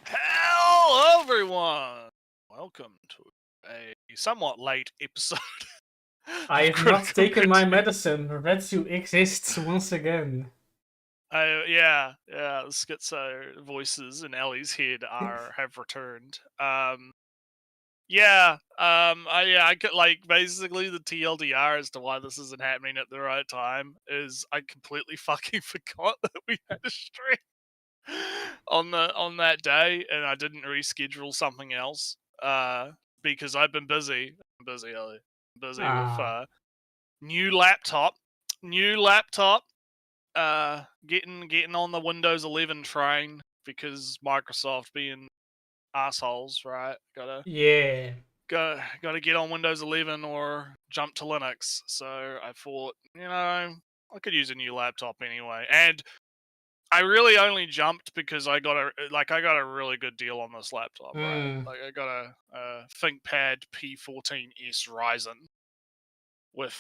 Hello, everyone! Welcome to a somewhat late episode I of have not Critical taken my Critique. medicine. Nretsew exists once again. Yeah, the schizo voices in Ellie's head have returned. I could basically the TLDR as to why this isn't happening at the right time is I completely fucking forgot that we had a stream on that day, and I didn't reschedule something else. Because I've been busy. I'm busy, Ellie. I'm busy with Ah, new laptop, new laptop. Getting on the Windows 11 train because Microsoft being assholes, right? yeah. Gotta get on Windows 11 or jump to Linux. So I thought, I could use a new laptop anyway, and I really only jumped because I got a really good deal on this laptop, right? Hmm. Like I got a ThinkPad P14S Ryzen with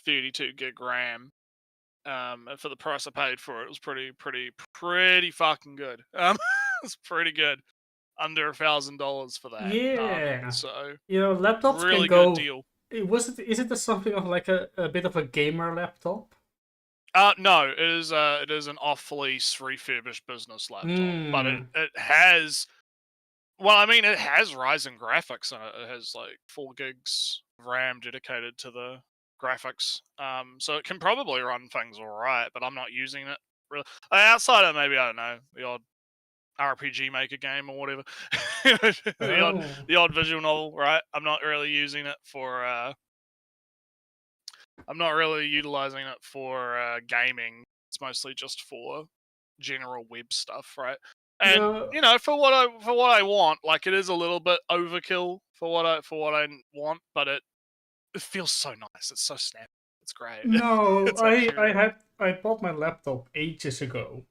32 gig RAM. And for the price I paid for it, it was pretty fucking good. It's pretty good, under $1,000 for that. Yeah. So Laptops can really good go. deal. Is it something of like a bit of a gamer laptop? No, it is an off lease refurbished business laptop, but Hmm. it has. Well, I mean, it has Ryzen graphics in it. It has like 4 gigs of RAM dedicated to the graphics. So it can probably run things all right, but I'm not using it. Really. Outside of maybe I don't know the odd RPG Maker game or whatever, Oh. the odd visual novel, right? I'm not really using it for. I'm not really utilizing it for gaming. It's mostly just for general web stuff, right? And No. for what I want, like it is a little bit overkill for what I want, but it feels so nice. It's so snappy. It's great. No. It's actually really. I bought my laptop ages ago,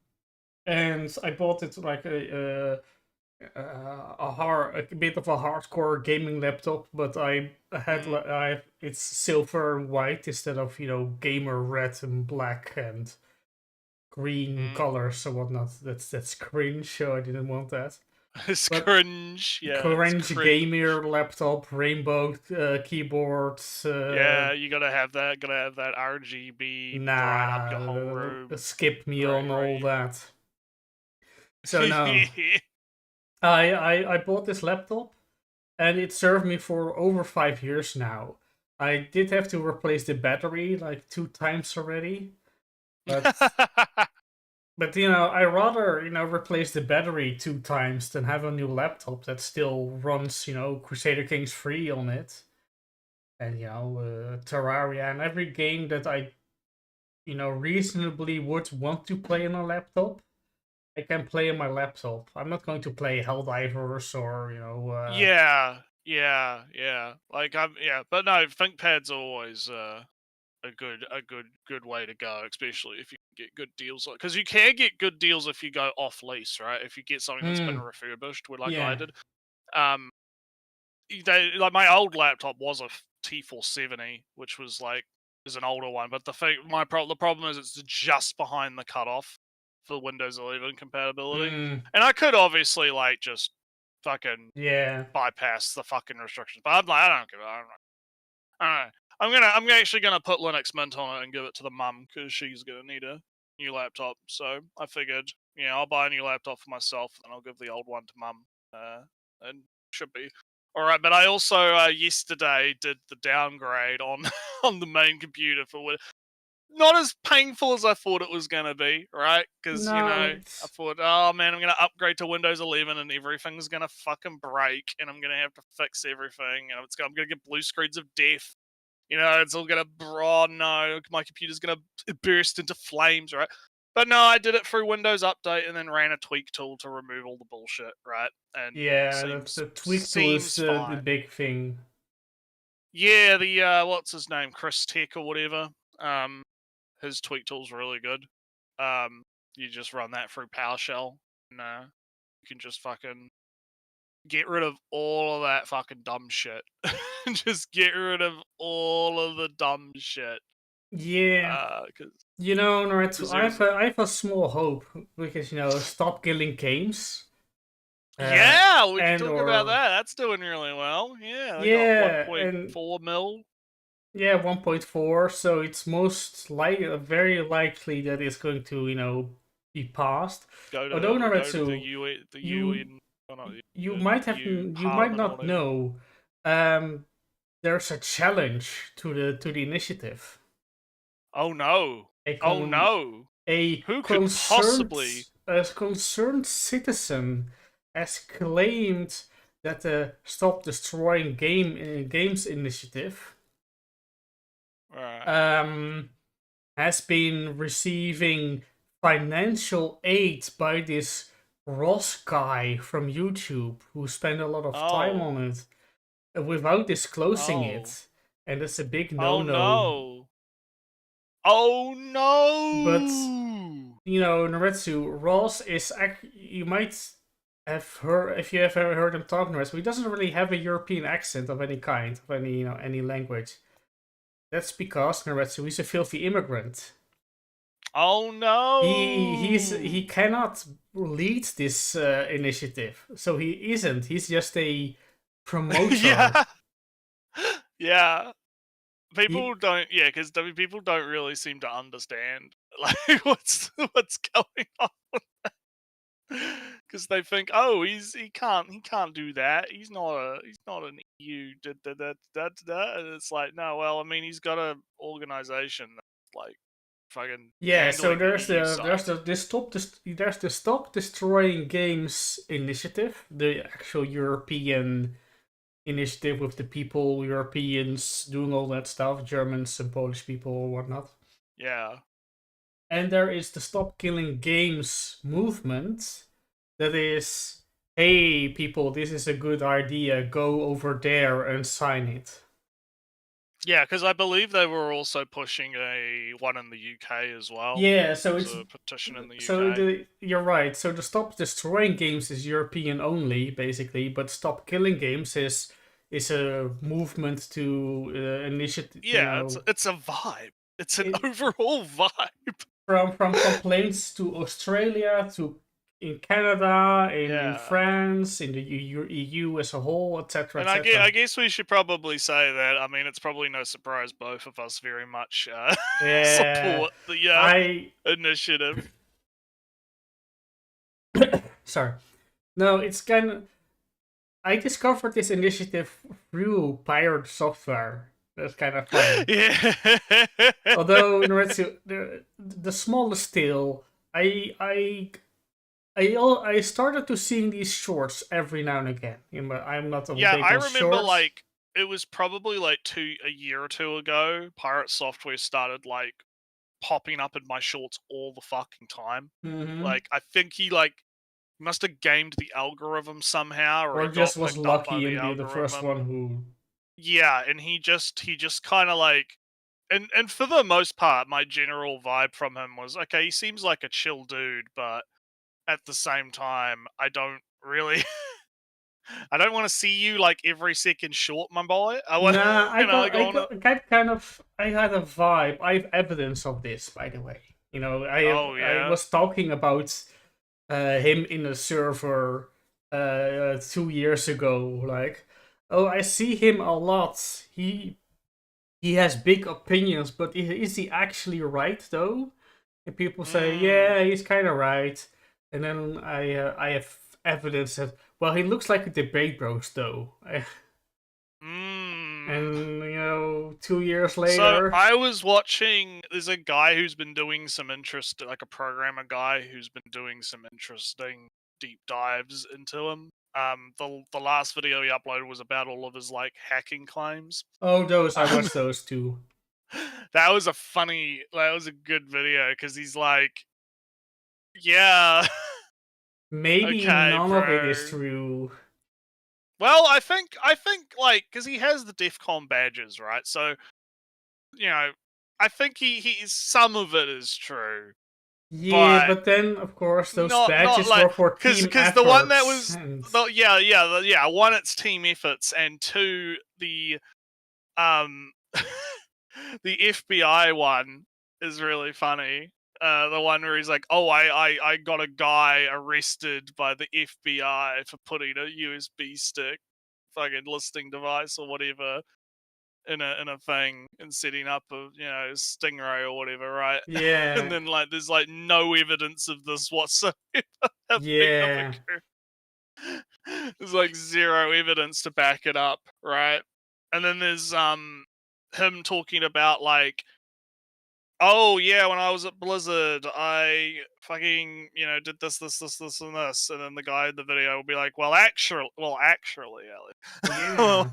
and I bought it like a bit of a hardcore gaming laptop, but Mm, it's silver and white instead of gamer red and black and green mm. colors and whatnot. That's cringe, so I didn't want that. It's But cringe. Yeah, it's cringe cringe. gamer laptop, rainbow keyboards. Yeah, you gotta have that. Gotta have that RGB bright up your whole Nah, room. skip me on all Great. that. So no, I bought this laptop and it served me for over 5 years now. I did have to replace the battery like 2 times already, but I rather replace the battery 2 times than have a new laptop that still runs Crusader Kings 3 on it, and Terraria and every game that I reasonably would want to play on a laptop. I can play on my laptop. I'm not going to play Helldivers or Yeah. Like but no, ThinkPad's always a good way to go, especially if you can get good deals. Because you can get good deals if you go off lease, right? If you get something that's been Hmm. refurbished, like I Yeah. did. Um, like my old laptop was a T470, which was like is an older one, but the problem is it's just behind the cutoff for Windows 11 compatibility, Hmm. and I could obviously like just fucking Yeah. bypass the fucking restrictions, but I'm like I don't give a. I don't know. I'm actually gonna put Linux Mint on it and give it to the mum because she's gonna need a new laptop. So I figured, I'll buy a new laptop for myself and I'll give the old one to mum. And should be all right. But I also yesterday did the downgrade on on the main computer for not as painful as I thought it was gonna be, right? Because No, I thought, oh man, I'm gonna upgrade to Windows 11 and everything's gonna fucking break, and I'm gonna have to fix everything, and I'm gonna get blue screens of death. It's all gonna, oh no, my computer's gonna burst into flames, right? But no, I did it through Windows Update and then ran a tweak tool to remove all the bullshit, right? And yeah, seems the tweak tool is seems the fine. big thing. Yeah, the what's his name, Chris Tech or whatever. Um, his tweak tool's really good. Um, you just run that through PowerShell, and you can just fucking get rid of all of that fucking dumb shit. Just get rid of all of the dumb shit. Yeah. 'Cause Nretsew, he was. I have a small hope because Stop Killing Games, Yeah, we can and talk about or that. That's doing really well. Yeah, they got yeah, and 1.4 mil. yeah, 1.4. So it's very likely that it's going to be passed. Although Go to the Nretsu, UN, the you UN, oh no, you the might have EU you might Parliament or not whatever. know, there's a challenge to the initiative. Oh no! A Oh con- no! a Who could concerned possibly? a concerned citizen has claimed that the Stop Destroying Games initiative Right. um, has been receiving financial aid by this Ross guy from YouTube who spent a lot of time Oh. on it without disclosing Oh. it, and it's a big Oh no-no. no! Oh But no! Nretsu Ross is you might have heard if you have ever heard him talk Nretsu. He doesn't really have a European accent of any kind, of any language. That's because Nretsu is a filthy immigrant. Oh He no! cannot lead this initiative, so he isn't. He's just a promoter. Yeah, yeah. He People don't, yeah, because people don't really seem to understand like what's going on. Because they think, oh, he can't do that. He's not an EU and it's like, no, well, I mean, he's got a organization that's like fucking Yeah, so handling the there's EU the side. there's the Stop Destroying Games initiative, the actual European initiative with the people, Europeans doing all that stuff, Germans and Polish people or whatnot. Yeah. And there is the Stop Killing Games movement that is, hey people, this is a good idea, go over there and sign it. Yeah, because I believe they were also pushing a one in the UK as well. Yeah, There so was it's a petition in the so UK. you're right. So the Stop Destroying Games is European only, basically, but Stop Killing Games is a movement to initiative. Yeah, it's a vibe. It's an It, overall vibe. from complaints to Australia to in Canada, in Yeah. France, in the EU as a whole, etc., And etc. I guess we should probably say that. I mean, it's probably no surprise both of us very much Yeah, support the I initiative. sorry. No, it's kind of. I discovered this initiative through pirate software. That's kind of funny. Yeah. Although in Nretsew, the smallest scale, I started to seeing these shorts every now and again. I'm not Yeah, big I on remember shorts. like it was probably like a year or two ago. Pirate software started like popping up in my shorts all the fucking time. Mm-hmm. Like I think he like must have gamed the algorithm somehow, or Or he got just was picked up by lucky the and be the first algorithm. one who. Yeah, and he just kind of like, and for the most part, my general vibe from him was okay. He seems like a chill dude, but at the same time, I don't really, I don't want to see you like every second short, my boy. I want, Nah, going to. I had a vibe. I have evidence of this, by the way. Oh I yeah. was talking about him in a server 2 years ago. Like, oh, I see him a lot. He has big opinions, but is he actually right though? And people say, Mm, yeah, he's kind of right. And then I have evidence that well, he looks like a debate bros though. mm. And 2 years So later, I was watching. There's a guy who's been doing some like a programmer guy who's been doing some interesting deep dives into him. The last video he uploaded was about all of his like hacking claims. oh, those I Um, watched those too. that was a good video because he's like, yeah, Maybe okay, none of it is bro. true. Well, I think like because he has the DEFCON badges, right? So I think he some of it is true, Yeah, but but then of course those not badges like were for team because the one that efforts, was and yeah, one, it's team efforts, and two, the um the FBI one is really funny. The one where he's like, "Oh, I got a guy arrested by the FBI for putting a USB stick, fucking listening device or whatever, in a thing and setting up a stingray or whatever, right?" And Yeah. then like there's like no evidence of this whatsoever have Yeah. occurred. There's like zero evidence to back it up, right? And then there's him talking about like, oh yeah, when I was at Blizzard, I fucking did this, and this, and then the guy in the video will be like, well, actually, Ellie, Yeah.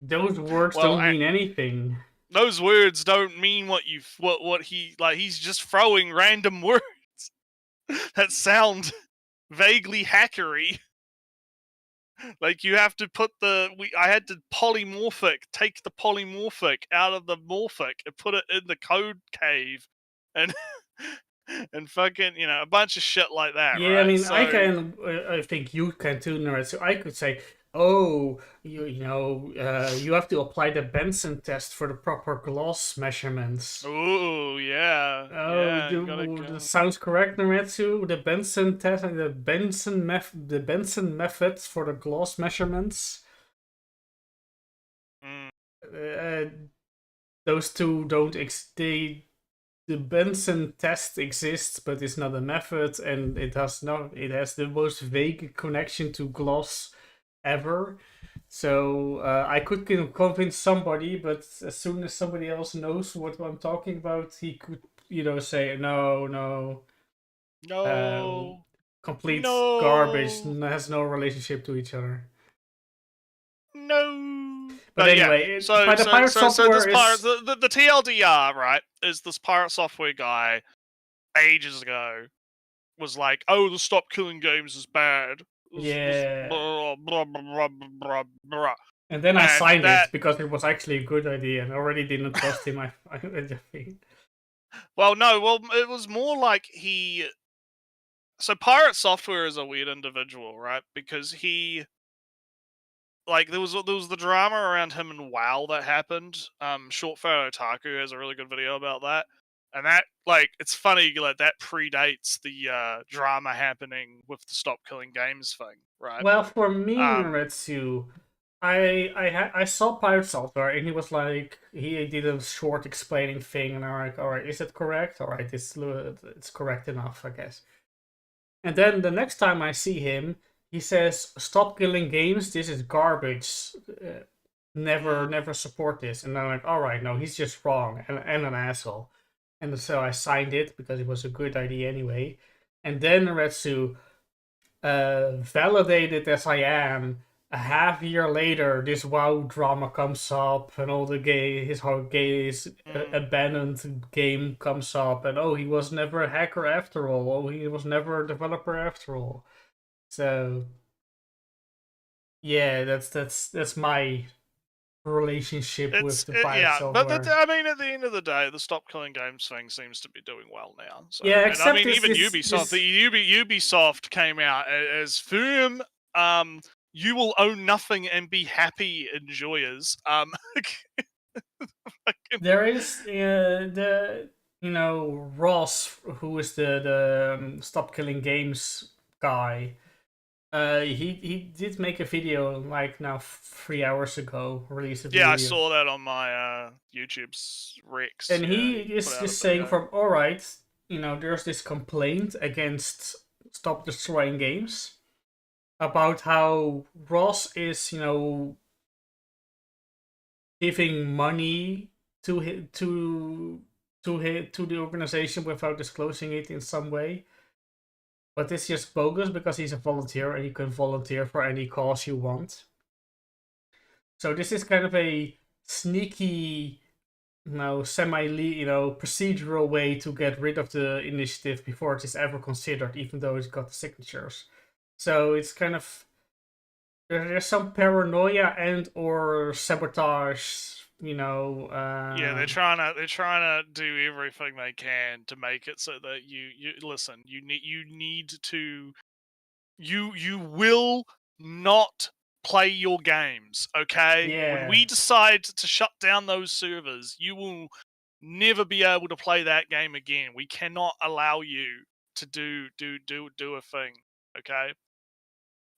Those words well, don't mean anything. those words don't mean what he like. He's just throwing random words that sound vaguely hackery. Like you have to put I had to take the polymorphic out of the morphic and put it in the code cave, and and fucking a bunch of shit like that, Yeah, I right? mean, I So, can. I think you can too, Nerd. So I could say, oh, you have to apply the Benson test for the proper gloss measurements. ooh, yeah, Oh, yeah, you gotta that go. sounds correct, Nretsew. The Benson test and the Benson methods for the gloss measurements. Mm, Uh, those two don't the Benson test exists, but it's not a method, and it has the most vague connection to gloss ever. So I could convince somebody, but as soon as somebody else knows what I'm talking about, he could say no, no, uh, no, complete garbage, no, has no relationship to each other. no. But But yeah, anyway, so by the pirate this software pirate, is the TLDR, right, is this pirate software guy ages ago was like, "Oh, the stop killing games is bad." This yeah. blah, blah, blah, blah, blah, blah. And then I And signed that, it because it was actually a good idea, and I already didn't trust him. I think. well, no, well, it was more like he. So Pirate Software is a weird individual, right? Because he, like, there was the drama around him and WoW that happened. Short Photo Otaku has a really good video about that, and that, like, it's funny, like that predates the drama happening with the Stop Killing Games thing, right? Well, for me, Um, Nretsew, I saw Pirate Software, and he was like, he did a short explaining thing, and I'm like, all right, is it correct? All right, it's correct enough, I guess. And then the next time I see him, he says, "Stop killing games. This is garbage. mm, Never support this." And I'm like, all right, no, he's just wrong and an asshole. And so I signed it because it was a good idea anyway. And then Retsu, validated as I am, a half year later, this WoW drama comes up, and all the his whole mm. abandoned game comes up, and oh, he was never a hacker after all. Oh, he was never a developer after all. So yeah, that's my relationship with the Pirate Yeah, but software. I mean, at the end of the day, the Stop Killing Games thing seems to be doing well now. So, Yeah, and I except mean, even Ubisoft, Ubisoft came out as firm. You will own nothing and be happy enjoyers. Fucking, there is the Ross, who is the Stop Killing Games guy. He did make a video like now 3 hours ago, released a yeah, I video, saw that on my YouTube's Rex. and Yeah, he he put is out a just saying video. from all right, there's this complaint against Stop Destroying Games about how Ross is giving money to to the organization without disclosing it in some way. But it's just bogus because he's a volunteer and you can volunteer for any cause you want. So this is kind of a sneaky, procedural way to get rid of the initiative before it is ever considered, even though it's got the signatures. So it's kind of there's some paranoia and or sabotage. Yeah, they're trying to do everything they can to make it so that you listen. You need to you will not play your games, okay? When we decide to shut down those servers, you will never be able to play that game again. We cannot allow you to do a thing, okay?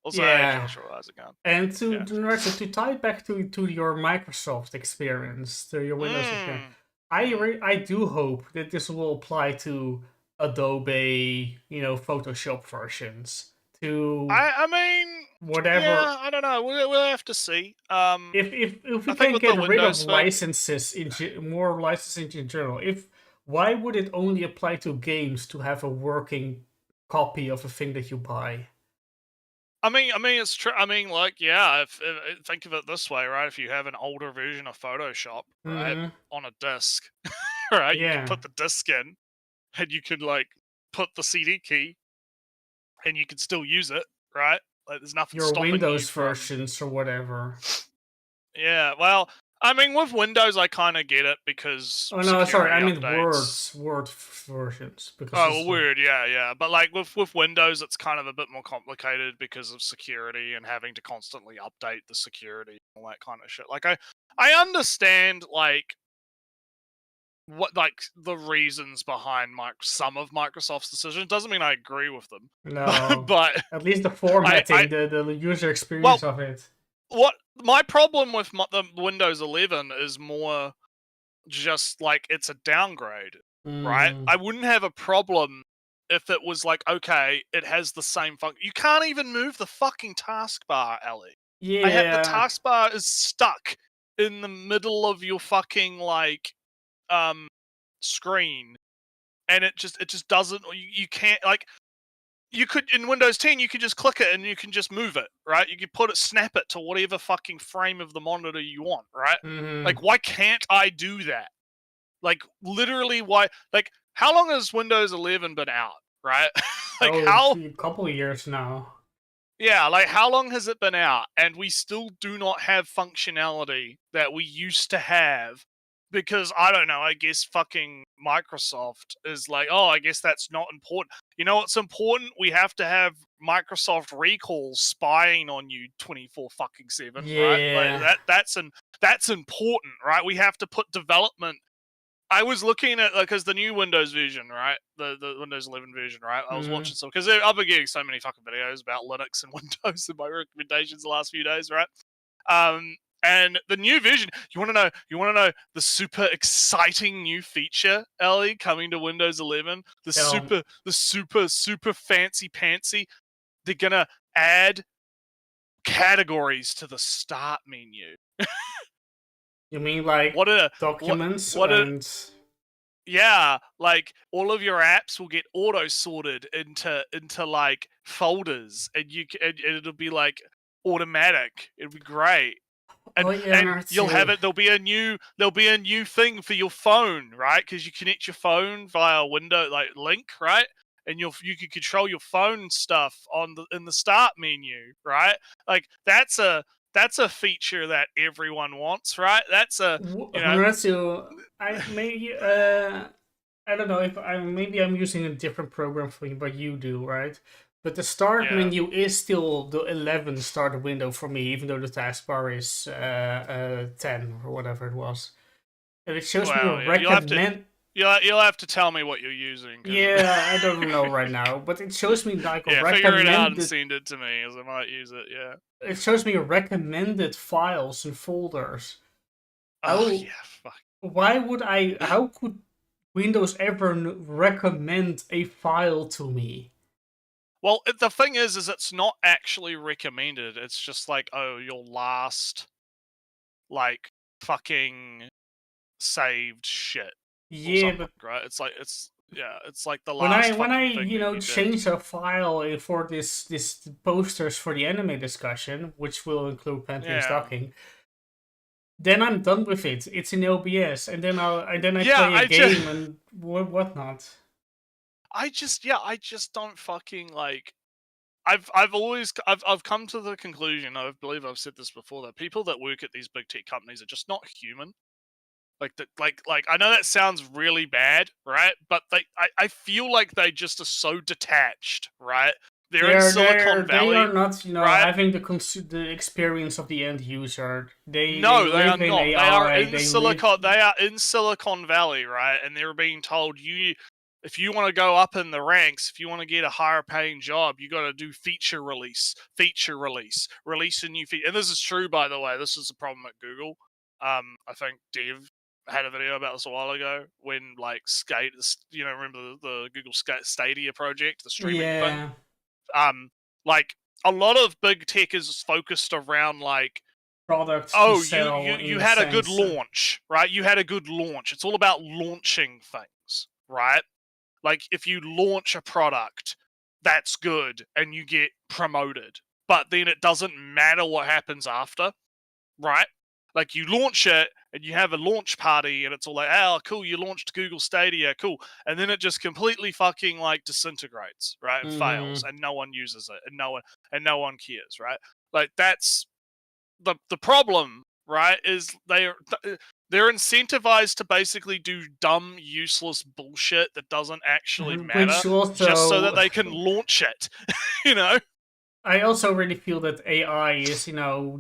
Also, hey, Yeah. Joshua, how's it going? And Yeah. to tie it back to your Microsoft experience, to your Windows experience, I do hope that this will apply to Adobe, Photoshop versions, to I mean, whatever. yeah, I don't know. We'll have to see. If we I think can with the get rid of Windows thing, licenses more licenses in general, why would it only apply to games to have a working copy of a thing that you buy? I mean, it's true. I mean, like, yeah. If think of it this way, right? If you have an older version of Photoshop, right, Mm-hmm. on a disc, right, you can Yeah. put the disc in, and you can like put the CD key, and you can still use it, right? Like, there's nothing Your stopping you Windows from. versions or whatever. Yeah. Well, I mean, with Windows, I kind of get it because Oh no, sorry, security I meant updates. Word versions because Oh, it's well, weird, yeah. But like with Windows, it's kind of a bit more complicated because of security and having to constantly update the security and all that kind of shit. Like I understand like what like the reasons behind some of Microsoft's decisions. Doesn't mean I agree with them, no. but At least the I formatting, the user well, experience of it. what my problem with the Windows 11 is more just like it's a downgrade, right? Mm, I wouldn't have a problem if it was like, okay, it has the same function. You can't even move the fucking taskbar, Ellie. The yeah. taskbar is stuck in the middle of your fucking like um screen, and it just doesn't. You can't like you could in Windows 10 you could just click it and you can just move it, right? You could snap it to whatever fucking frame of the monitor you want, right? Mm-hmm. Like, why can't I do that? Like, literally, why? Like, how long has Windows 11 been out, right? Like, Oh, how? a couple of years now. Yeah, like, how long has it been out? And we still do not have functionality that we used to have because, I don't know, I guess fucking Microsoft is like, oh, I guess that's not important. You know what's important? We have to have Microsoft recall spying on you 24 fucking 7, right? Like, Yeah. that's important, right? We have to put development. I was looking at because the new Windows version, right? The Windows 11 version, right? I was Mm-hmm. watching some because I've been getting so many fucking videos about Linux and Windows in my recommendations the last few days, right? And the new version, you want to know? You want to know the super exciting new feature, Ellie, coming to Windows 11? Tell. Super fancy pantsy. They're gonna add categories to the start menu. You mean like What a what documents what a and Yeah, like all of your apps will get auto sorted into like folders, and and it'll be like automatic. It'll be great, oh and yeah, you'll have Nretsew. it. There'll be a new thing for your phone, right? Because you connect your phone via a window like link, right? And you can control your phone stuff in the start menu, right? Like that's a feature that everyone wants, right? That's a you know Nretsew, I don't know if maybe I'm using a different program for you, but you do, right? But the start yeah. menu is still the 11 start window for me, even though the taskbar is 10 or whatever it was. And it shows me a Well, yeah, recommend. you'll have to tell me what you're using, because Yeah, I don't know right now, but it shows me like a yeah, figure it out and recommended. send it to me, as I might use it. Yeah. It shows me recommended files and folders. Oh How? yeah, fuck. Why would I? How could Windows ever recommend a file to me? Well, the thing is it's not actually recommended. It's just like, oh, your last like fucking saved shit or Yeah, something, but right? It's like the when I last when I fucking thing that you did. change a file for this posters for the anime discussion, which will include plenty and Yeah. stocking, then I'm done with it. It's in OBS, and then I Yeah, play a game and whatnot. I just don't fucking like. I've come to the conclusion. I believe I've said this before, that people that work at these big tech companies are just not human. Like that, like I know that sounds really bad, right? But I feel like they just are so detached, right? They're in Silicon They Valley. are not, right? having the experience of the end user. They No, they are live in not. AI. They are in They Silicon. live. They are in Silicon Valley, right? And they're being told if you want to go up in the ranks, if you want to get a higher paying job, you got to do feature release, release a new feature. And this is true, by the way. This is the problem at Google. I think Dev had a video about this a while ago when like remember the Google Stadia project, the streaming thing. Like a lot of big tech is focused around like products to sell. You had a good launch, right? You had a good launch. It's all about launching things, right? Like if you launch a product, that's good and you get promoted. But then it doesn't matter what happens after, right? Like you launch it and you have a launch party and it's all like, oh, cool, you launched Google Stadia, cool. And then it just completely fucking like disintegrates, right? And fails and no one uses it and no one cares, right? Like that's the problem, right? Is they're incentivized to basically do dumb, useless bullshit that doesn't actually matter, just so that they can launch it. I also really feel that AI is,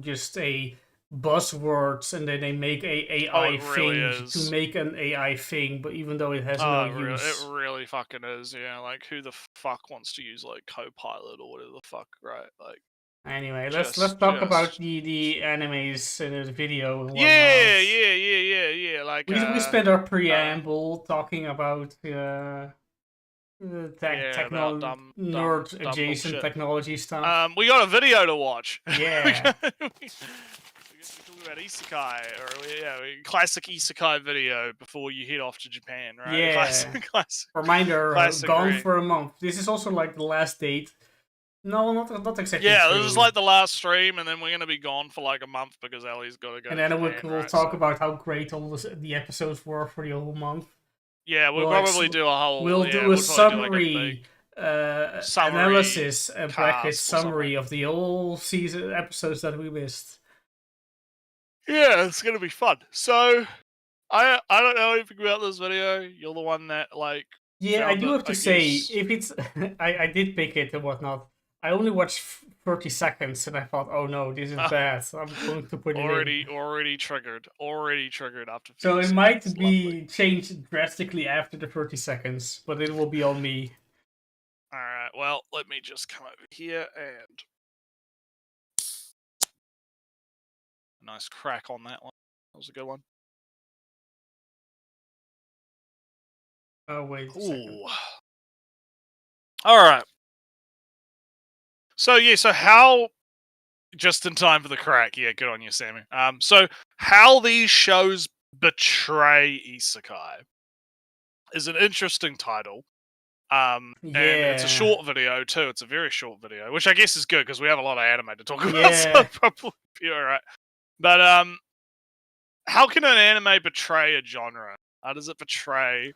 just a buzzwords, and then they make a AI thing to make an AI thing, but even though it has no use. It really fucking is, yeah. Like, who the fuck wants to use like Copilot or whatever the fuck, right? Like, anyway, let's talk about the animes in the video and whatnot. Yeah. Like, we spent our preamble talking about nerd adjacent technology stuff. We got a video to watch. Yeah. we talk about isekai, or classic isekai video before you head off to Japan, right? Yeah. Classic. Reminder, gone for a month. This is also like the last date. No, not exactly. Yeah, this is like the last stream, and then we're gonna be gone for like a month because Ellie's got to go. And then Japan, we'll talk about how great all the episodes were for the whole month. Yeah, we'll probably do a whole. We'll do a summary, analysis, bracket summary of the whole season episodes that we missed. Yeah, it's gonna be fun. So, I don't know anything about this video. You're the one that like. Yeah, I do have to say, if it's, I did pick it and whatnot. I only watched 30 seconds and I thought, oh no, this is bad. So I'm going to put it in. Already triggered after. So it might be changed drastically after the 30 seconds, but it will be on me. All right. Well, let me just come over here and a nice crack on that one. That was a good one. Oh wait. Ooh. All right. So so how? Just in time for the crack. Yeah, good on you, Sammy. So how these shows betray isekai is an interesting title. And it's a short video too. It's a very short video, which I guess is good because we have a lot of anime to talk about. So probably be alright. But how can an anime betray a genre? How does it betray?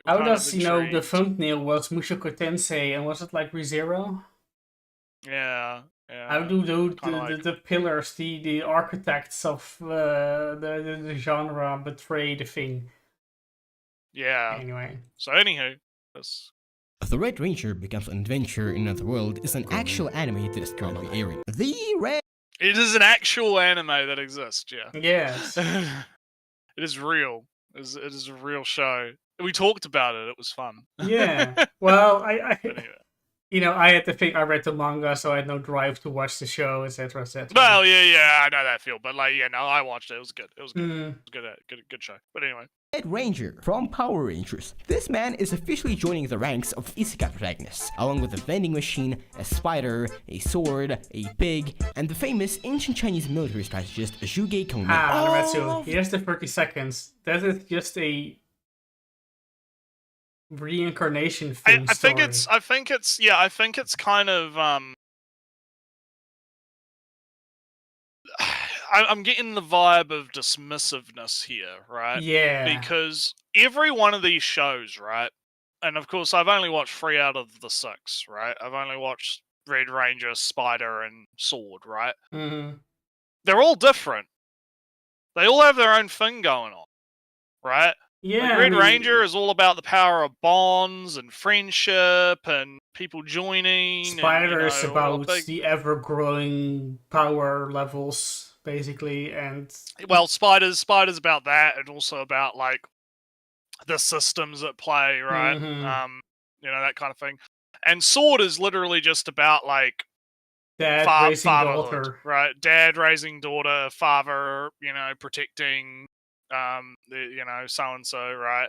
How does the thumbnail was Mushoku Tensei, and was it like ReZero? Yeah. How do the pillars, the architects of the genre betray the thing? Yeah. Anyway. So anywho, The Red Ranger Becomes an Adventure in Another World is an actual anime that is currently airing. It is an actual anime that exists, yeah. Yes. It is real. It is a real show. We talked about it. It was fun. Yeah. Well, I had to think I read the manga, so I had no drive to watch the show, etc., etc. Well, yeah, I know that feel, but I watched it. It was good. It was good. It was good show. But anyway. Red Ranger from Power Rangers. This man is officially joining the ranks of isekai protagonists, along with a vending machine, a spider, a sword, a pig, and the famous ancient Chinese military strategist Zhuge Kongming. Nretsew, here's the 30 seconds. That is just a reincarnation thing. I think it's kind of I'm getting the vibe of dismissiveness here, right? Yeah. Because every one of these shows, right? And of course, I've only watched 3 out of the 6, right? I've only watched Red Ranger, Spider, and Sword, right? Mm-hmm. They're all different. They all have their own thing going on, right? Yeah, Red Ranger is all about the power of bonds and friendship and people joining. Spider is And, about the ever-growing power levels, basically, and well, Spider's about that, and also about like the systems at play, right? That kind of thing. And Sword is literally just about like dad raising fatherhood, daughter, right? Dad raising daughter, father, protecting, so and so, right?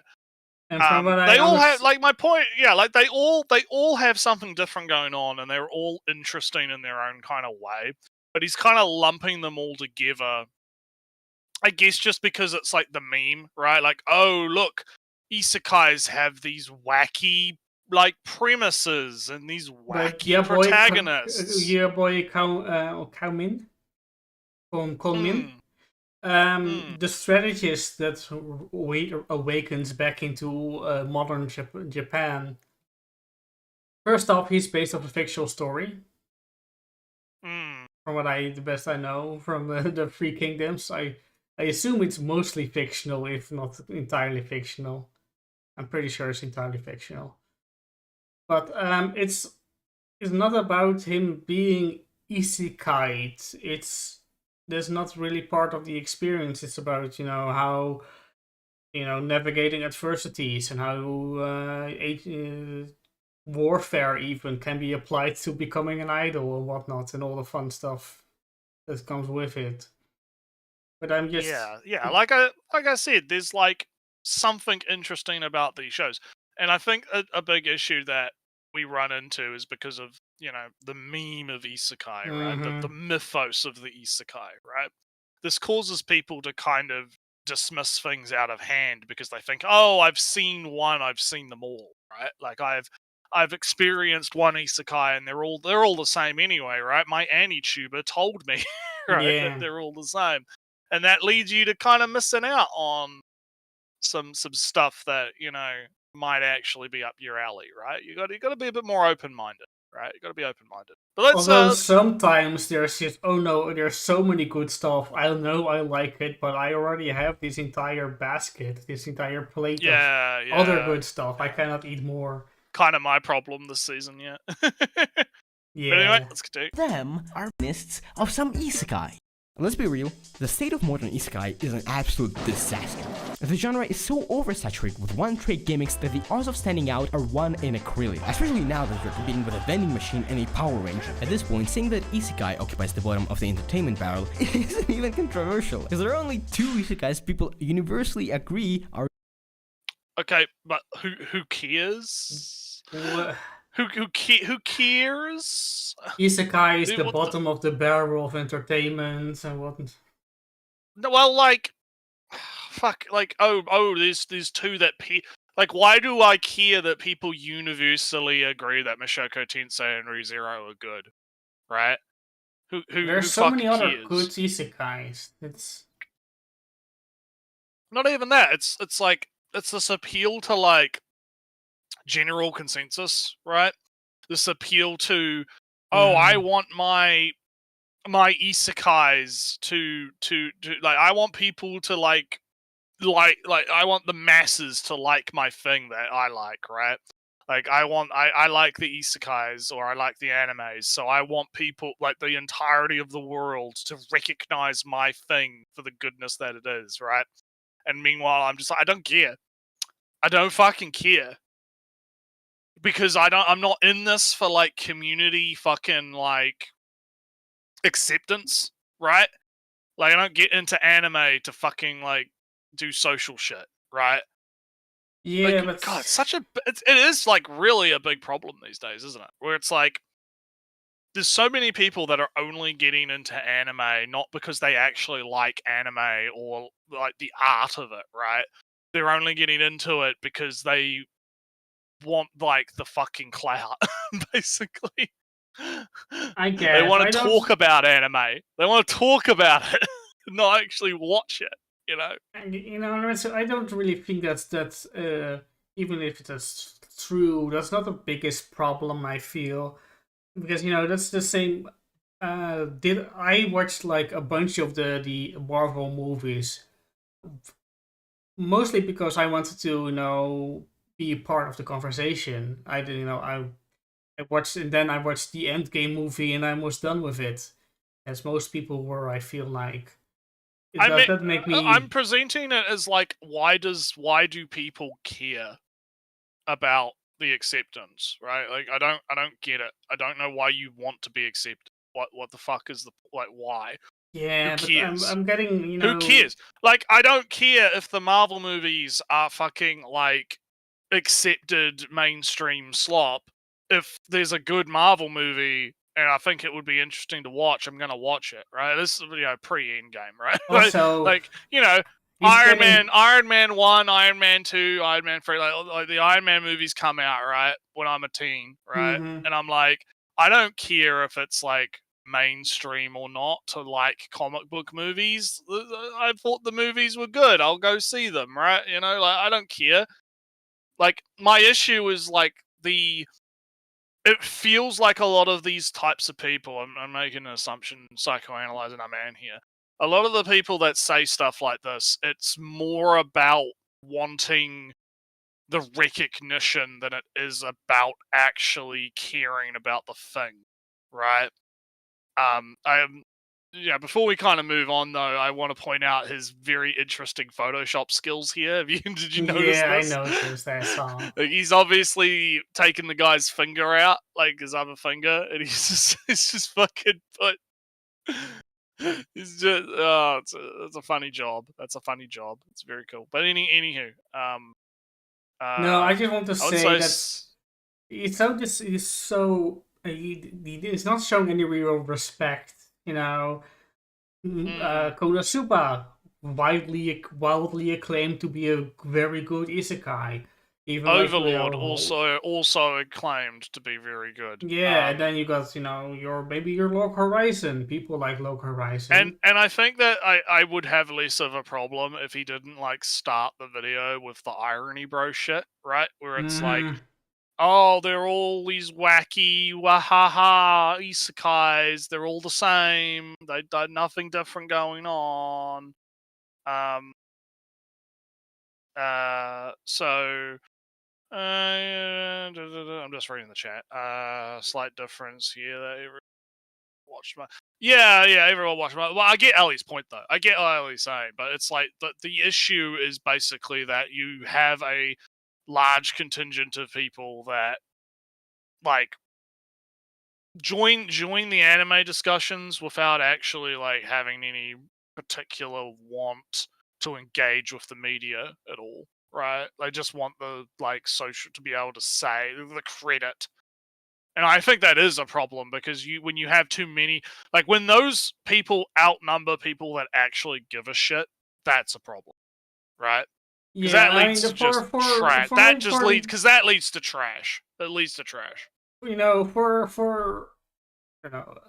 and from what They I all have, understand, like, my point, yeah, like they all have something different going on, and they're all interesting in their own kind of way. But he's kind of lumping them all together, I guess, just because it's like the meme, right? Like, oh look, isekais have these wacky like premises and these but wacky protagonists. yeah, boy, Kao Min, Kon Min. The strategist that awakens back into modern Japan. First off, he's based off a fictional story. From what the best I know from the Three Kingdoms, I assume it's mostly fictional, if not entirely fictional. I'm pretty sure it's entirely fictional. But it's not about him being isekai. That's not really part of the experience. It's about how navigating adversities and how warfare even can be applied to becoming an idol and whatnot, and all the fun stuff that comes with it. But I'm just yeah. Like I said, there's like something interesting about these shows, and I think a big issue that we run into is because of the meme of isekai, right? The mythos of the isekai, right? This causes people to kind of dismiss things out of hand because they think, oh, I've seen one, I've seen them all, right? Like I've experienced one isekai and they're all the same anyway, right? My AniTuber told me, right, that they're all the same. And that leads you to kind of missing out on some stuff that, might actually be up your alley, right? You got to be a bit more open-minded, right? You got to be open-minded. But let's although sometimes there's just, oh no, there's so many good stuff. I know I like it, but I already have this entire basket, this entire plate of other good stuff. I cannot eat more. Kind of my problem this season, yeah. Yeah. But anyway, let's continue. Them are lists of some isekai. Let's be real, the state of modern isekai is an absolute disaster. The genre is so oversaturated with one-trick gimmicks that the odds of standing out are 1 in a trillion, especially now that you're competing with a vending machine and a Power Ranger. At this point, saying that isekai occupies the bottom of the entertainment barrel isn't even controversial, because there are only 2 isekais people universally agree are... Okay, but who cares? Who cares? Isekai is the bottom of the barrel of entertainment and whatnot. No, well, like, fuck, like, there's 2 that like, why do I care that people universally agree that Mushoku Tensei and Re:Zero are good, right? There's so many other good isekais. It's not even that. It's like it's this appeal to like general consensus, right? This appeal to, I want my isekais to like, I want people to like I want the masses to like my thing that I like, right? Like I like the isekais, or I like the animes, so I want people, like the entirety of the world, to recognize my thing for the goodness that it is, right? And meanwhile, I'm just like, I don't care. I don't fucking care. Because I'm not in this for like community fucking like acceptance, right? Like I don't get into anime to fucking like do social shit, right? Yeah, like, but God, it is like really a big problem these days, isn't it? Where it's like there's so many people that are only getting into anime not because they actually like anime or like the art of it, right? They're only getting into it because they want like the fucking clout, basically. I guess they want to talk about anime. They want to talk about it, not actually watch it. I don't really think that's even if it's true, that's not the biggest problem, I feel, because that's the same. I watched like a bunch of the Marvel movies mostly because I wanted to, be part of the conversation. I did, I watched, and then I watched the Endgame movie, and I was done with it, as most people were. I feel like it I mean, does make me. I'm presenting it as like, why do people care about the acceptance, right? Like, I don't get it. I don't know why you want to be accepted. What the fuck is the, like, why? Who Yeah, but cares? I'm getting, Who cares? Like, I don't care if the Marvel movies are fucking like accepted mainstream slop. If there's a good Marvel movie and I think it would be interesting to watch, I'm gonna watch it, right? This is, pre-Endgame, right? Also, like, you know, it's Iron getting. Man, Iron Man 1, Iron Man 2, Iron Man 3, like the Iron Man movies come out, right? When I'm a teen, right? Mhm. And I'm like, I don't care if it's like mainstream or not to like comic book movies. I thought the movies were good. I'll go see them, right? Like, I don't care. Like, my issue is like it feels like a lot of these types of people, I'm making an assumption, psychoanalyzing a man here. A lot of the people that say stuff like this, it's more about wanting the recognition than it is about actually caring about the thing, right? Before we kind of move on, though, I want to point out his very interesting Photoshop skills here. Did you notice Yeah, I this? noticed. I saw. Like, he's obviously taken the guy's finger out, like his other finger, and he's just fucking put. He's just it's a funny job. That's a funny job. It's very cool. But anywho, No, uh, I just want to I would say say. that it's so this is so it's not showing any real respect. Konosuba wildly acclaimed to be a very good isekai, even like Overlord also acclaimed to be very good. yeah. And then you got your Log Horizon. People like Log And Horizon. I think that I would have less of a problem if he didn't like start the video with the irony bro shit, right? Where it's like, Mhm. oh, they're all these wacky wahaha isekais. They're all the same. They got nothing different going on. So I'm just reading the chat. Slight difference here. Watched my yeah, everyone watched my. Well, I get Ellie's point though. I get what Ellie's saying, but it's like the issue is basically that you have a large contingent of people that like join the anime discussions without actually like having any particular want to engage with the media at all, right? They just want the like social to be able to say the credit. And I think that is a problem because when you have too many, like when those people outnumber people that actually give a shit, that's a problem, right? Because Yeah, that I mean leads the to just trash. for That my just part, leads because that leads to trash. That leads to trash. for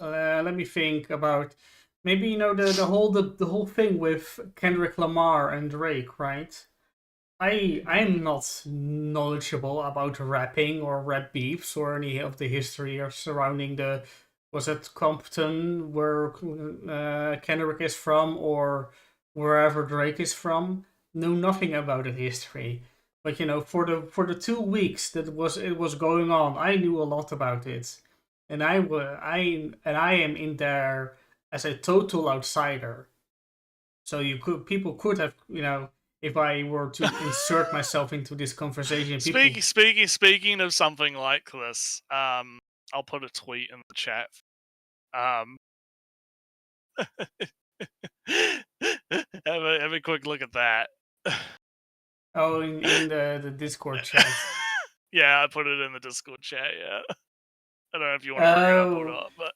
let me think about maybe the whole thing with Kendrick Lamar and Drake, right? I'm not knowledgeable about rapping or rap beefs or any of the history or surrounding the was it Compton where Kendrick is from or wherever Drake is from. Know nothing about the history. But for the 2 weeks that it was going on, I knew a lot about it, and I am in there as a total outsider. So people could have if I were to insert myself into this conversation, people. Speaking of something like this, I'll put a tweet in the chat. Um, have a quick look at that. Oh, in the Discord chat. Yeah, I put it in the Discord chat. Yeah, I don't know if you want to bring it up or Oh, not, but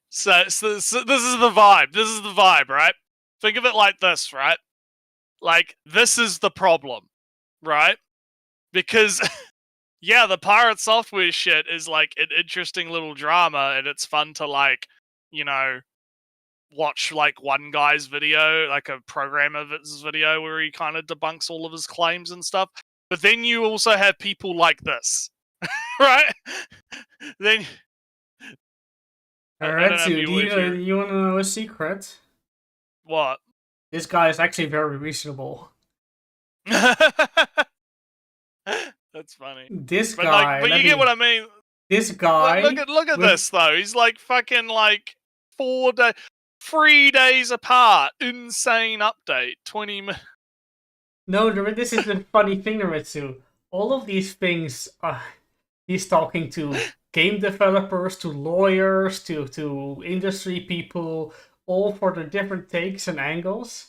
so this is the vibe. This is the vibe, right? Think of it like this, right? Like, this is the problem, right? Because yeah, the pirate software shit is like an interesting little drama, and it's fun to like, you know, watch like one guy's video, like a programmer's video, where he kind of debunks all of his claims and stuff. But then you also have people like this, right? Then I don't know if Nretsew, you do you want to know a secret? what? This guy is actually very reasonable. That's funny. This But guy, like, but you get what I mean. This guy. Look at this though. He's like fucking like 3 days apart. Insane update. 20 minutes. No, this is the funny thing, Nretsew. All of these things, he's talking to game developers, to lawyers, to industry people, all for the different takes and angles.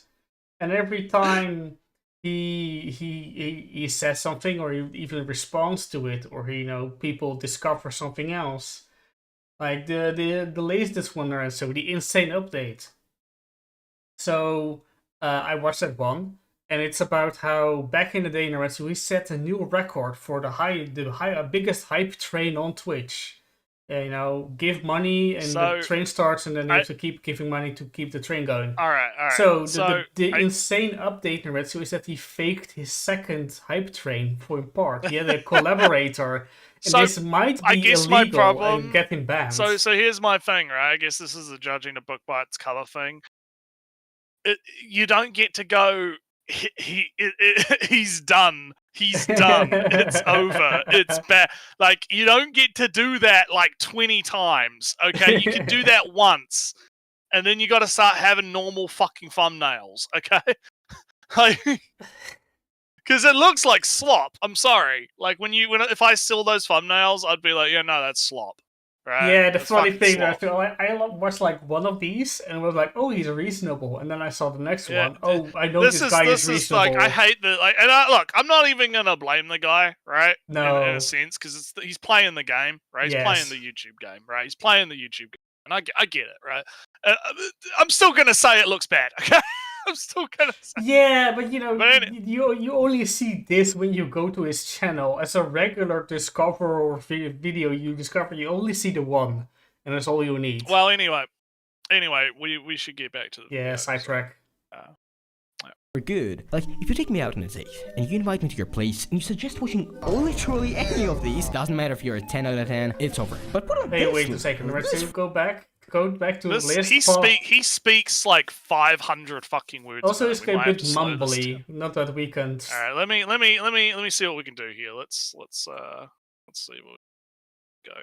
And every time he says something, or he even responds to it, or people discover something else. Like the latest one, Nretsew, the insane update. So I watched that one. And it's about how back in the day, Nretsew, we set a new record for the biggest hype train on Twitch. Give money and the train starts, and then you have to keep giving money to keep the train going. All right. So the insane update, Nretsew, is that he faked his second hype train for in part. He had a collaborator. And this might be illegal and get him banned. So here's my thing, right? I guess this is the judging the book by its cover thing. You don't get to go. He's done. He's done. It's over. It's bad. Like, you don't get to do that like 20 times. Okay, you can do that once, and then you got to start having normal fucking thumbnails. Okay, like, because it looks like slop. I'm sorry. Like if I saw those thumbnails, I'd be like, yeah, no, that's slop. Right? Yeah, the funny thing, I watched like one of these and was like, oh, he's reasonable. And then I saw the next one. Oh, I know this guy is reasonable. Like, I hate the like. And look, I'm not even gonna blame the guy, right? No, in a sense, because he's playing the game, right? He's playing the YouTube game, right? He's playing the YouTube game, and I get it, right? I'm still gonna say it looks bad. Okay. I'm still gonna say. Yeah, but you only see this when you go to his channel. As a regular discover or video you discover, you only see the one, and that's all you need. Well, anyway, we should get back to the sidetrack. We're good. Like, if you take me out on a date, and you invite me to your place, and you suggest watching literally any of these, doesn't matter if you're a 10 out of 10, it's over. But put on wait a second, Nretsew, go back to the list. He speaks like 500 fucking words. Also, it's a bit mumbly. Not that we can. All right, let me see what we can do here. Let's see what we go.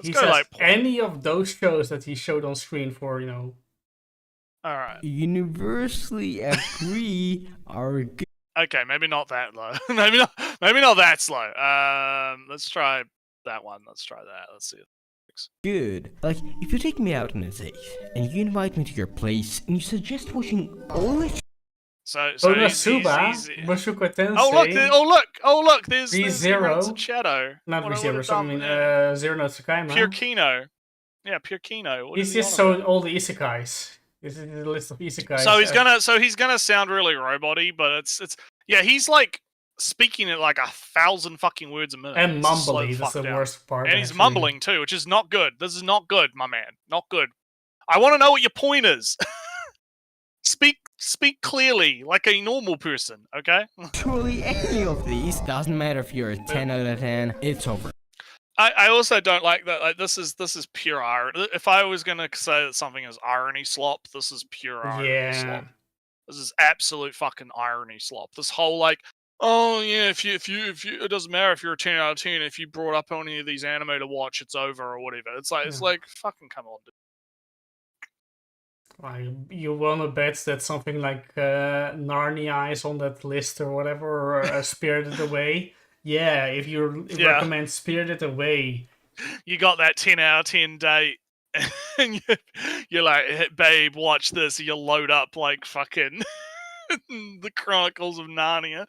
He says like any of those shows that he showed on screen for All right. Universally agree are good. Okay, maybe not that low. maybe not that slow. Let's try that one. Let's try that. Let's see. Good. Like, if you take me out on a date, and you invite me to your place, and you suggest watching all the... So Onasuba, Mushoku Tensei... Oh look, there's Zero Shadow. Not ReZero, Zero no Tsukaima. Pure Kino. Yeah, Pure Kino. He's just showing all the isekais. This is the list of isekais. So he's gonna sound really robot-y, but it's he's like speaking at like 1,000 fucking words a minute. And mumbly, that's the worst part. And he's mumbling too, which is not good. This is not good, my man. Not good. I want to know what your point is. Speak clearly, like a normal person, okay? Truly, any of these, doesn't matter if you're a 10 out of 10, it's over. I also don't like that. Like, this is pure irony. If I was gonna say that something is irony slop, this is pure irony slop. This is absolute fucking irony slop. This whole like, oh yeah, if you it doesn't matter if you're a 10 out of 10. If you brought up any of these anime to watch, it's over or whatever. It's like fucking come on, dude. You wanna bet that something like Narnia is on that list or whatever, or Spirited Away? Yeah, if you recommend Spirited Away, you got that 10 out of 10 date, and you're like, hey, babe, watch this. You load up like fucking the Chronicles of Narnia.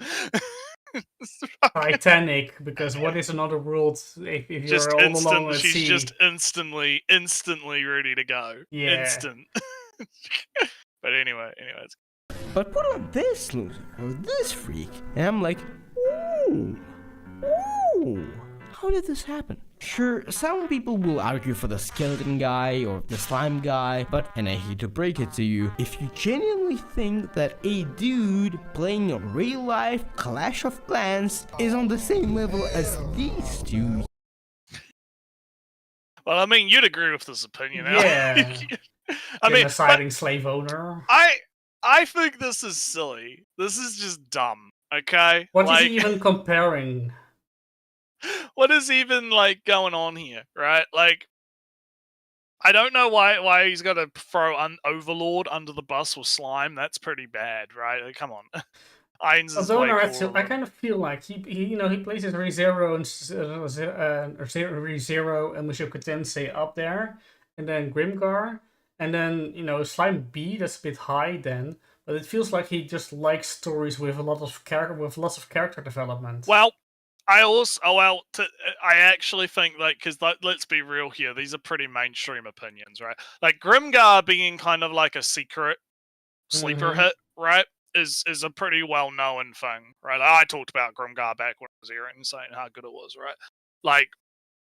Titanic, because what is another world if you're just all alone at sea? She's just instantly ready to go. Yeah. Instant. But anyway, it's... But put on this loser or this freak, and I'm like, ooh, how did this happen? Sure, some people will argue for the skeleton guy or the slime guy, but, and I hate to break it to you, if you genuinely think that a dude playing a real-life Clash of Clans is on the same level as these two... Well, I mean, you'd agree with this opinion. Yeah. I mean, deciding slave owner. I think this is silly. This is just dumb. Okay, What is like, he even comparing? what is even like going on here, right? Like, I don't know why he's got to throw Overlord under the bus with slime. That's pretty bad, right? Like, come on. Ainz is Although way Nretsew, I cooler. kind of feel like he plays his ReZero and ReZero and Mushoku Tensei up there, and then Grimgar, and then Slime B. That's a bit high then, but it feels like he just likes stories with lots of character development. Well, I actually think, like, because let's be real here, these are pretty mainstream opinions, right? Like, Grimgar being kind of like a secret sleeper hit, right, is a pretty well known thing, right? I talked about Grimgar back when I was here and saying how good it was, right? Like,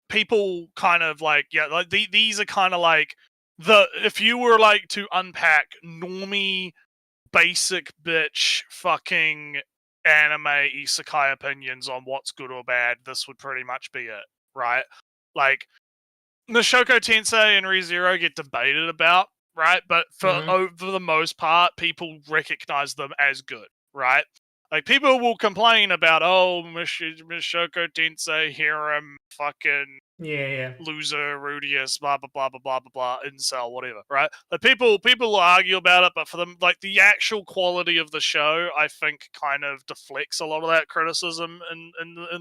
people kind of like, yeah, like these are kind of like if you were like to unpack normie basic bitch fucking anime isekai opinions on what's good or bad, this would pretty much be it, right? Like, Mushoku Tensei and ReZero get debated about, right? But for the most part, people recognize them as good, right? Like, people will complain about, oh, Mushoku Tensei, Harem, fucking Yeah. loser, Rudius, blah blah blah blah blah blah blah, incel, whatever, right? Like, people will argue about it, but for them, like, the actual quality of the show, I think, kind of deflects a lot of that criticism in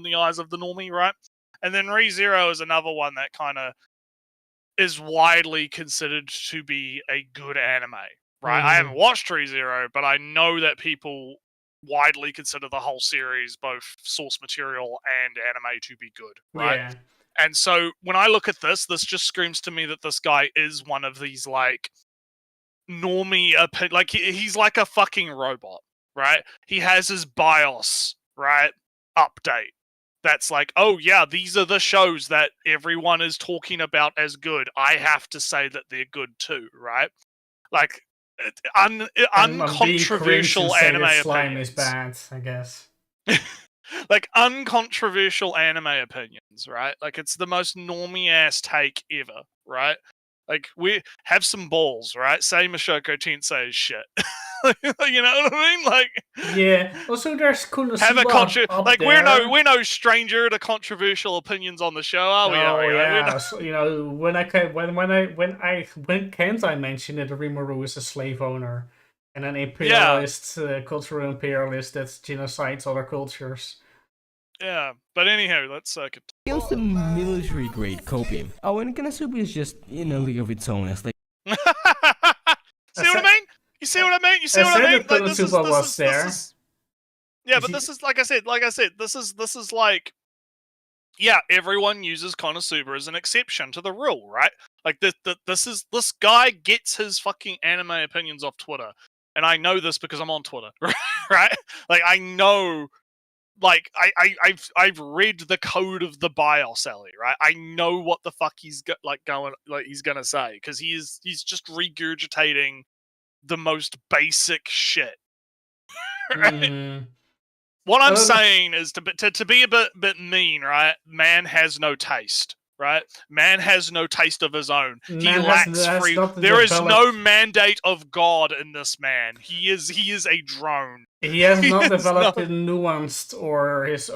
the eyes of the normie, right? And then ReZero is another one that kind of is widely considered to be a good anime, right? I haven't watched ReZero, but I know that people widely consider the whole series, both source material and anime, to be good, right? Yeah. And so when I look at this just screams to me that this guy is one of these, like, normie, like, he's like a fucking robot, right? He has his BIOS, right, update. That's like, oh yeah, these are the shows that everyone is talking about as good. I have to say that they're good too, right? Like, uncontroversial anime Slime opinions. is bad, I guess. Like, uncontroversial anime opinions, right? Like, it's the most normie ass take ever, right? Like, we have some balls, right? Say Mushoku Tensei shit. You know what I mean? Like, yeah. Also, there's Konosuba have a up like, there. we're no stranger to controversial opinions on the show, are we? Oh yeah. So, when Kentai mentioned that Rimuru is a slave owner and an imperialist, cultural imperialist that genocides other cultures. Yeah, but anyhow, let's Against the military grade copium. Oh, and Konosuba is just in a league of its own. It's like see what I mean? You see what I mean? You see what I mean? Like, this is yeah, but this is, like I said, this is like, yeah, everyone uses Konosuba as an exception to the rule, right? Like, this guy gets his fucking anime opinions off Twitter, and I know this because I'm on Twitter, right? Like, I know. Like, I've read the code of the BIOS, Ellie, right? I know what the fuck he's he's gonna say, because he's just regurgitating the most basic shit. Right? What I'm saying is to be a bit mean, right? Man has no taste, right? Man has no taste of his own. He lacks free. There is no mandate of God in this man. He is a drone. He has not developed a nuanced or his,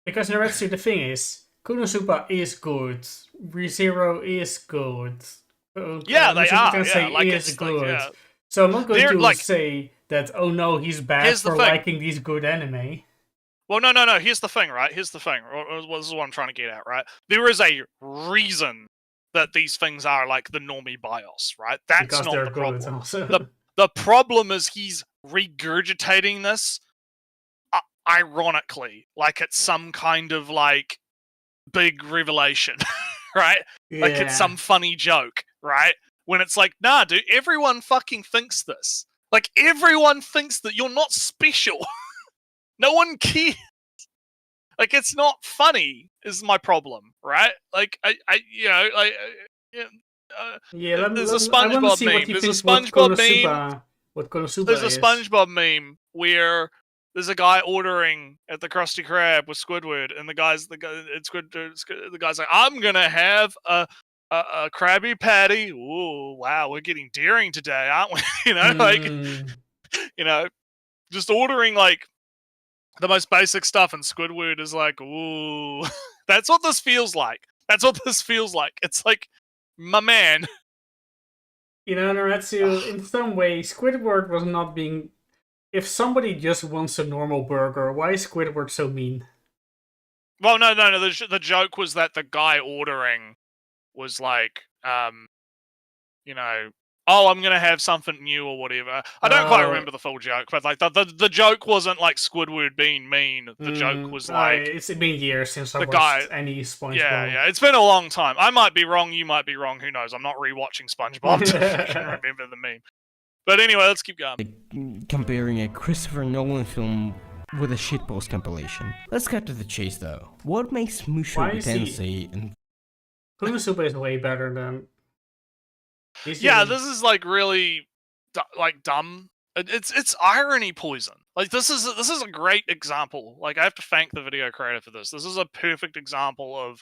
because Nretsew, the thing is, Konosuba is good, ReZero is good, yeah, they are. Yeah, like, is good. Like, yeah. So I'm not going to say that, oh no, he's bad for liking these good anime. Well, no. Here's the thing, right? Here's the thing. This is what I'm trying to get at, right? There is a reason that these things are like the normie BIOS, right? That's because not the problem. Also. The problem is he's regurgitating this, ironically, like it's some kind of, like, big revelation, right? Yeah. Like it's some funny joke, right? When it's like, nah, dude, everyone fucking thinks this. Like, everyone thinks that you're not special. No one cares. Like, it's not funny is my problem, right? Like, there's a SpongeBob meme. There's a SpongeBob meme. What Konosuba There's a SpongeBob meme where there's a guy ordering at the Krusty Krab with Squidward, and the guy's like, I'm gonna have a Krabby Patty. Ooh, wow, we're getting daring today, aren't we? Like, just ordering, like, the most basic stuff, and Squidward is like, ooh, that's what this feels like. That's what this feels like. It's like, my man. You know, Nretsew, in some way, Squidward was not being. If somebody just wants a normal burger, why is Squidward so mean? Well, no. The joke was that the guy ordering was like, you know, oh, I'm gonna have something new or whatever. I don't quite remember the full joke, but like the joke wasn't like Squidward being mean. The joke was like, it's been years since I watched any SpongeBob. Yeah, it's been a long time. I might be wrong, you might be wrong. Who knows? I'm not rewatching SpongeBob to freaking remember the meme. But anyway, let's keep going. Comparing a Christopher Nolan film with a shitpost compilation. Let's cut to the chase though. What makes Musho Tensei and Konosuba is way better than. Yeah, this is like really like dumb. It's irony poison. Like this is a great example. Like I have to thank the video creator for this. This is a perfect example of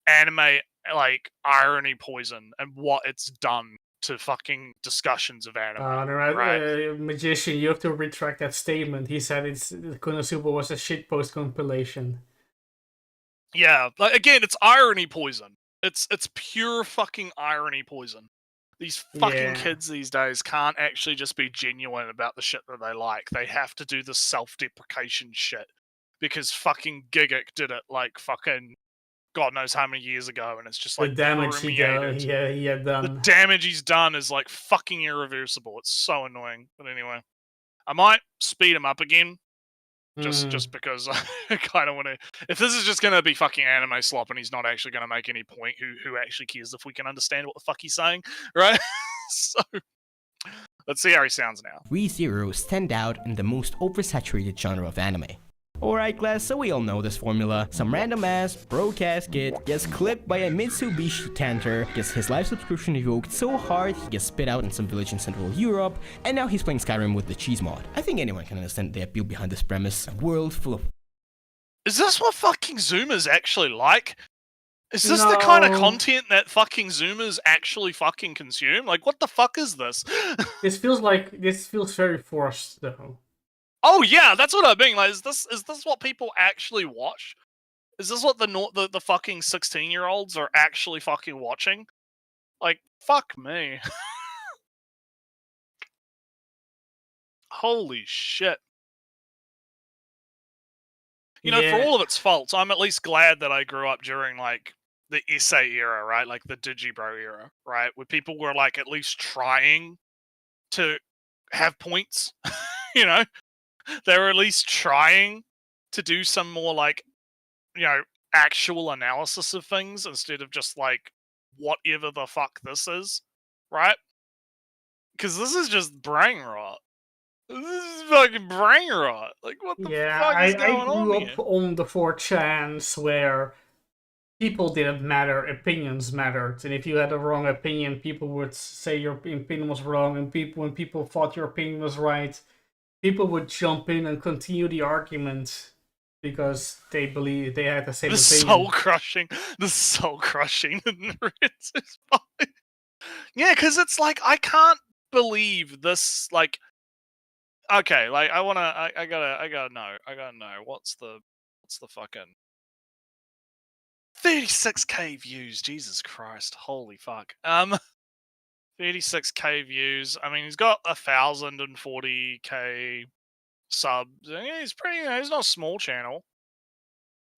anime like irony poison and what it's done to fucking discussions of anime. Right? Magician, you have to retract that statement. He said Konosuba was a shitpost compilation. Yeah, like again, it's irony poison. It's pure fucking irony poison. These fucking kids these days can't actually just be genuine about the shit that they like. They have to do the self-deprecation shit because fucking Gigic did it like fucking God knows how many years ago, and it's just like the damage he had done. The damage he's done is like fucking irreversible. It's so annoying. But anyway, I might speed him up again. Just because I kind of want to. If this is just going to be fucking anime slop and he's not actually going to make any point, who actually cares if we can understand what the fuck he's saying, right? So, let's see how he sounds now. ReZero stand out in the most oversaturated genre of anime. Alright class, so we all know this formula. Some random ass, broke-ass kid gets clipped by a Mitsubishi Tanter, gets his life subscription revoked so hard he gets spit out in some village in Central Europe, and now he's playing Skyrim with the cheese mod. I think anyone can understand the appeal behind this premise. A world full of... Is this what fucking Zoomers actually like? Is this the kind of content that fucking Zoomers actually fucking consume? Like, what the fuck is this? This feels very forced, though. Oh yeah, that's what I mean. Like, is this what people actually watch? Is this what the fucking 16-year-olds are actually fucking watching? Like, fuck me. Holy shit. You know, for all of its faults, I'm at least glad that I grew up during, like, the essay era, right? Like, the Digibro era, right? Where people were, like, at least trying to have points, you know? They were at least trying to do some more, like, you know, actual analysis of things instead of just, like, whatever the fuck this is, right? Because this is just brain rot. This is fucking brain rot. Like, what the fuck is going on here? I grew up on the 4chans where people didn't matter, opinions mattered. And if you had a wrong opinion, people would say your opinion was wrong. And when people thought your opinion was right, people would jump in and continue the argument because they believe they had the same opinion. The soul crushing. Yeah, because it's like, I can't believe this, like, okay, like, I gotta know, what's the fucking 36k views, Jesus Christ, holy fuck. 36k views. I mean, he's got 1,040k subs. He's pretty. He's not a small channel.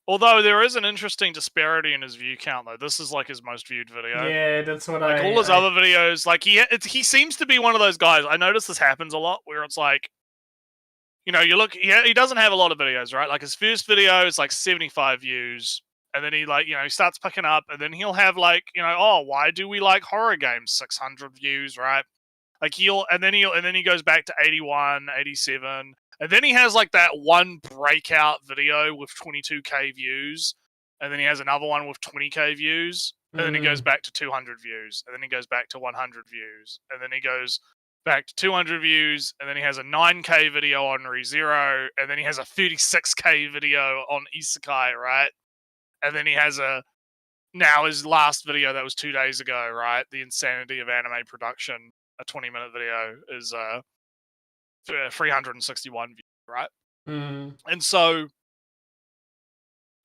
Although there is an interesting disparity in his view count, though. This is like his most viewed video. Yeah, that's what like all his other videos. Like he seems to be one of those guys. I notice this happens a lot, where it's like, you know, you look. He doesn't have a lot of videos, right? Like his first video is like 75 views. And then he, like, you know, he starts picking up, and then he'll have, like, you know, oh, why do we like horror games? 600 views, right? Like and then he goes back to 81, 87, and then he has like that one breakout video with 22k views, and then he has another one with 20k views, and then he goes back to 200 views, and then he goes back to 100 views, and then he goes back to 200 views, and then he has a 9k video on ReZero, and then he has a 36k video on Isekai, right? And then he has now his last video that was 2 days ago, right? The insanity of anime production, a 20-minute video, is 361 views, right? And so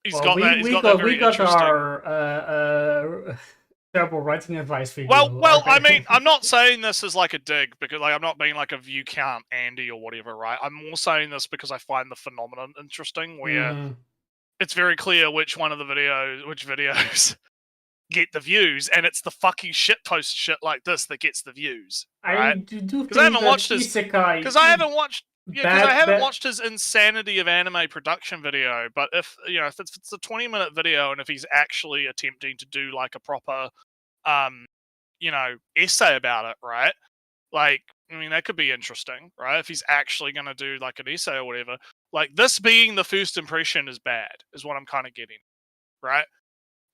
he's Well, got that. He's got that very we got interesting. our terrible writing advice video. Well, I mean, I'm not saying this as like a dig because like I'm not being like a view count Andy or whatever, right? I'm more saying this because I find the phenomenon interesting, where it's very clear which videos get the views, and it's the fucking shitpost shit like this that gets the views, right? I do Because I haven't think watched that his Isekai. because I haven't watched. Yeah, because I haven't bad- watched his insanity of anime production video. But if if it's a 20-minute video, and if he's actually attempting to do like a proper, essay about it, right? Like, I mean, that could be interesting, right? If he's actually going to do like an essay or whatever. Like, this being the first impression is bad, is what I'm kind of getting, right?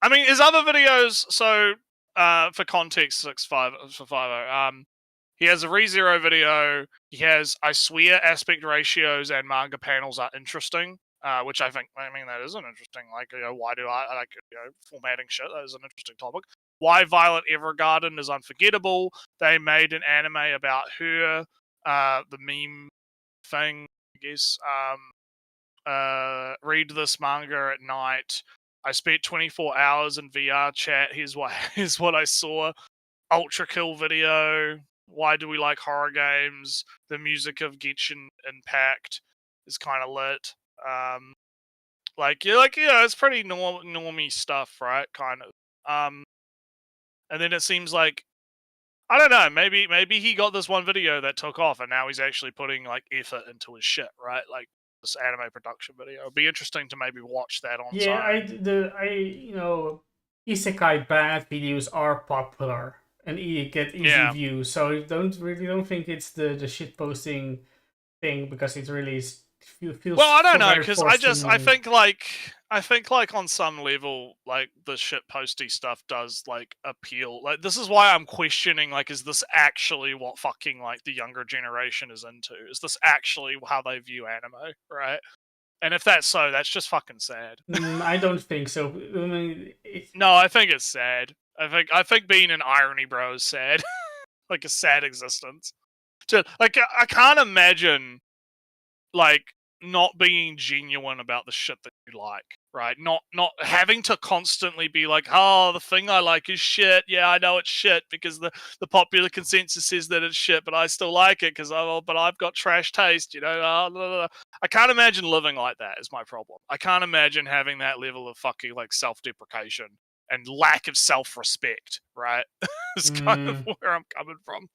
I mean, his other videos. So, for context, 650, he has a ReZero video. He has, I swear, aspect ratios and manga panels are interesting, which I mean, that is an interesting, like, why do I, like, formatting shit, that is an interesting topic. Why Violet Evergarden is unforgettable. They made an anime about her, the meme thing, I guess. Read this manga at night. I spent 24 hours in VR chat. Here's what I saw. Ultra Kill video. Why do we like horror games? The music of Genshin Impact is kind of lit. It's pretty normie stuff, right? Kind of. And then it seems like, I don't know, maybe he got this one video that took off, and now he's actually putting like effort into his shit, right? Like this anime production video. It'd be interesting to maybe watch that on its own. Isekai bad videos are popular and get easy views, so I don't think it's the shit posting thing, because it really feels. Well, I don't know, because I think like on some level, like the shit posty stuff does like appeal. Like, this is why I'm questioning, like, is this actually what fucking like the younger generation is into? Is this actually how they view anime, right? And if that's so, that's just fucking sad. I don't think so. I mean, no, I think it's sad. I think being an irony bro is sad. Like a sad existence. Like, I can't imagine like not being genuine about the shit that you like, right? Not having to constantly be like, oh, the thing I like is shit. Yeah, I know it's shit because the popular consensus says that it's shit, but I still like it because I've got trash taste, I can't imagine living like that is my problem. I can't imagine having that level of fucking like self-deprecation and lack of self-respect, right? It's kind of where I'm coming from.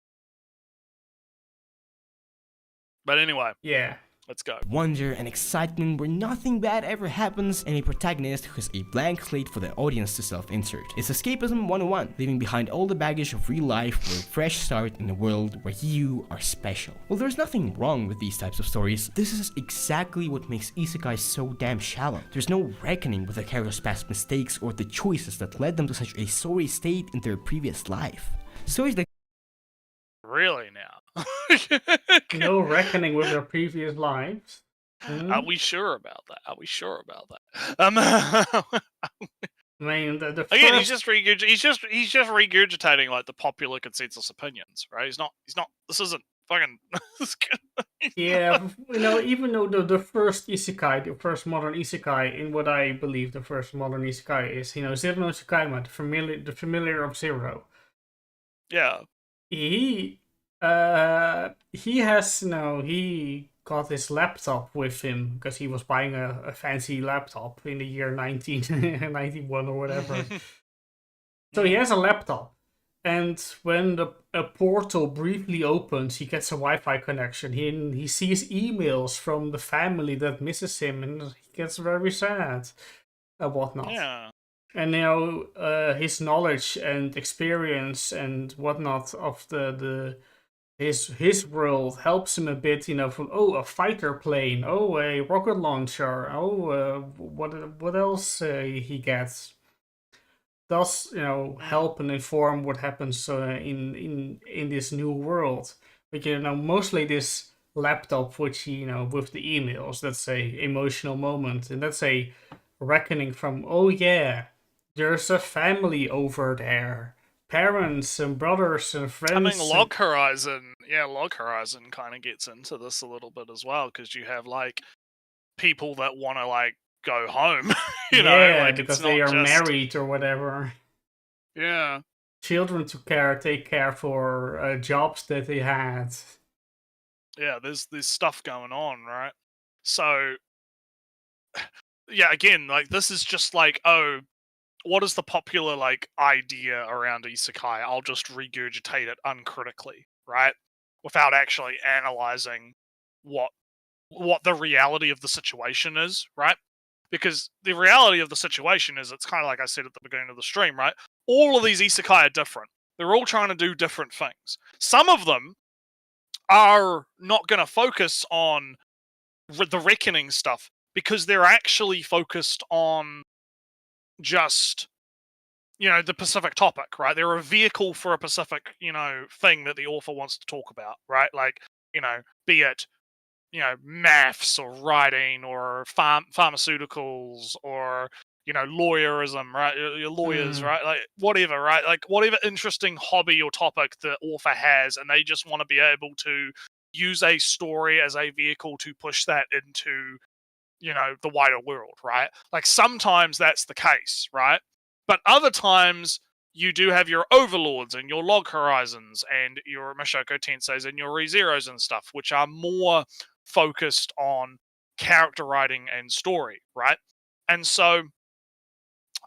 But anyway. Yeah. Let's go. Wonder and excitement where nothing bad ever happens, and a protagonist who has a blank slate for the audience to self-insert. It's Escapism 101, leaving behind all the baggage of real life for a fresh start in a world where you are special. Well, there's nothing wrong with these types of stories. This is exactly what makes isekai so damn shallow. There's no reckoning with the character's past mistakes or the choices that led them to such a sorry state in their previous life. Stories that really now. No reckoning with their previous lives. Are we sure about that? I mean, again, he's just regurgitating like the popular consensus opinions, right? He's not. This isn't fucking. Yeah, even though the first isekai, the first modern isekai, in what I believe the first modern isekai is, Zero no Tsukaima, the familiar of Zero. Yeah. He has he got his laptop with him because he was buying a fancy laptop in the year 1991 or whatever. So he has a laptop, and when a portal briefly opens, he gets a Wi-Fi connection. He sees emails from the family that misses him, and he gets very sad and whatnot. Yeah. And his knowledge and experience and whatnot of his world helps him a bit, from a fighter plane, a rocket launcher, what else he gets does help and inform what happens in this new world. But mostly this laptop, which with the emails, that's a emotional moment, and that's a reckoning from there's a family over there. Parents and brothers and friends. I mean, Log Horizon kind of gets into this a little bit as well, because you have like people that want to like go home. you know, like because it's they not are just married or whatever. yeah. Children to take care for jobs that they had. Yeah, there's stuff going on, right? So yeah, again, like this is just like, oh, what is the popular like idea around isekai? I'll just regurgitate it uncritically, right? Without actually analyzing what the reality of the situation is, right? Because the reality of the situation is, it's kind of like I said at the beginning of the stream, right? All of these isekai are different. They're all trying to do different things. Some of them are not going to focus on the reckoning stuff because they're actually focused on just the Pacific topic, right? They're a vehicle for a Pacific thing that the author wants to talk about, right? Like be it maths or writing or pharmaceuticals or lawyerism, right? Your lawyers, right? Like whatever, right? Like whatever interesting hobby or topic the author has, and they just want to be able to use a story as a vehicle to push that into the wider world, right? Like sometimes that's the case, right? But other times you do have your overlords and your log horizons and your Mashoko Tenseis and your ReZeros and stuff, which are more focused on character writing and story, right? And so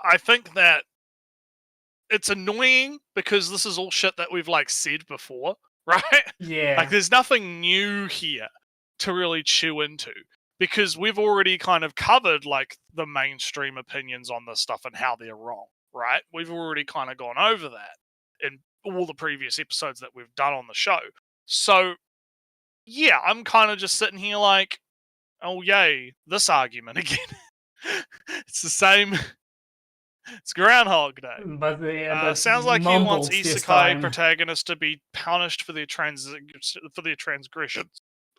I think that it's annoying because this is all shit that we've like said before, right? Yeah. Like there's nothing new here to really chew into because we've already kind of covered like the mainstream opinions on this stuff and how they're wrong, right? We've already kind of gone over that in all the previous episodes that we've done on the show. So yeah, I'm kind of just sitting here like, oh yay, this argument again. It's the same. It's Groundhog Day. But sounds like he wants this isekai time. protagonists to be punished for their transgressions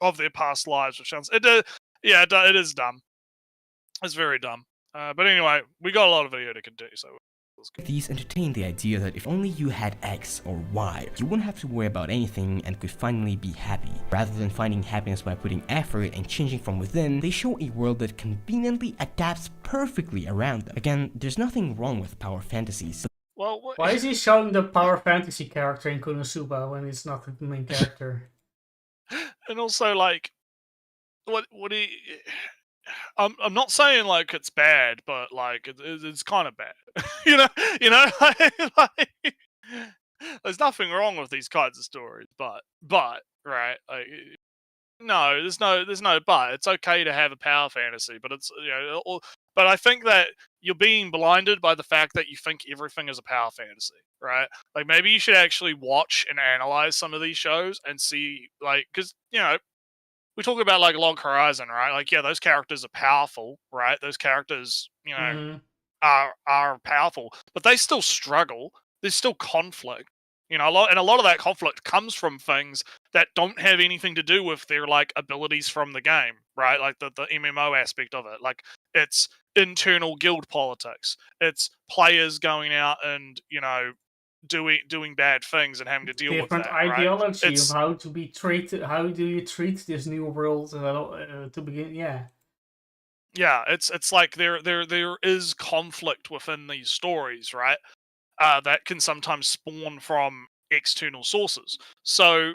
of their past lives, which sounds it is dumb. It's very dumb. But anyway, we got a lot of video to continue, so let's go. These entertain the idea that if only you had X or Y, you wouldn't have to worry about anything and could finally be happy. Rather than finding happiness by putting effort and changing from within, they show a world that conveniently adapts perfectly around them. Again, there's nothing wrong with power fantasies. Well, why is he showing the power fantasy character in Konosuba when it's not the main character? And also, like, what he... I'm not saying like it's bad, but like it's kind of bad. you know, like, there's nothing wrong with these kinds of stories, but right, like no, there's no but. It's okay to have a power fantasy, but it's but I think that you're being blinded by the fact that you think everything is a power fantasy, right? Like maybe you should actually watch and analyze some of these shows and see, like, because we talk about like Log Horizon, right? Like, yeah, those characters are powerful, right? Those characters, are powerful, but they still struggle. There's still conflict, a lot of that conflict comes from things that don't have anything to do with their like abilities from the game, right? Like the MMO aspect of it. Like it's internal guild politics. It's players going out and doing bad things and having to deal with that. Different ideology right? of how to be treated. How do you treat this new world to begin? Yeah. Yeah, it's like there is conflict within these stories, right? That can sometimes spawn from external sources. So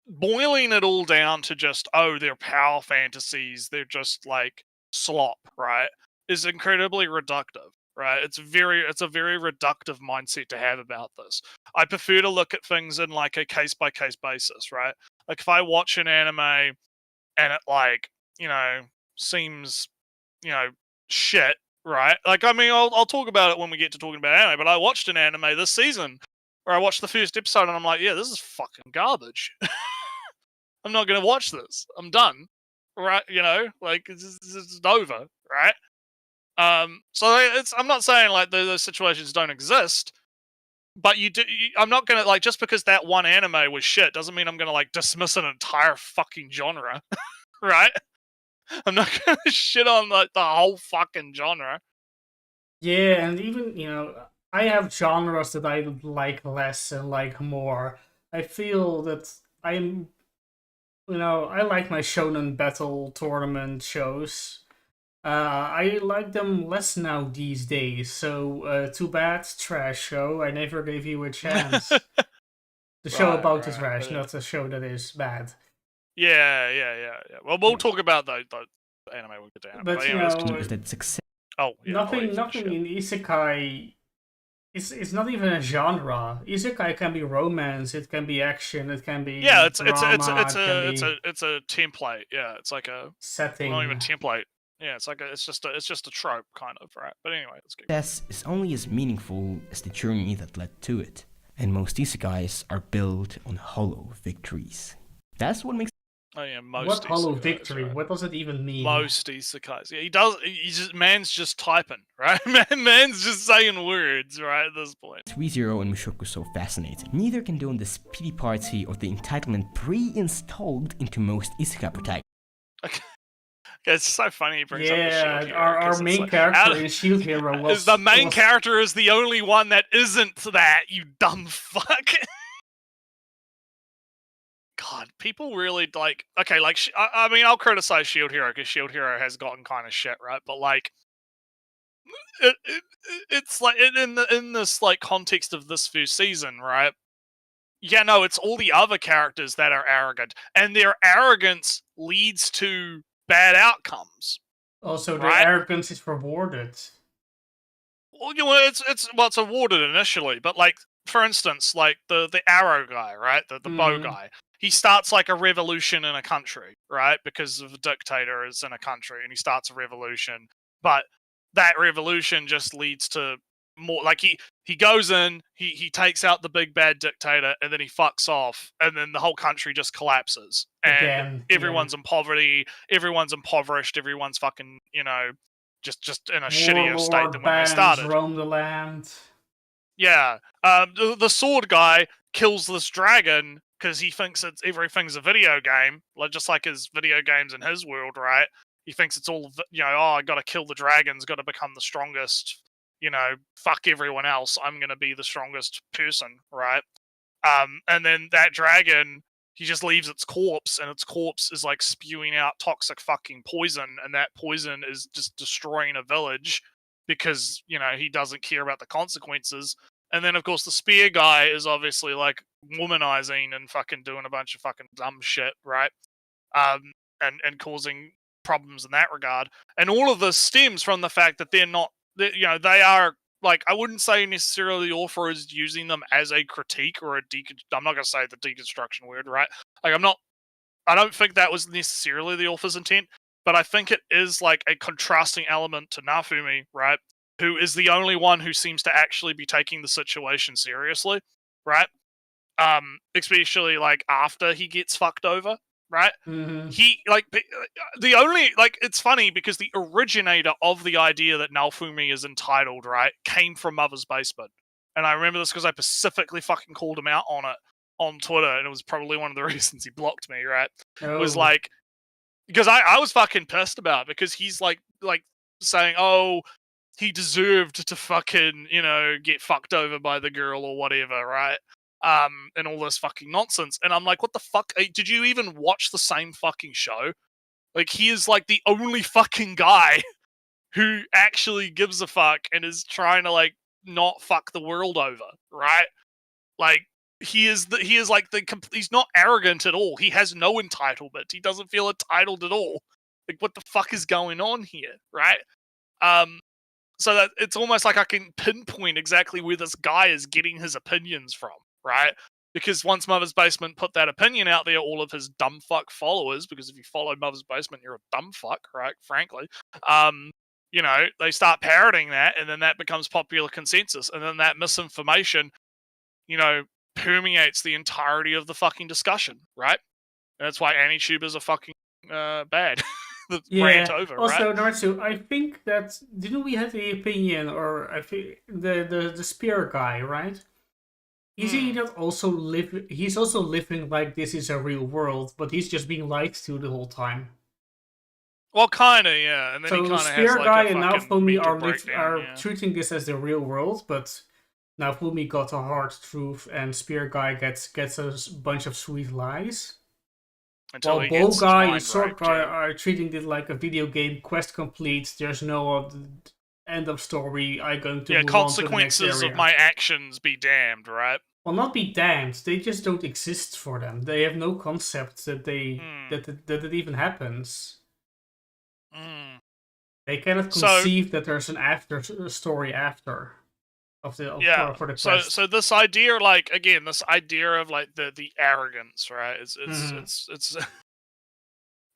boiling it all down to just, oh, they're power fantasies, they're just like slop, right, is incredibly reductive, right? It's a very reductive mindset to have about this. I prefer to look at things in like a case by case basis, right? Like if I watch an anime and it like, seems, shit, right? Like, I mean, I'll talk about it when we get to talking about anime, but I watched an anime this season where I watched the first episode and I'm like, yeah, this is fucking garbage. I'm not going to watch this. I'm done. Right? Like, it's over, right? So I'm not saying like those situations don't exist, but I'm not going to, like, just because that one anime was shit doesn't mean I'm going to like dismiss an entire fucking genre, right? I'm not going to shit on like the whole fucking genre. Yeah, and even, I have genres that I like less and like more. I feel that I'm I like my shonen battle tournament shows. I like them less now these days, so too bad, trash show. I never gave you a chance. The show about the trash, not a show that is bad. Yeah. Well, we'll talk about the anime when we get to anime. But Is that success? Oh, yeah. nothing in isekai. It's not even a genre. Isekai can be romance, it can be action, it can be it's drama, it's a template. Yeah, it's like a setting. Not even template. Yeah, it's just a trope kind of, right? But anyway, let's get. Success is only as meaningful as the journey that led to it, and most isekais are built on hollow victories. That's what makes. Oh yeah, most. What hollow isekais, victory? right? What does it even mean? Most isekais. Yeah, he does. Man's just typing, right? Man's just saying words, right? At this point. ReZero and Mushoku so fascinating. Neither condone the pity party or the entitlement pre-installed into most isekai protagonists. Okay. It's so funny he brings up the Shield Hero. Our main character in Shield Hero was... the main character is the only one that isn't that, you dumb fuck. God, people really, like... Okay, like, I mean, I'll criticize Shield Hero, because Shield Hero has gotten kind of shit, right? But, like... It's like, in this, like, context of this first season, right? Yeah, no, it's all the other characters that are arrogant. And their arrogance leads to bad outcomes. Also, the arrogance is rewarded. Well, it's awarded initially, but like, for instance, like the arrow guy, right? The bow guy. He starts like a revolution in a country, right? Because of a dictator is in a country, and he starts a revolution. But that revolution just leads to more. Like he goes in, he takes out the big bad dictator, and then he fucks off, and then the whole country just collapses, and everyone's in poverty, everyone's impoverished, everyone's fucking, just in a shittier state than when they started. Roam the land. Yeah, the sword guy kills this dragon because he thinks everything's a video game, just like his video games in his world, right? He thinks it's all, I gotta kill the dragons, gotta become the strongest, fuck everyone else, I'm gonna be the strongest person, right? And then that dragon, he just leaves its corpse, and its corpse is like spewing out toxic fucking poison, and that poison is just destroying a village because, he doesn't care about the consequences. And then, of course, the spear guy is obviously like womanizing and fucking doing a bunch of fucking dumb shit, right? And causing problems in that regard. And all of this stems from the fact that they're not, they are, like, I wouldn't say necessarily the author is using them as a critique or I'm not going to say the deconstruction word, right? Like, I don't think that was necessarily the author's intent, but I think it is like a contrasting element to Nafumi, right? Who is the only one who seems to actually be taking the situation seriously, right? Especially like after he gets fucked over, right? Mm-hmm. He, like, the only, like, it's funny because the originator of the idea that Naofumi is entitled, right, came from Mother's Basement. And I remember this because I specifically fucking called him out on it on Twitter, and it was probably one of the reasons he blocked me, right? Oh. It was like, because I was fucking pissed about it, because he's like saying, oh, he deserved to fucking, get fucked over by the girl or whatever, right? And all this fucking nonsense. And I'm like, what the fuck? Did you even watch the same fucking show? Like, he is like the only fucking guy who actually gives a fuck and is trying to, like, not fuck the world over, right? Like, he's not arrogant at all. He has no entitlement. He doesn't feel entitled at all. Like, what the fuck is going on here, right? So that it's almost like I can pinpoint exactly where this guy is getting his opinions from, right? Because once Mother's Basement put that opinion out there, all of his dumb fuck followers, because if you follow Mother's Basement, you're a dumb fuck, right? Frankly. They start parroting that, and then that becomes popular consensus. And then that misinformation, permeates the entirety of the fucking discussion, right? And that's why anti-tubers are fucking bad. Rant over, also, right? Nretsew, I think that didn't we have the opinion, or I think the spear guy, right? Is he not also he's also living like this is a real world, but he's just being lied to the whole time. Well, kinda, yeah. And then so he kinda spear has, guy like, and Naofumi are treating this as the real world, but Naofumi got a hard truth, and spear guy gets a bunch of sweet lies. until Well, he Bow gets his Guy and mind Sword right. Guy Yeah. are treating it like a video game, quest complete, there's no end of story, I'm going to move on to the next consequences area. of my actions be damned, right? Well, not be damned, they just don't exist for them. They have no concept that that it even happens. They cannot conceive that there's an after story after for the quest. So this idea, like again, this idea of like the arrogance, right? It's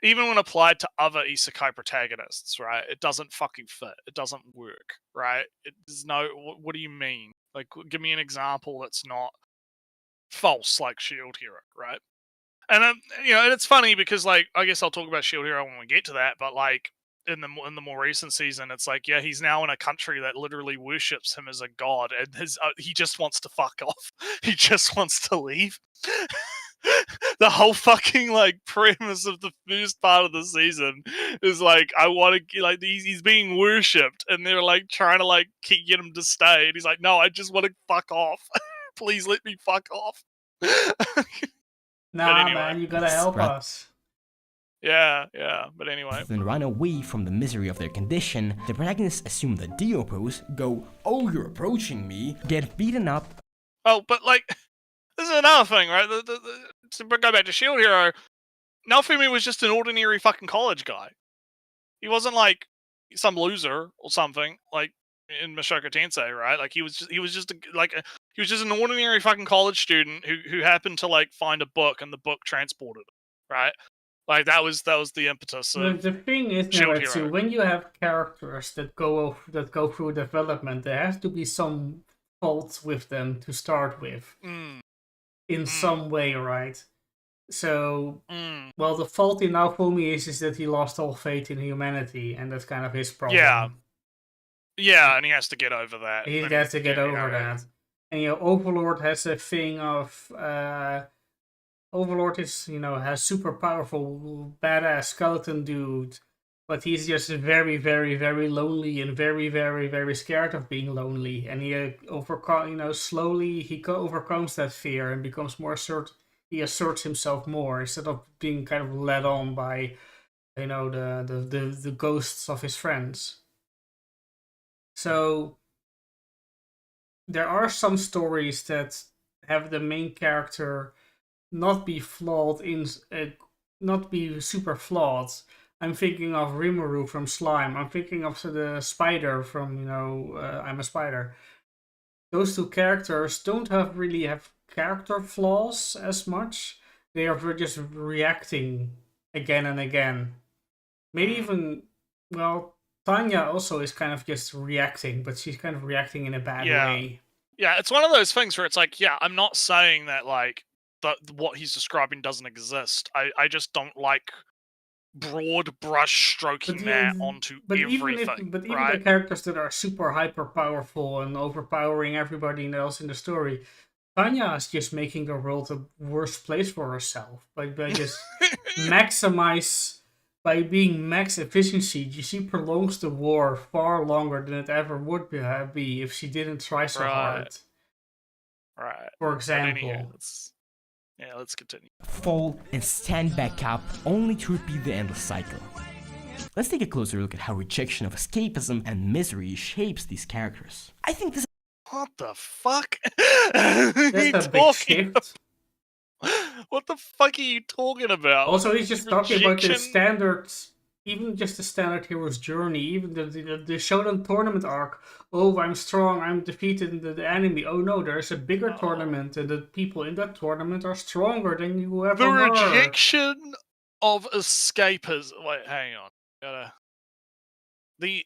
even when applied to other isekai protagonists, right? It doesn't fucking fit. It doesn't work, right? There's no. What do you mean? Like, give me an example that's not false, like Shield Hero, right? And and it's funny because, like, I guess I'll talk about Shield Hero when we get to that, but like in the more recent season, it's like, yeah, he's now in a country that literally worships him as a god, and he just wants to fuck off. He just wants to leave. The whole fucking like premise of the first part of the season is like, I want to like he's being worshipped, and they're like trying to like get him to stay, and he's like, no, I just want to fuck off. Please let me fuck off. Nah, anyway, man, you gotta help us. Yeah, but anyway. Then run away from the misery of their condition, the protagonists assume the Dio pose, go, oh, you're approaching me, get beaten up. Oh, but like, this is another thing, right? To go back to Shield Hero, Naofumi was just an ordinary fucking college guy. He wasn't like some loser or something like in Mushoku Tensei, right? Like he was just an ordinary fucking college student who happened to like find a book, and the book transported him, right? Like that was the impetus of The thing is, Nretsew, when you have characters that go through development, there has to be some fault with them to start with, in some way, right? So, well, the fault in Naofumi is that he lost all faith in humanity, and that's kind of his problem. Yeah, and he has to get over that. He has to get over that. And Overlord has a thing of Overlord is, has super powerful, badass skeleton dude, but he's just very, very, very lonely and very, very, very scared of being lonely. And he slowly he overcomes that fear and becomes more assertive. He asserts himself more instead of being kind of led on by, the ghosts of his friends. So there are some stories that have the main character not be flawed not be super flawed. I'm thinking of Rimuru from Slime. I'm thinking of the spider from I'm a Spider. Those two characters don't really have character flaws as much. They are just reacting again and again. Maybe even Tanya also is kind of just reacting, but she's kind of reacting in a bad way. Yeah, it's one of those things where it's like, yeah, I'm not saying that like what he's describing doesn't exist. I just don't like broad brush stroking that onto everything. Even the characters that are super hyper powerful and overpowering everybody else in the story, Tanya is just making the world a worse place for herself by just by being max efficiency. She prolongs the war far longer than it ever would be if she didn't try so hard. Right. For example. Anyway, let's continue. Fall and stand back up, only to repeat the endless cycle. Let's take a closer look at how rejection of escapism and misery shapes these characters. I think this. What the fuck? That's a big shift. What the fuck are you talking about? Also, he's just talking about the standards, even just the standard hero's journey, even the Shonen tournament arc. Oh, I'm strong, I'm defeated the enemy. Oh no, there's a bigger tournament, and the people in that tournament are stronger than you ever were. The rejection of escapism. Wait, hang on.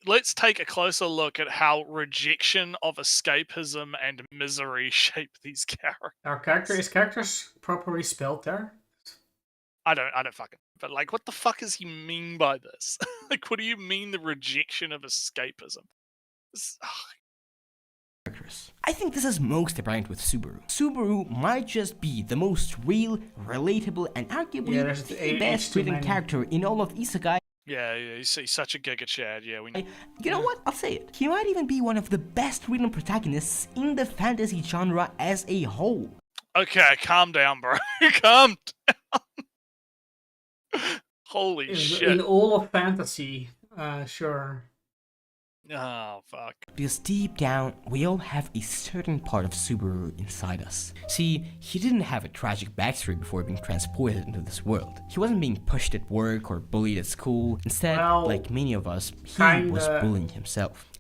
Let's take a closer look at how rejection of escapism and misery shape these characters. Is characters properly spelled there? I don't fucking. But like, what the fuck does he mean by this? Like, what do you mean the rejection of escapism? I think this is most apparent with Subaru. Subaru might just be the most real, relatable, and arguably the best written character in all of Isekai. Yeah, he's such a Giga Chad. Yeah, you know what? I'll say it. He might even be one of the best written protagonists in the fantasy genre as a whole. Okay, calm down, bro. Calm down. Holy in shit. all of fantasy, sure. Oh, fuck. Because deep down, we all have a certain part of Subaru inside us. See, he didn't have a tragic backstory before being transported into this world. He wasn't being pushed at work or bullied at school. Instead, Well, like many of us, he was kinda. bullying himself.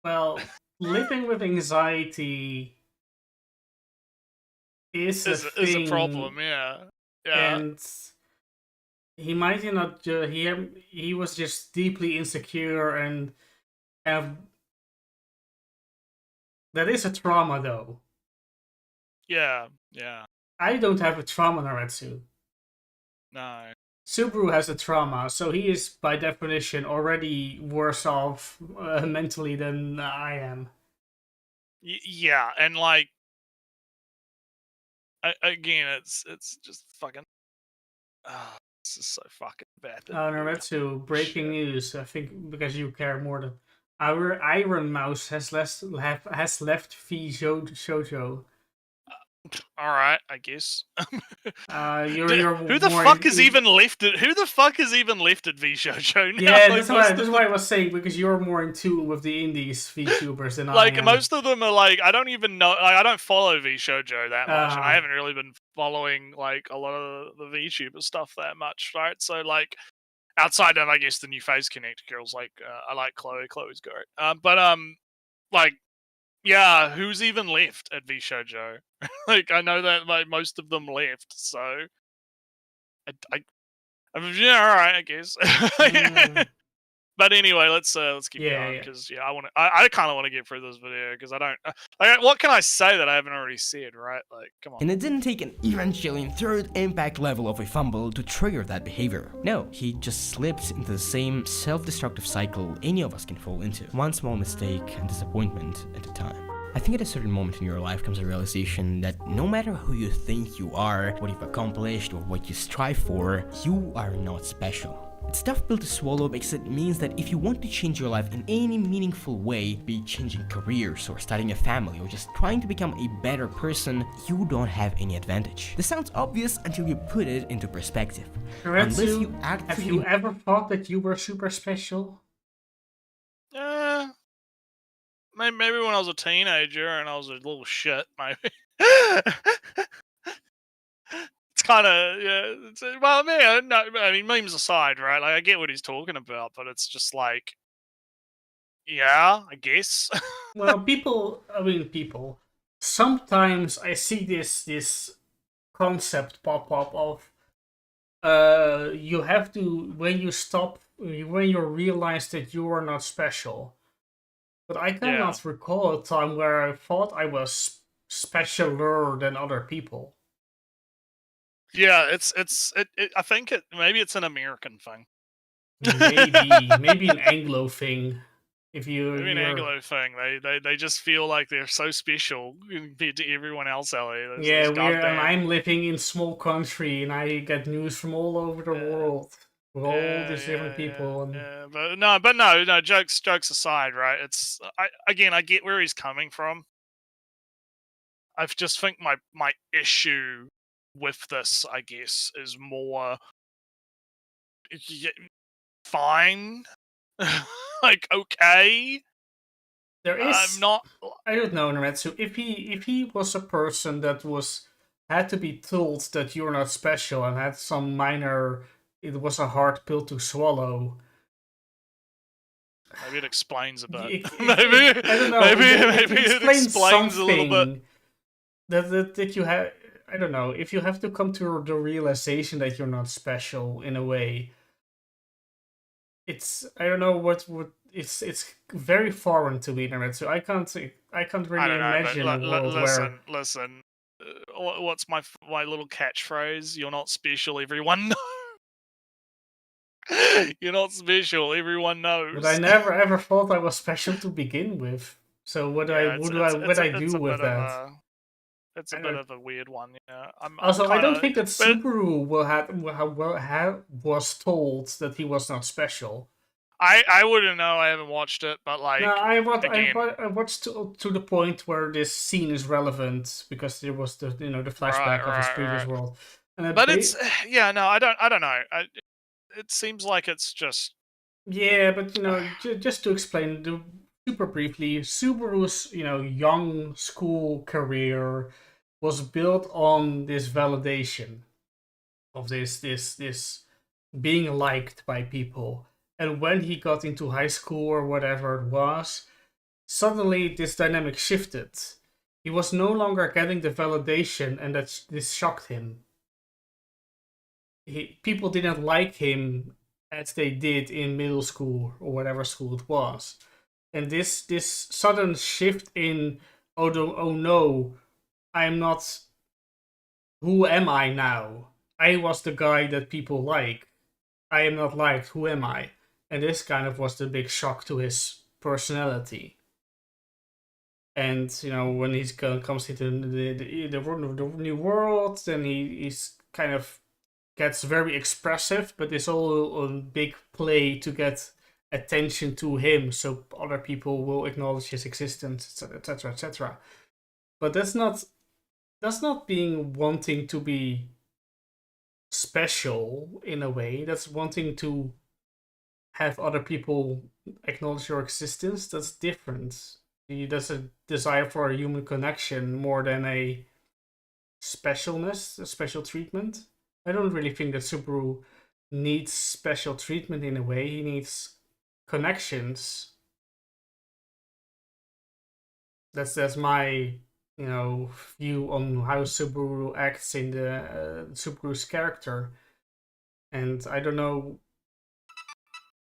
Well, living with anxiety is a Is thing, a problem, yeah. Yeah. and he might not. He was just deeply insecure, and have that is a trauma, though. Yeah. Yeah. I don't have a trauma, Nretsew. No. Subaru has a trauma, so he is by definition already worse off mentally than I am. Yeah, and like, again, it's just fucking. This is so fucking bad. Nretsew, breaking news. I think because you care more than our Iron Mouse has left V Shoujo. All right, I guess. You're who the more fuck is even left at? Who the fuck is even left at V Shoujo now? Yeah, Like, that's why I was saying, because you're more in tune with the indies VTubers than I am. Most of them are like, I don't even know. Like, I don't follow V Shoujo that much, and I haven't really been following like a lot of the VTuber stuff that much, right? So like, outside of I guess the new Phase Connect girls, like I like Chloe. Chloe's great. Like, yeah, who's even left at V Shoujo? Like, I know that like most of them left, so I mean, yeah, all right, I guess. But anyway, let's keep going, because I kind of want to get through this video, because I don't. What can I say that I haven't already said, right? Like, come on. And it didn't take an Evangelion third impact level of a fumble to trigger that behavior. No, he just slipped into the same self-destructive cycle any of us can fall into. One small mistake and disappointment at a time. I think at a certain moment in your life comes a realization that no matter who you think you are, what you've accomplished, or what you strive for, you are not special. It's tough pill to swallow because it means that if you want to change your life in any meaningful way, be it changing careers or starting a family or just trying to become a better person, you don't have any advantage. This sounds obvious until you put it into perspective. Nretsew, have you ever thought that you were super special? Maybe when I was a teenager and I was a little shit, maybe. It's kind of, yeah. Well, man, no, I mean, memes aside, right? Like, I get what he's talking about, but it's just like, yeah, I guess. Well, people. Sometimes I see this concept pop up of, you have to, when you realize that you are not special. But I cannot recall a time where I thought I was specialer than other people. Yeah, I think maybe it's an American thing. Maybe an Anglo thing. Maybe an Anglo thing. They just feel like they're so special compared to everyone else out there. I'm living in small country and I get news from all over the world. With all these different people. But no. Jokes aside, right? I get where he's coming from. I just think my issue with this, I guess, is more fine, like okay. There is not. I don't know, Nretsew. If he was a person that had to be told that you're not special and had some minor. It was a hard pill to swallow. Maybe it explains a bit. I don't know. Maybe it explains a little bit. That you have. I don't know. If you have to come to the realization that you're not special in a way, I don't know what it's very foreign to me, so I can't really imagine a world where. Listen. What's my little catchphrase? You're not special. Everyone knows. You're not special. Everyone knows. But I never ever thought I was special to begin with. So what I do with that? It's a bit of a weird one. Yeah. I don't think that Subaru was told that he was not special. I wouldn't know. I haven't watched it, but like, no, I watched to the point where this scene is relevant because there was the flashback of his previous world. But it's yeah, no, I don't know. It seems like it's just yeah, but just to explain super briefly, Subaru's young school career was built on this validation of this being liked by people, and when he got into high school or whatever it was, suddenly this dynamic shifted. He was no longer getting the validation, and this shocked him. People didn't like him as they did in middle school or whatever school it was. And this sudden shift in oh no, I'm not, who am I now? I was the guy that people like. I am not liked, who am I? And this kind of was the big shock to his personality. And when he comes into the new world, then he's kind of gets very expressive, but it's all a big play to get attention to him, so other people will acknowledge his existence, etc., etc. But that's not being wanting to be special in a way. That's wanting to have other people acknowledge your existence. That's different. That's a desire for a human connection more than a specialness, a special treatment. I don't really think that Subaru needs special treatment in a way. He needs connections. That's my view on how Subaru acts in the Subaru's character. And I don't know.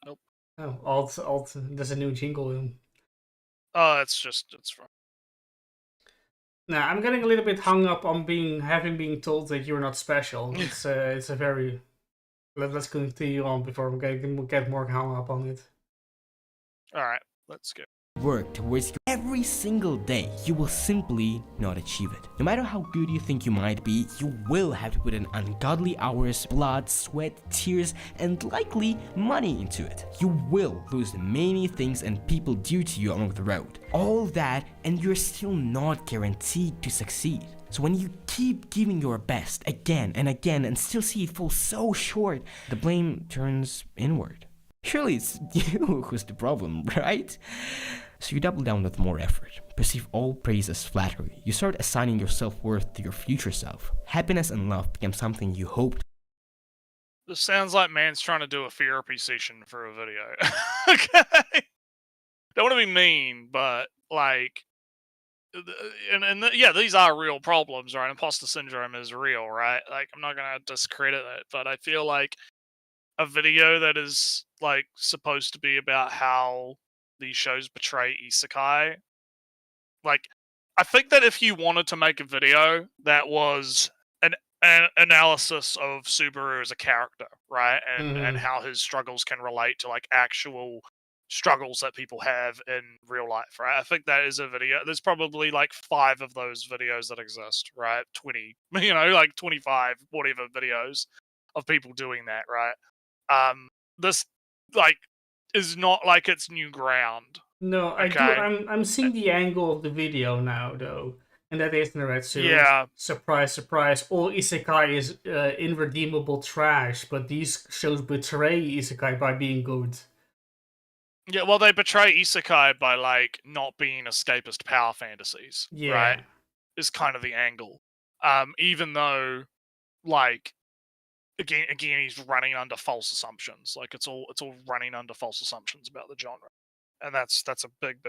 Nope. Oh, alt. There's a new jingle. Oh, it's from. Now I'm getting a little bit hung up on having been told that you're not special. It's a very. Let's continue on before we get more hung up on it. All right, let's go. Work towards every single day, you will simply not achieve it. No matter how good you think you might be, you will have to put in ungodly hours, blood, sweat, tears, and likely money into it. You will lose many things and people due to you along the road. All that, and you're still not guaranteed to succeed. So when you keep giving your best again and again and still see it fall so short, the blame turns inward. Surely it's you who's the problem, right? So you double down with more effort. Perceive all praise as flattery. You start assigning your self-worth to your future self. Happiness and love become something you hoped. This sounds like man's trying to do a therapy session for a video. Okay? Don't want to be mean, but like, yeah, these are real problems, right? Imposter syndrome is real, right? Like, I'm not gonna discredit it, but I feel like a video that is like supposed to be about how these shows portray isekai, like, I think that if you wanted to make a video that was an analysis of Subaru as a character, right, and how his struggles can relate to like actual struggles that people have in real life, right? I think that is a video. There's probably like 5 of those videos that exist, right? 20, like 25, whatever videos of people doing that, right? This like is not like it's new ground. No, I do. I'm seeing the angle of the video now, though, and that is Nretsew. Yeah. Surprise, surprise. All isekai is irredeemable trash, but these shows betray isekai by being good. Yeah, well, they betray isekai by like not being escapist power fantasies, right? Is kind of the angle. Even though, like, again, he's running under false assumptions. Like it's all running under false assumptions about the genre, and that's a big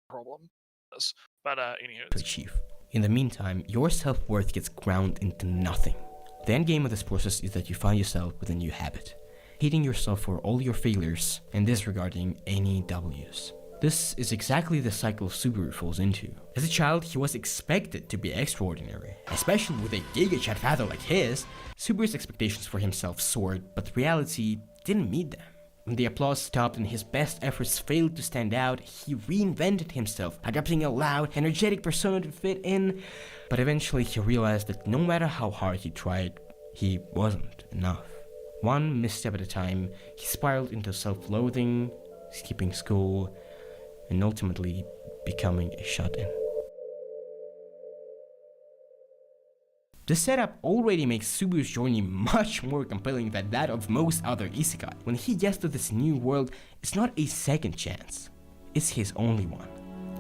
problem. But anywho, to achieve. In the meantime, your self-worth gets ground into nothing. The end game of this process is that you find yourself with a new habit, hating yourself for all your failures and disregarding any W's. This is exactly the cycle Subaru falls into. As a child, he was expected to be extraordinary. Especially with a giga-chat father like his, Subaru's expectations for himself soared, but reality didn't meet them. When the applause stopped and his best efforts failed to stand out, he reinvented himself, adopting a loud, energetic persona to fit in. But eventually he realized that no matter how hard he tried, he wasn't enough. One misstep at a time, he spiraled into self-loathing, skipping school, and ultimately becoming a shut-in. The setup already makes Subaru's journey much more compelling than that of most other isekai. When he gets to this new world, it's not a second chance, it's his only one.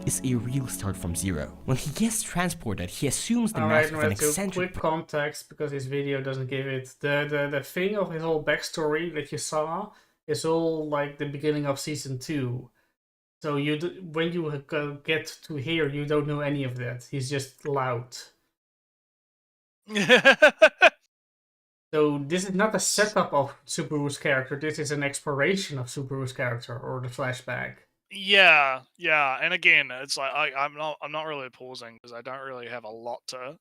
It's a real start from zero. When he gets transported, he assumes the mask of an eccentric... Quick context, because his video doesn't give it. The thing of his whole backstory that you saw is all like the beginning of season 2. So when you get to here, you don't know any of that. He's just loud. So this is not a setup of Subaru's character. This is an exploration of Subaru's character, or the flashback. Yeah, and again, it's like I'm not really pausing because I don't really have a lot to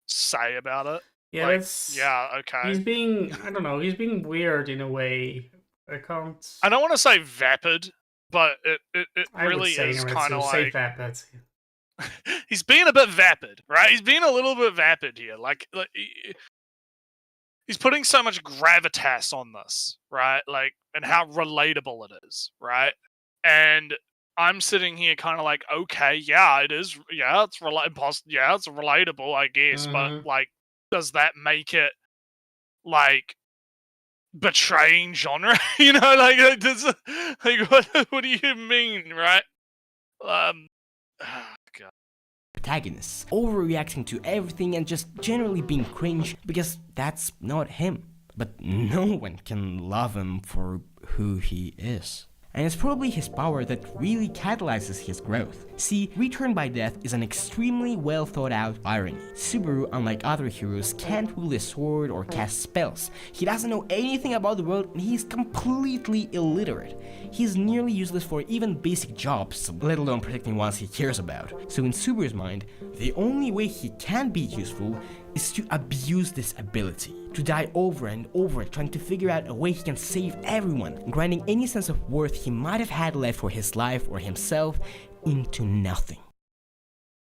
say about it. Yeah, like, that's... yeah, okay. He's being, I don't know, he's being weird in a way. I don't want to say vapid, but it really is kind of like... like... vapid. He's being a bit vapid, right? He's being a little bit vapid here. Like he's putting so much gravitas on this, right? Like, and how relatable it is, right? And I'm sitting here kind of like, okay, yeah, it is. Yeah, it's it's relatable, I guess. But like, does that make it like betraying genre? You know, like, what do you mean, right? God. Protagonists overreacting to everything and just generally being cringe because that's not him. But no one can love him for who he is. And it's probably his power that really catalyzes his growth. See, Return by Death is an extremely well thought out irony. Subaru, unlike other heroes, can't wield a sword or cast spells. He doesn't know anything about the world and he's completely illiterate. He's nearly useless for even basic jobs, let alone protecting ones he cares about. So in Subaru's mind, the only way he can be useful is to abuse this ability, to die over and over trying to figure out a way he can save everyone, grinding any sense of worth he might have had left for his life or himself into nothing.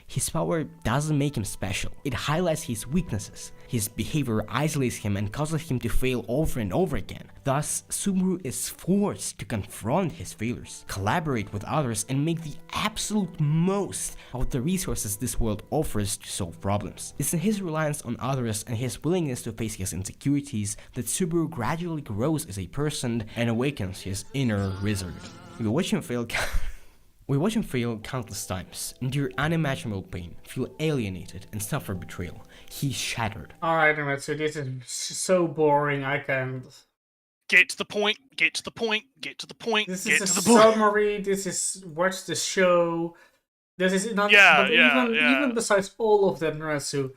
His power doesn't make him special, it highlights his weaknesses. His behavior isolates him and causes him to fail over and over again. Thus, Subaru is forced to confront his failures, collaborate with others, and make the absolute most of the resources this world offers to solve problems. It's in his reliance on others and his willingness to face his insecurities that Subaru gradually grows as a person and awakens his inner wizard. We watch him fail countless times, endure unimaginable pain, feel alienated, and suffer betrayal. He's shattered. Alright, Nretsew, this is so boring, I can't... Get to the point, get to the point, get to the point, This get is to a the point. summary, this is watch the show. This is not... Yeah, even besides all of that, Nretsew,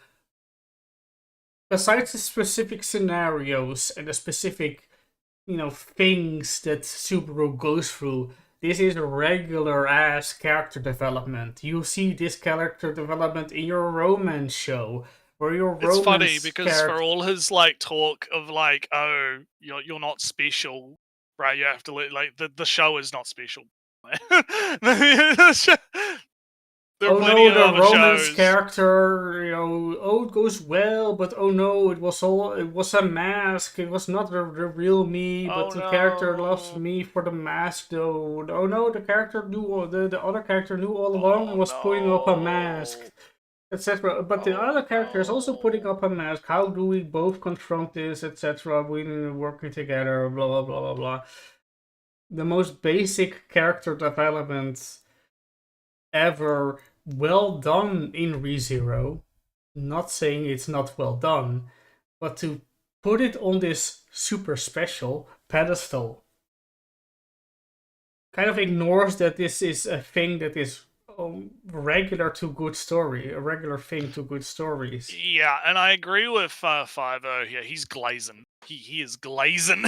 besides the specific scenarios and the specific, things that Subaru goes through, this is a regular-ass character development. You see this character development in your romance show, where your romance... It's funny, because for all his, talk of, oh, you're not special, right, you have to, the show is not special. There are plenty of the romance shows. Character, oh, it goes well, but oh no, it was a mask. It was not the real me, but the character loves me for the mask, though. Oh no, the character knew, the other character knew all along and was putting up a mask, etc. But the other character is also putting up a mask. How do we both confront this, etc.? We're working together, blah blah blah blah blah. The most basic character development ever. Well done in ReZero. Not saying it's not well done, but to put it on this super special pedestal kind of ignores that this is a thing that is regular to good story, a regular thing to good stories. Yeah, and I agree with Fivo here. He's glazing. He is glazing.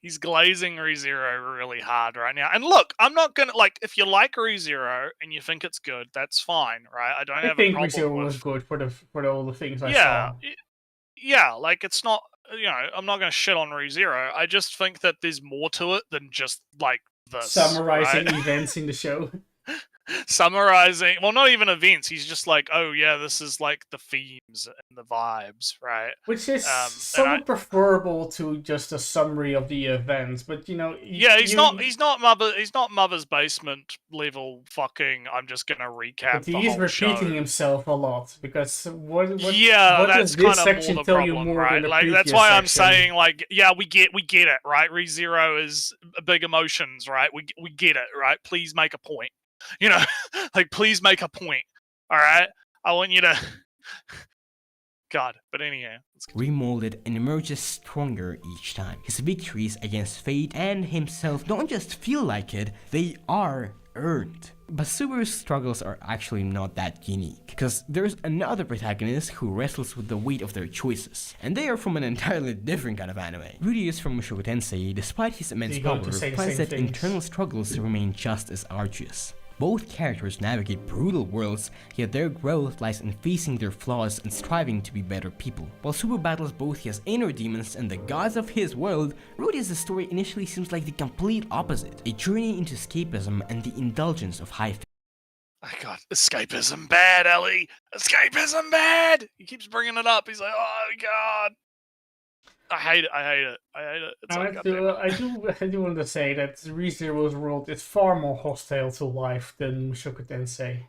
He's glazing ReZero really hard right now. And look, I'm not gonna if you like ReZero and you think it's good, that's fine, right? I don't have a problem. I think ReZero was good for all the things I saw. Yeah, it's not. I'm not gonna shit on ReZero. I just think that there's more to it than just this. Summarizing right? events in the show. summarizing, well, not even events. He's just like, oh yeah, this is like the themes and the vibes, right? Which is And somewhat preferable to just a summary of the events, but he's not Mother's Basement level fucking. I'm just gonna recap but the he's whole repeating show. himself a lot because what that's does this kind of section more the tell problem, you more right? than the Like previous that's why I'm section? saying, like, yeah, we get it, right? ReZero is big emotions, right? We get it, right? Please make a point, like please make a point. All right, I want you to. God, but anyhow, remolded and emerges stronger each time. His victories against fate and himself don't just feel like it, they are earned. But Subaru's struggles are actually not that unique, because there's another protagonist who wrestles with the weight of their choices, and they are from an entirely different kind of anime. Rudeus from Mushoku Tensei, despite his immense power, finds that internal struggles remain just as arduous. Both characters navigate brutal worlds, yet their growth lies in facing their flaws and striving to be better people. While Subaru battles both his inner demons and the gods of his world, Rudeus' story initially seems like the complete opposite, a journey into escapism and the indulgence of high oh god, escapism bad, Ellie! Escapism bad! He keeps bringing it up, he's like, oh god! I hate it. It's like, I do want to say that ReZero's world is far more hostile to life than Mushoku Tensei.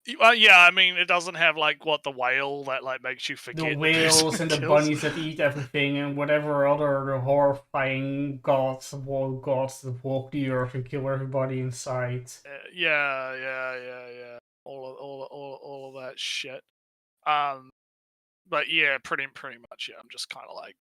Yeah, I mean, it doesn't have like the whale that like makes you forget the whales and the bunnies that eat everything and whatever other horrifying gods that walk the earth and kill everybody in sight. Yeah. All of that shit. But yeah, pretty much. Yeah, I'm just kind of like,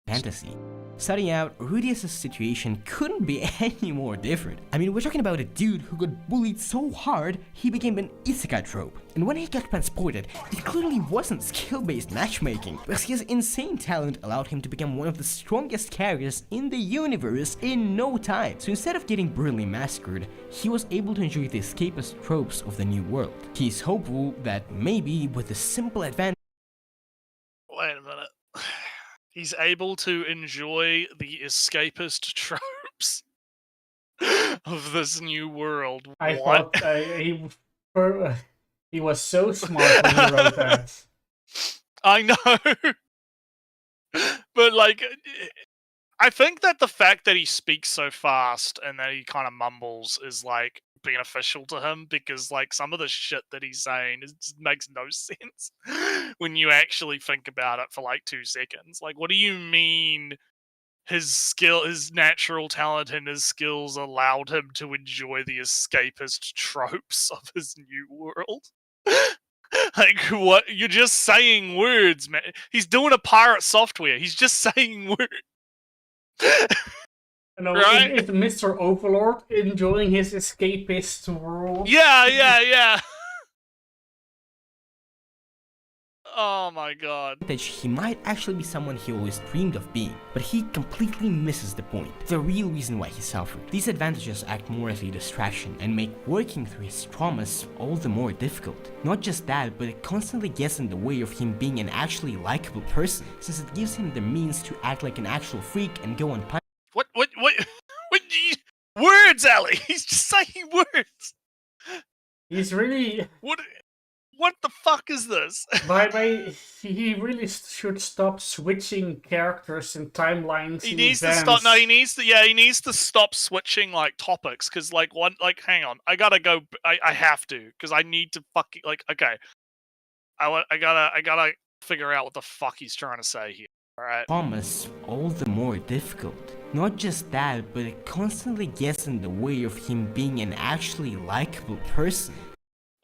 fantasy. Starting out, Rudeus' situation couldn't be any more different. I mean, we're talking about a dude who got bullied so hard, he became an isekai trope. And when he got transported, it clearly wasn't skill-based matchmaking, because his insane talent allowed him to become one of the strongest characters in the universe in no time. So instead of getting brutally massacred, he was able to enjoy the escapist tropes of the new world. He's hopeful that maybe with a simple advantage. Wait a minute. He's able to enjoy the escapist tropes of this new world. I thought he was so smart when he wrote that. I know. But like, I think that the fact that he speaks so fast and that he kind of mumbles is like beneficial to him, because like some of the shit that he's saying just makes no sense when you actually think about it for like 2 seconds. Like, what do you mean his natural talent and his skills allowed him to enjoy the escapist tropes of his new world? Like, what? You're just saying words, man. He's doing a pirate software. He's just saying words. No, right? Is Mr. Overlord enjoying his escapist world? Yeah. Oh my god. He might actually be someone he always dreamed of being, but he completely misses the point, the real reason why he suffered. These advantages act more as a distraction and make working through his traumas all the more difficult. Not just that, but it constantly gets in the way of him being an actually likable person, since it gives him the means to act like an actual freak and go unpunished. What words, Ellie? He's just saying words. He's really... What the fuck is this? He really should stop switching characters and timelines. He needs to stop. No, he needs to stop switching like topics, because hang on, I gotta go. I have to, because I need to fucking okay. I gotta figure out what the fuck he's trying to say here. All right. Thomas, all the more difficult. Not just that, but it constantly gets in the way of him being an actually likable person.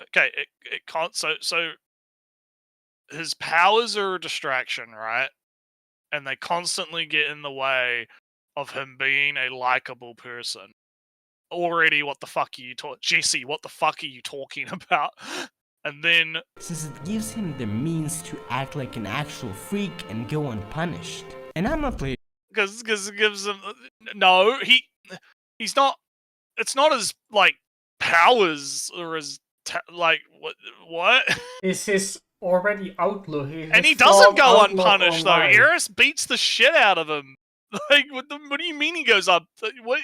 Okay, it can't. So his powers are a distraction, right? And they constantly get in the way of him being a likable person. Already, what the fuck are you talking, Jesse? What the fuck are you talking about? And then, since it gives him the means to act like an actual freak and go unpunished. And I'm not playing because it gives him he's not. It's not his like powers or his what? It's his already outlook. And he doesn't go unpunished though. Eris beats the shit out of him. Like, what do you mean he goes up? What?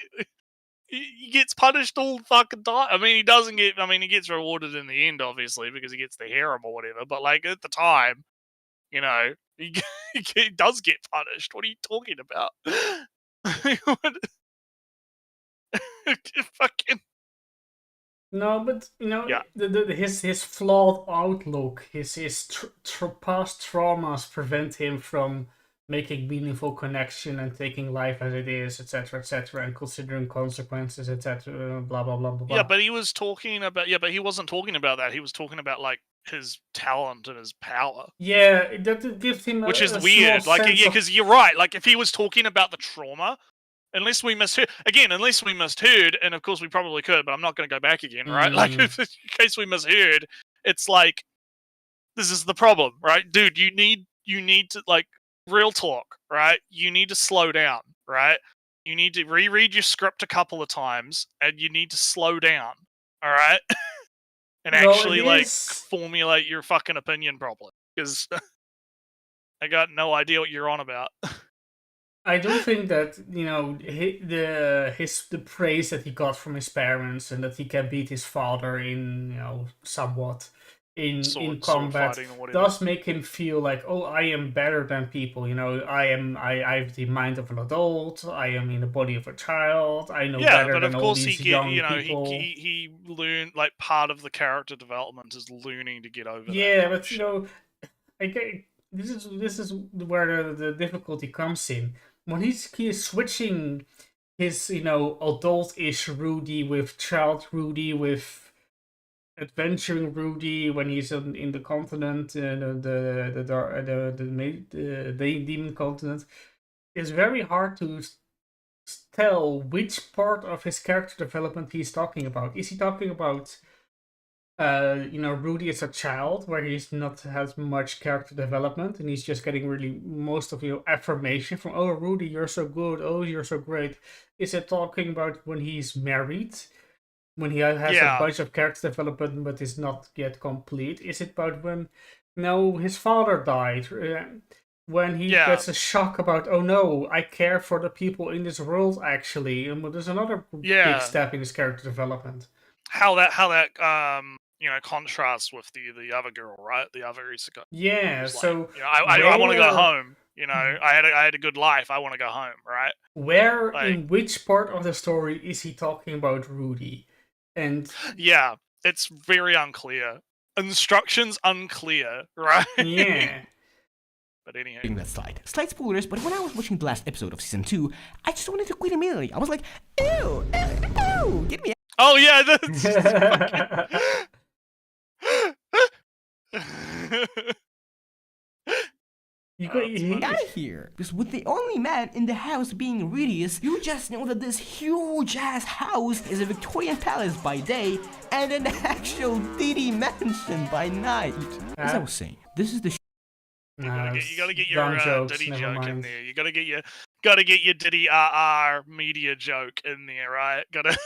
he gets punished all the fucking time. I mean, he doesn't get. I mean, he gets rewarded in the end, obviously, because he gets the harem or whatever. But like at the time, you know, he does get punished. What are you talking about? Fucking No, but yeah. his flawed outlook, his past traumas prevent him from making meaningful connection and taking life as it is, etc., and considering consequences, etc. Blah blah blah blah blah. Yeah, but he was talking about. Yeah, but he wasn't talking about that. He was talking about like his talent and his power. Yeah, that gives him which is a weird. small Like, sense yeah, of... because you're right. Like, if he was talking about the trauma, unless we misheard, and of course we probably could, but I'm not going to go back again, right? Like, in case we misheard, it's like, this is the problem, right? Dude, you need to, like, real talk, right? You need to slow down, right? You need to reread your script a couple of times, and you need to slow down, all right? And actually, like, formulate your fucking opinion properly, because I got no idea what you're on about. I do think that, you know, the praise that he got from his parents and that he can beat his father in, you know, somewhat in combat does make him feel like, oh, I am better than people. You know, I have the mind of an adult. I am in the body of a child. I know better than all these young people. He learned, like, part of the character development is learning to get over that. Yeah, but you know, this is where the difficulty comes in. When he is switching his, you know, adult-ish Rudy with child Rudy with adventuring Rudy when he's in the continent, the demon continent, it's very hard to tell which part of his character development he's talking about. Is he talking about you know, Rudy is a child where he's not has much character development and he's just getting really most of your affirmation from, oh, Rudy, you're so good, oh, you're so great? Is it talking about when he's married, when he has a bunch of character development but is not yet complete? Is it about when, no, his father died, when he gets a shock about, oh no, I care for the people in this world actually, and there's another big step in his character development. How that you know, contrasts with the other girl, right? The other Isekai. Yeah, so like, you know, I want to go home. You know, I had a good life. I want to go home, right? Where, like, in which part of the story is he talking about Rudy? And yeah, it's very unclear. Instructions unclear, right? Yeah. But anyhow, that slight spoilers. But when I was watching the last episode of season 2, I just wanted to quit immediately. I was like, ew, get me out. Oh yeah, that's you get out of here. Because with the only man in the house being Rudius, you just know that this huge ass house is a Victorian palace by day and an actual Diddy mansion by night. As I was saying, this is the you gotta get your Diddy joke in there. You gotta get your Diddy media joke in there, right? Gotta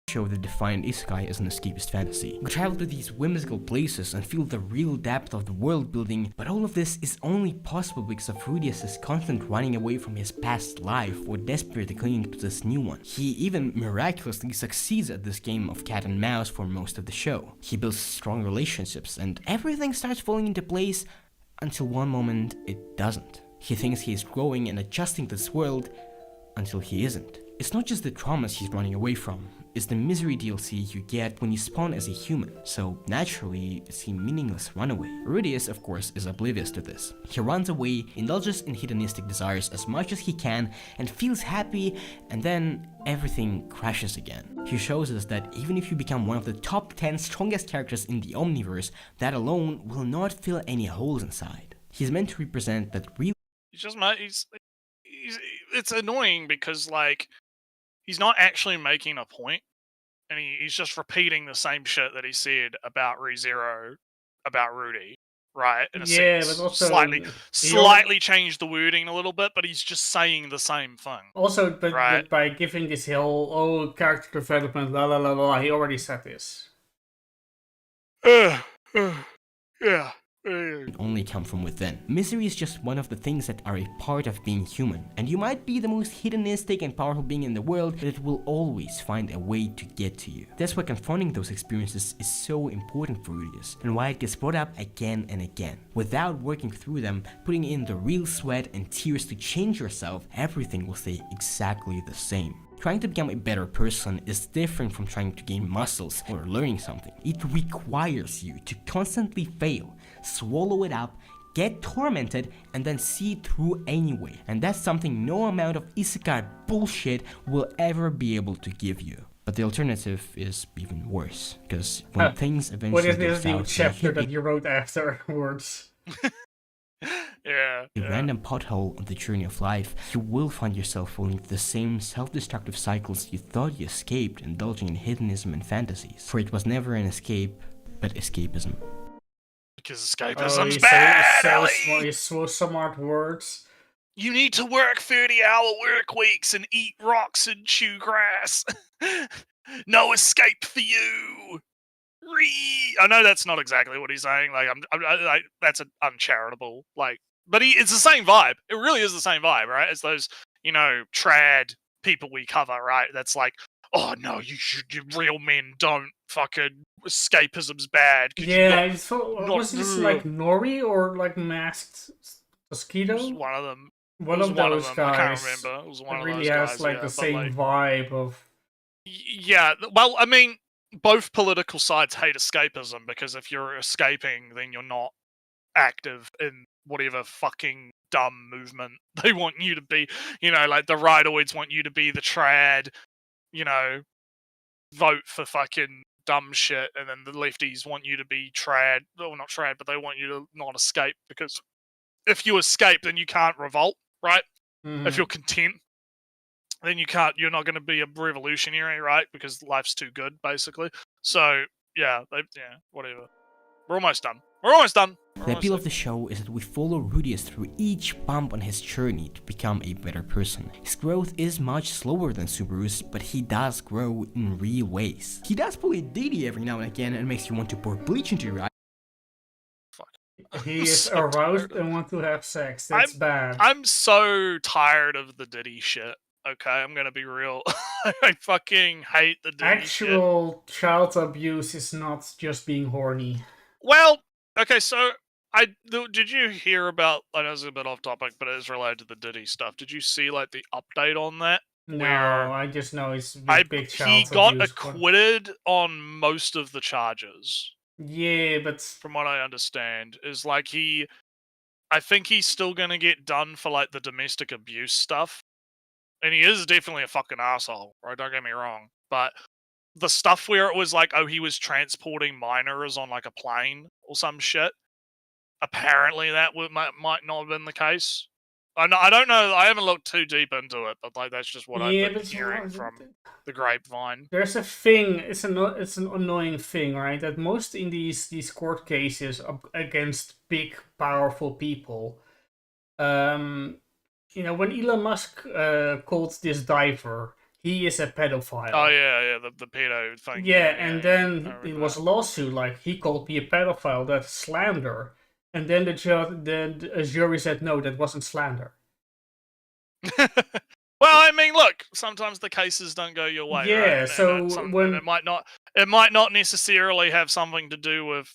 show that defined Isekai as an escapist fantasy. We travel to these whimsical places and feel the real depth of the world building, but all of this is only possible because of Rudius' constant running away from his past life or desperately clinging to this new one. He even miraculously succeeds at this game of cat and mouse for most of the show. He builds strong relationships and everything starts falling into place until one moment it doesn't. He thinks he is growing and adjusting to this world until he isn't. It's not just the traumas he's running away from, it's the misery DLC you get when you spawn as a human, so naturally it's a meaningless runaway. Rudius, of course, is oblivious to this. He runs away, indulges in hedonistic desires as much as he can, and feels happy, and then everything crashes again. He shows us that even if you become one of the top 10 strongest characters in the Omniverse, that alone will not fill any holes inside. He's meant to represent that real... It's annoying because, like, he's not actually making a point, and he's just repeating the same shit that he said about ReZero, about Rudy, right? In a sense, but also slightly changed the wording a little bit, but he's just saying the same thing. Also, but by giving this whole character development, la la la la, he already said this. Yeah. only come from within. Misery is just one of the things that are a part of being human, and you might be the most hedonistic and powerful being in the world, but it will always find a way to get to you. That's why confronting those experiences is so important for Rudius, and why it gets brought up again and again. Without working through them, putting in the real sweat and tears to change yourself, everything will stay exactly the same. Trying to become a better person is different from trying to gain muscles or learning something. It requires you to constantly fail, swallow it up, get tormented, and then see it through anyway. And that's something no amount of isekai bullshit will ever be able to give you. But the alternative is even worse, because when things eventually what is go this new south, chapter that you wrote afterwards? Yeah. A random pothole on the journey of life, you will find yourself falling into the same self-destructive cycles you thought you escaped, indulging in hedonism and fantasies. For it was never an escape, but escapism. Because escapism's bad, so smart words. You need to work 30-hour work weeks and eat rocks and chew grass. No escape for you. I know that's not exactly what he's saying. Like, that's an uncharitable. Like, but it's the same vibe. It really is the same vibe, right? As those, trad people we cover, right? That's like, oh no, you real men don't fucking escapism's bad. Yeah, was this like Nori or like Masked Mosquito? It was one of them. One of those guys. I can't remember. It was one of really those guys. Has like the same vibe of. Yeah, well, I mean, both political sides hate escapism because if you're escaping, then you're not active in whatever fucking dumb movement they want you to be. Like the rightoids want you to be the trad, vote for fucking dumb shit, and then the lefties want you to be trad. Well, not trad, but they want you to not escape because if you escape, then you can't revolt, right? Mm-hmm. If you're content, then you're not going to be a revolutionary, right? Because life's too good, basically. So, whatever. We're almost done. The appeal of the show is that we follow Rudius through each bump on his journey to become a better person. His growth is much slower than Subaru's, but he does grow in real ways. He does pull a DD every now and again and makes you want to pour bleach into your eye. He is aroused and wants to have sex. That's bad. I'm so tired of the Diddy shit. Okay, I'm gonna be real. I fucking hate the Diddy Actual shit. Child abuse is not just being horny. Well, okay, so did you hear about? I know it's a bit off topic, but it is related to the Diddy stuff. Did you see like the update on that? No, I just know it's big child abuse. He got acquitted on most of the charges. Yeah, but from what I understand, is like I think he's still gonna get done for like the domestic abuse stuff. And he is definitely a fucking asshole, right? Don't get me wrong. But the stuff where it was like, oh, he was transporting minors on like a plane or some shit, apparently that might not have been the case. I don't know. I haven't looked too deep into it, but like that's just what I've been hearing from the grapevine. There's a thing. It's an annoying thing, right? That most in these court cases against big, powerful people, when Elon Musk called this diver, he is a pedophile. Oh yeah, the pedo thing. Yeah, and then it was a lawsuit. Like he called me a pedophile. That's slander. And then the jury said no, that wasn't slander. Well, I mean, look, sometimes the cases don't go your way. Yeah, right? so when it might not necessarily have something to do with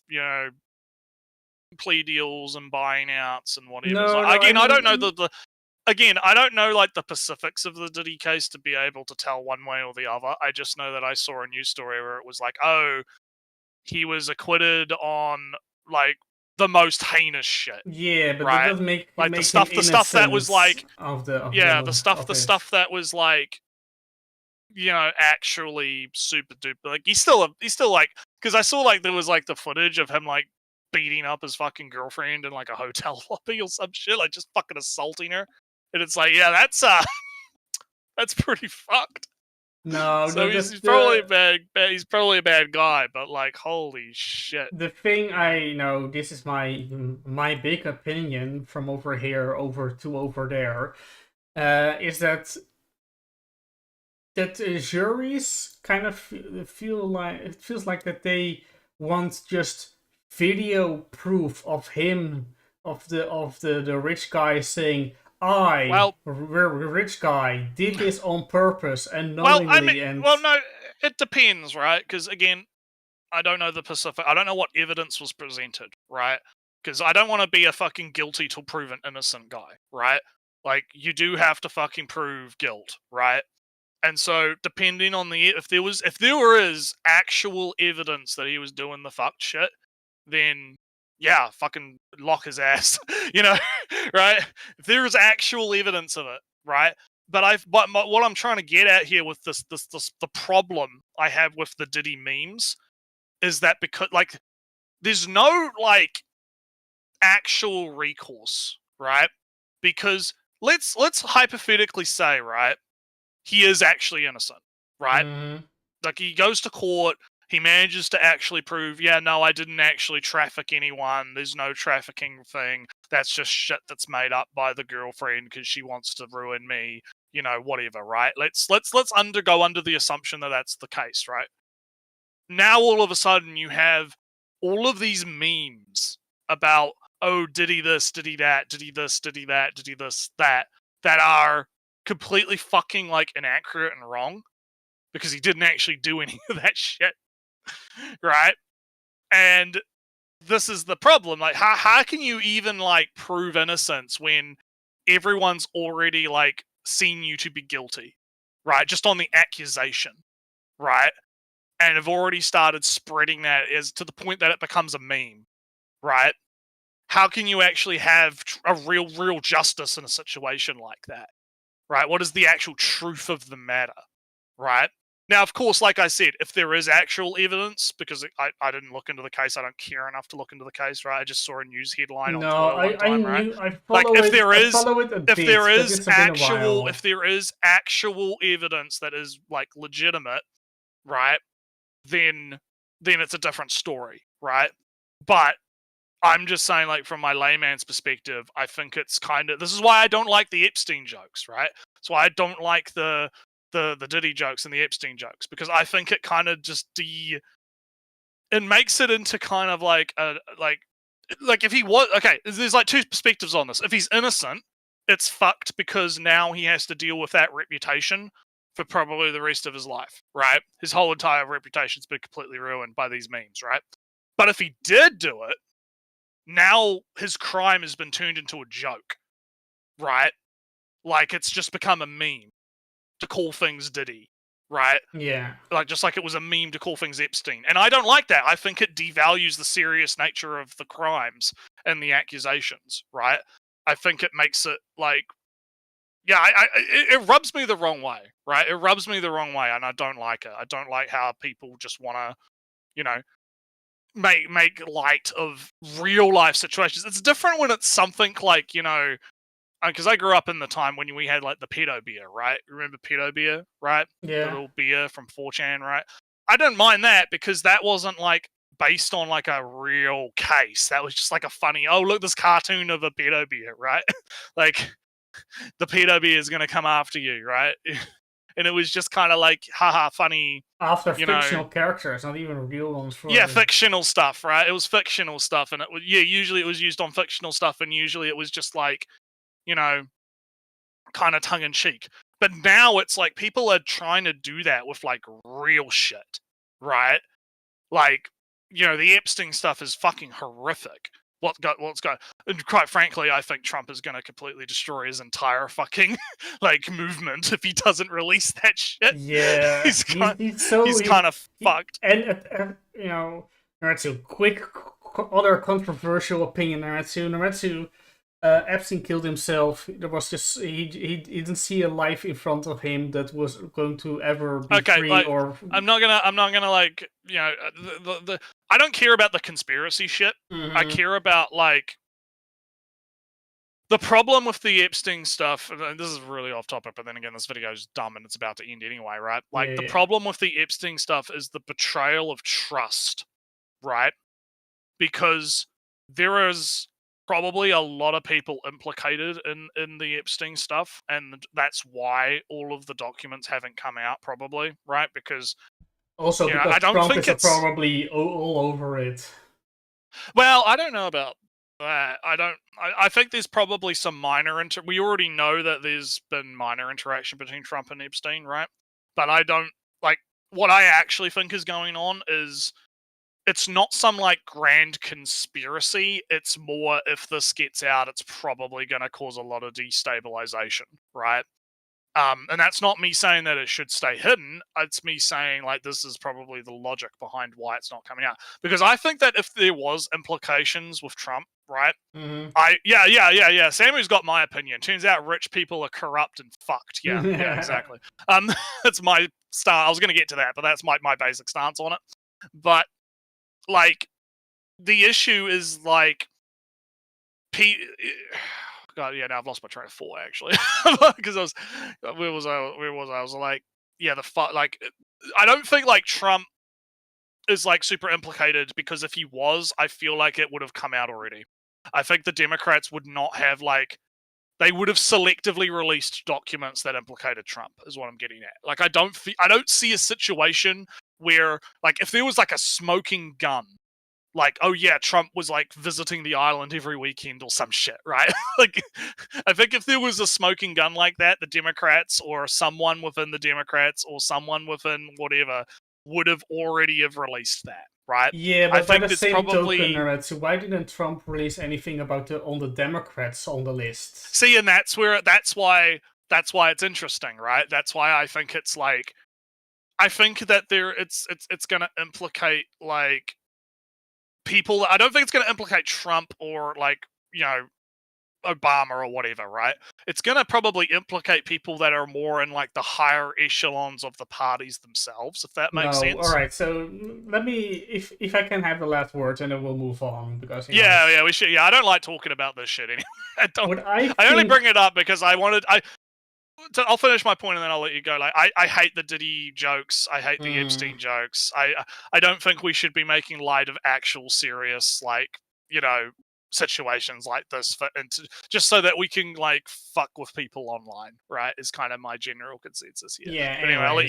plea deals and buying outs and whatever. No, I don't know I don't know like the specifics of the Diddy case to be able to tell one way or the other. I just know that I saw a news story where it was like, oh, he was acquitted on like the most heinous shit. Yeah, but right? It doesn't make like the stuff that was like the stuff that was like actually super duper. Like he's still like, because I saw like there was like the footage of him like beating up his fucking girlfriend in like a hotel lobby or some shit, like just fucking assaulting her, and it's like, yeah, that's pretty fucked. No, so he's probably a bad guy, but like, holy shit. The thing I know, this is my big opinion from over here over to over there, is that juries kind of feel like, it feels like that they want just video proof of him, of the rich guy saying, "I, rich guy, did this on purpose and knowingly." no, it depends, right? Because again, I don't know I don't know what evidence was presented, right? Because I don't want to be a fucking guilty till proven innocent guy, right? Like, you do have to fucking prove guilt, right? And so, depending on if there is actual evidence that he was doing the fucked shit, then yeah, fucking lock his ass, right? If there is actual evidence of it, right? But what I'm trying to get at here with the problem I have with the Diddy memes is that, because like, there's no like actual recourse, right? Because let's hypothetically say, right, he is actually innocent, right? Mm-hmm. Like, he goes to court, he manages to actually prove, yeah, no, I didn't actually traffic anyone. There's no trafficking thing. That's just shit that's made up by the girlfriend because she wants to ruin me. Whatever, right? Let's go under the assumption that that's the case, right? Now all of a sudden you have all of these memes about, oh, did he this, did he that, did he this, did he that, did he this, that are completely fucking like inaccurate and wrong because he didn't actually do any of that shit, right? And this is the problem. Like, how can you even like prove innocence when everyone's already like seen you to be guilty, right? Just on the accusation, right? And have already started spreading that as to the point that it becomes a meme, right? How can you actually have a real justice in a situation like that, right? What is the actual truth of the matter, right? Now, of course, like I said, if there is actual evidence, because I didn't look into the case, I don't care enough to look into the case, right? I just saw a news headline on Twitter one time, right? I follow it. If there is actual evidence that is like legitimate, right? Then it's a different story, right? But I'm just saying, like, from my layman's perspective, I think it's kind of, this is why I don't like the Epstein jokes, right? That's why I don't like the Diddy jokes and the Epstein jokes, because I think it kind of just it makes it into kind of like a like if he was okay. There's like two perspectives on this. If he's innocent, it's fucked because now he has to deal with that reputation for probably the rest of his life, right? His whole entire reputation's been completely ruined by these memes, right? But if he did do it, now his crime has been turned into a joke, right? Like, it's just become a meme to call things Diddy, right? Yeah. Like, just like it was a meme to call things Epstein. And I don't like that. I think it devalues the serious nature of the crimes and the accusations, right? I think it makes it like, yeah, it rubs me the wrong way, right? It rubs me the wrong way, and I don't like it. I don't like how people just want to, make light of real life situations. It's different when it's something like, because I grew up in the time when we had like the pedo beer, right? Remember pedo beer, right? Yeah. The little beer from 4chan, right? I didn't mind that because that wasn't like based on like a real case. That was just like a funny, oh, look, this cartoon of a pedo beer, right? Like, the pedo beer is going to come after you, right? And it was just kind of like, haha, funny. After fictional characters, not even real ones. Yeah, fictional stuff, right? It was fictional stuff, and usually it was used on fictional stuff, and usually it was just like, kind of tongue-in-cheek. But now it's like people are trying to do that with like real shit, right? Like, the Epstein stuff is fucking horrific. What's going, and quite frankly, I think Trump is going to completely destroy his entire fucking like movement if he doesn't release that shit. Yeah, he's kind of fucked. And Nretsew, quick other controversial opinion. Nretsew, Epstein killed himself. There was just he didn't see a life in front of him that was going to ever be free. Like, or I'm not gonna like, I don't care about the conspiracy shit. Mm-hmm. I care about like the problem with the Epstein stuff. And this is really off topic, but then again, this video is dumb and it's about to end anyway, right? Like, the problem with the Epstein stuff is the betrayal of trust, right? Because there is probably a lot of people implicated in the Epstein stuff, and that's why all of the documents haven't come out, probably, right? Because also because I don't Trump think is probably all over it. Well, I don't know about that. I think there's probably some minor we already know that there's been minor interaction between Trump and Epstein, right? But I don't like what I actually think is going on is it's not some like grand conspiracy. It's more if this gets out, it's probably going to cause a lot of destabilization, right? And that's not me saying that it should stay hidden. It's me saying like this is probably the logic behind why it's not coming out. Because I think that if there was implications with Trump, right? Mm-hmm. Yeah. Samu's got my opinion. Turns out rich people are corrupt and fucked. Yeah, exactly. That's my start. I was going to get to that, but that's my basic stance on it. But like, the issue is like, God, yeah, now I've lost my train of thought actually, because I was, where was I? I was like, yeah, like, I don't think like Trump is like super implicated because if he was, I feel like it would have come out already. I think the Democrats would not have like, they would have selectively released documents that implicated Trump. Is what I'm getting at. Like, I don't see a situation where like if there was like a smoking gun. Like, oh yeah, Trump was like visiting the island every weekend or some shit, right? Like, I think if there was a smoking gun like that, the Democrats or someone within the Democrats or someone within whatever would have already have released that, right? Yeah, but by the same probably... token, Nretsew, why didn't Trump release anything about on the Democrats on the list? See, and that's why it's interesting, right? That's why I think it's like, I think that it's going to implicate like people. I don't think it's going to implicate Trump or like, you know, Obama or whatever, right? It's going to probably implicate people that are more in like the higher echelons of the parties themselves, if that makes sense. All right, so let me, if I can have the last words, and then we'll move on because we should. Yeah, I don't like talking about this shit anyway. I only bring it up because I'll finish my point and then I'll let you go. Like, I hate the Diddy jokes. I hate the Epstein jokes. I don't think we should be making light of actual serious, like, you know, situations like this just so that we can like fuck with people online, right? Is kind of my general consensus here. Yeah. But anyway, I'll let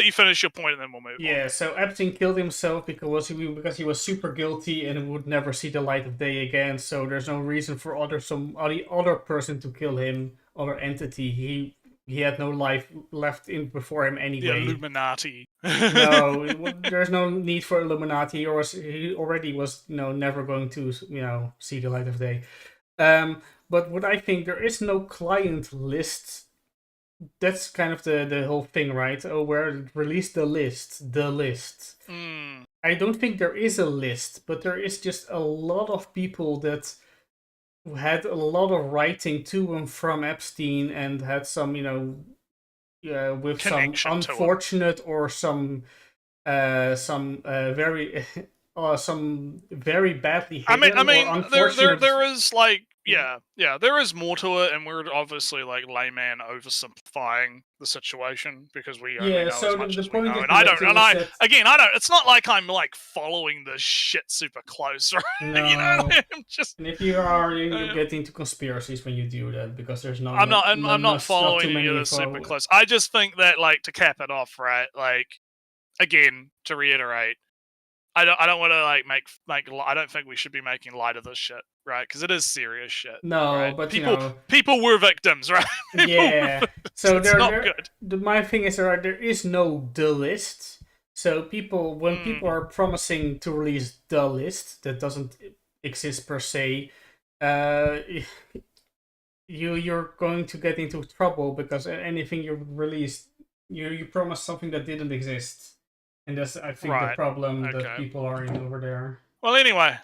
you finish your point and then we'll move on. Yeah. So Epstein killed himself because he was super guilty and would never see the light of day again. So there's no reason for some other person to kill him, other entity. He had no life left before him anyway. The Illuminati. No, there's no need for Illuminati, or he already was, never going to, see the light of day. But what I think, there is no client list. That's kind of the whole thing, right? Oh, where release the list. I don't think there is a list, but there is just a lot of people that had a lot of writing to and from Epstein and had some, with connection, some unfortunate or some very some very badly hidden. I mean, there is like, there is more to it, and we're obviously like layman oversimplifying the situation because we only know as much as we know. And I don't. It's not like I'm like following this shit super close, right? No. You know, I'm just. And if you are, you get into conspiracies when you do that because there's no. I'm not following any of this super close. I just think that, like, to cap it off, right? Like, again, to reiterate. I don't want to like make. I don't think we should be making light of this shit, right? Because it is serious shit. No, right? but people were victims, right? Yeah. So it's not good. My thing is, there is no the list. So when people are promising to release the list that doesn't exist per se, you're going to get into trouble because anything you release, you promise something that didn't exist. And that's, I think, the problem that people are in over there. Well, anyway,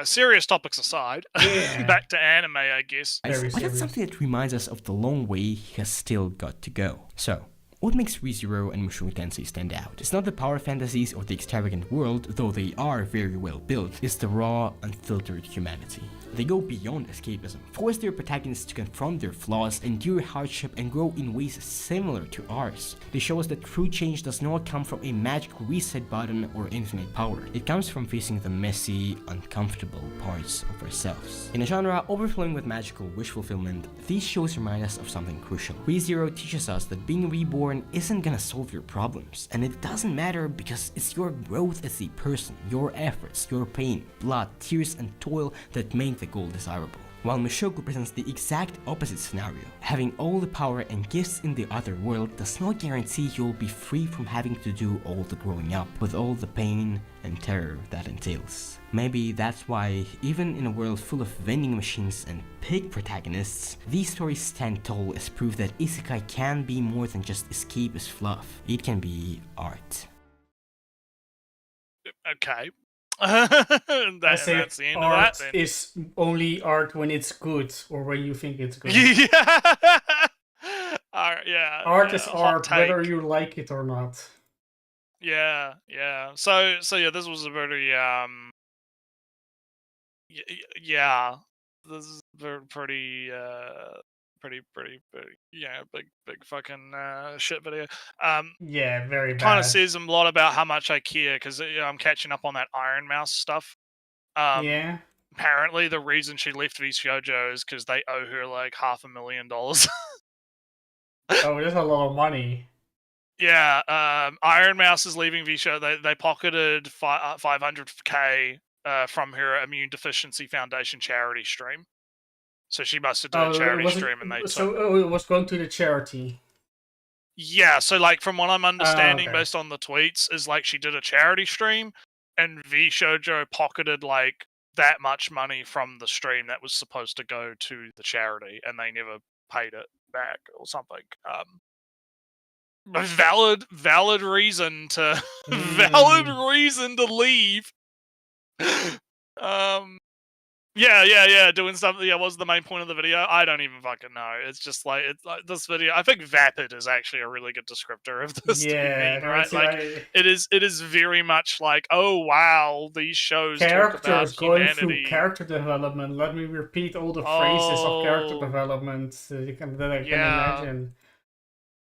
serious topics aside, back to anime, I guess. But that's something that reminds us of the long way he has still got to go. So, what makes ReZero and Mushoku Tensei stand out? It's not the power fantasies or the extravagant world, though they are very well built. It's the raw, unfiltered humanity. They go beyond escapism, force their protagonists to confront their flaws, endure hardship, and grow in ways similar to ours. They show us that true change does not come from a magic reset button or infinite power. It comes from facing the messy, uncomfortable parts of ourselves. In a genre overflowing with magical wish fulfillment, these shows remind us of something crucial. ReZero teaches us that being reborn porn isn't gonna solve your problems, and it doesn't matter because it's your growth as a person, your efforts, your pain, blood, tears, and toil that make the goal desirable. While Mushoku presents the exact opposite scenario. Having all the power and gifts in the other world does not guarantee you'll be free from having to do all the growing up, with all the pain and terror that entails. Maybe that's why, even in a world full of vending machines and pig protagonists, these stories stand tall as proof that isekai can be more than just escapist fluff. It can be art. Okay. I say That's the end art of that then. is only art when it's good, or when you think it's good. Yeah. Yeah. Art yeah, is hot art, whether take. you like it or not. Yeah, yeah. So yeah, this was a very yeah, this is pretty yeah, big fucking shit video. Yeah, very Kind of bad. says a lot about how much I care because I'm catching up on that Iron Mouse stuff. Yeah. Apparently the reason she left VShojo is because they owe her like $500,000. Oh, that's a lot of money. Yeah, Iron Mouse is leaving VShojo. They pocketed 500K from her Immune Deficiency Foundation charity stream. So she must have did a charity stream, and they took. it was going to the charity. Yeah, so like from what I'm understanding, okay. based on the tweets, is like she did a charity stream, and VShojo pocketed like that much money from the stream that was supposed to go to the charity, and they never paid it back or something. Valid reason to valid reason to leave. Yeah, doing something. Yeah, what was the main point of the video? I don't even fucking know. It's just like it's like this video. I think vapid is actually a really good descriptor of this to me, right? Like it is very much like, oh wow, these shows talk about characters going through humanity. character development. Let me repeat all the phrases of character development that I can imagine.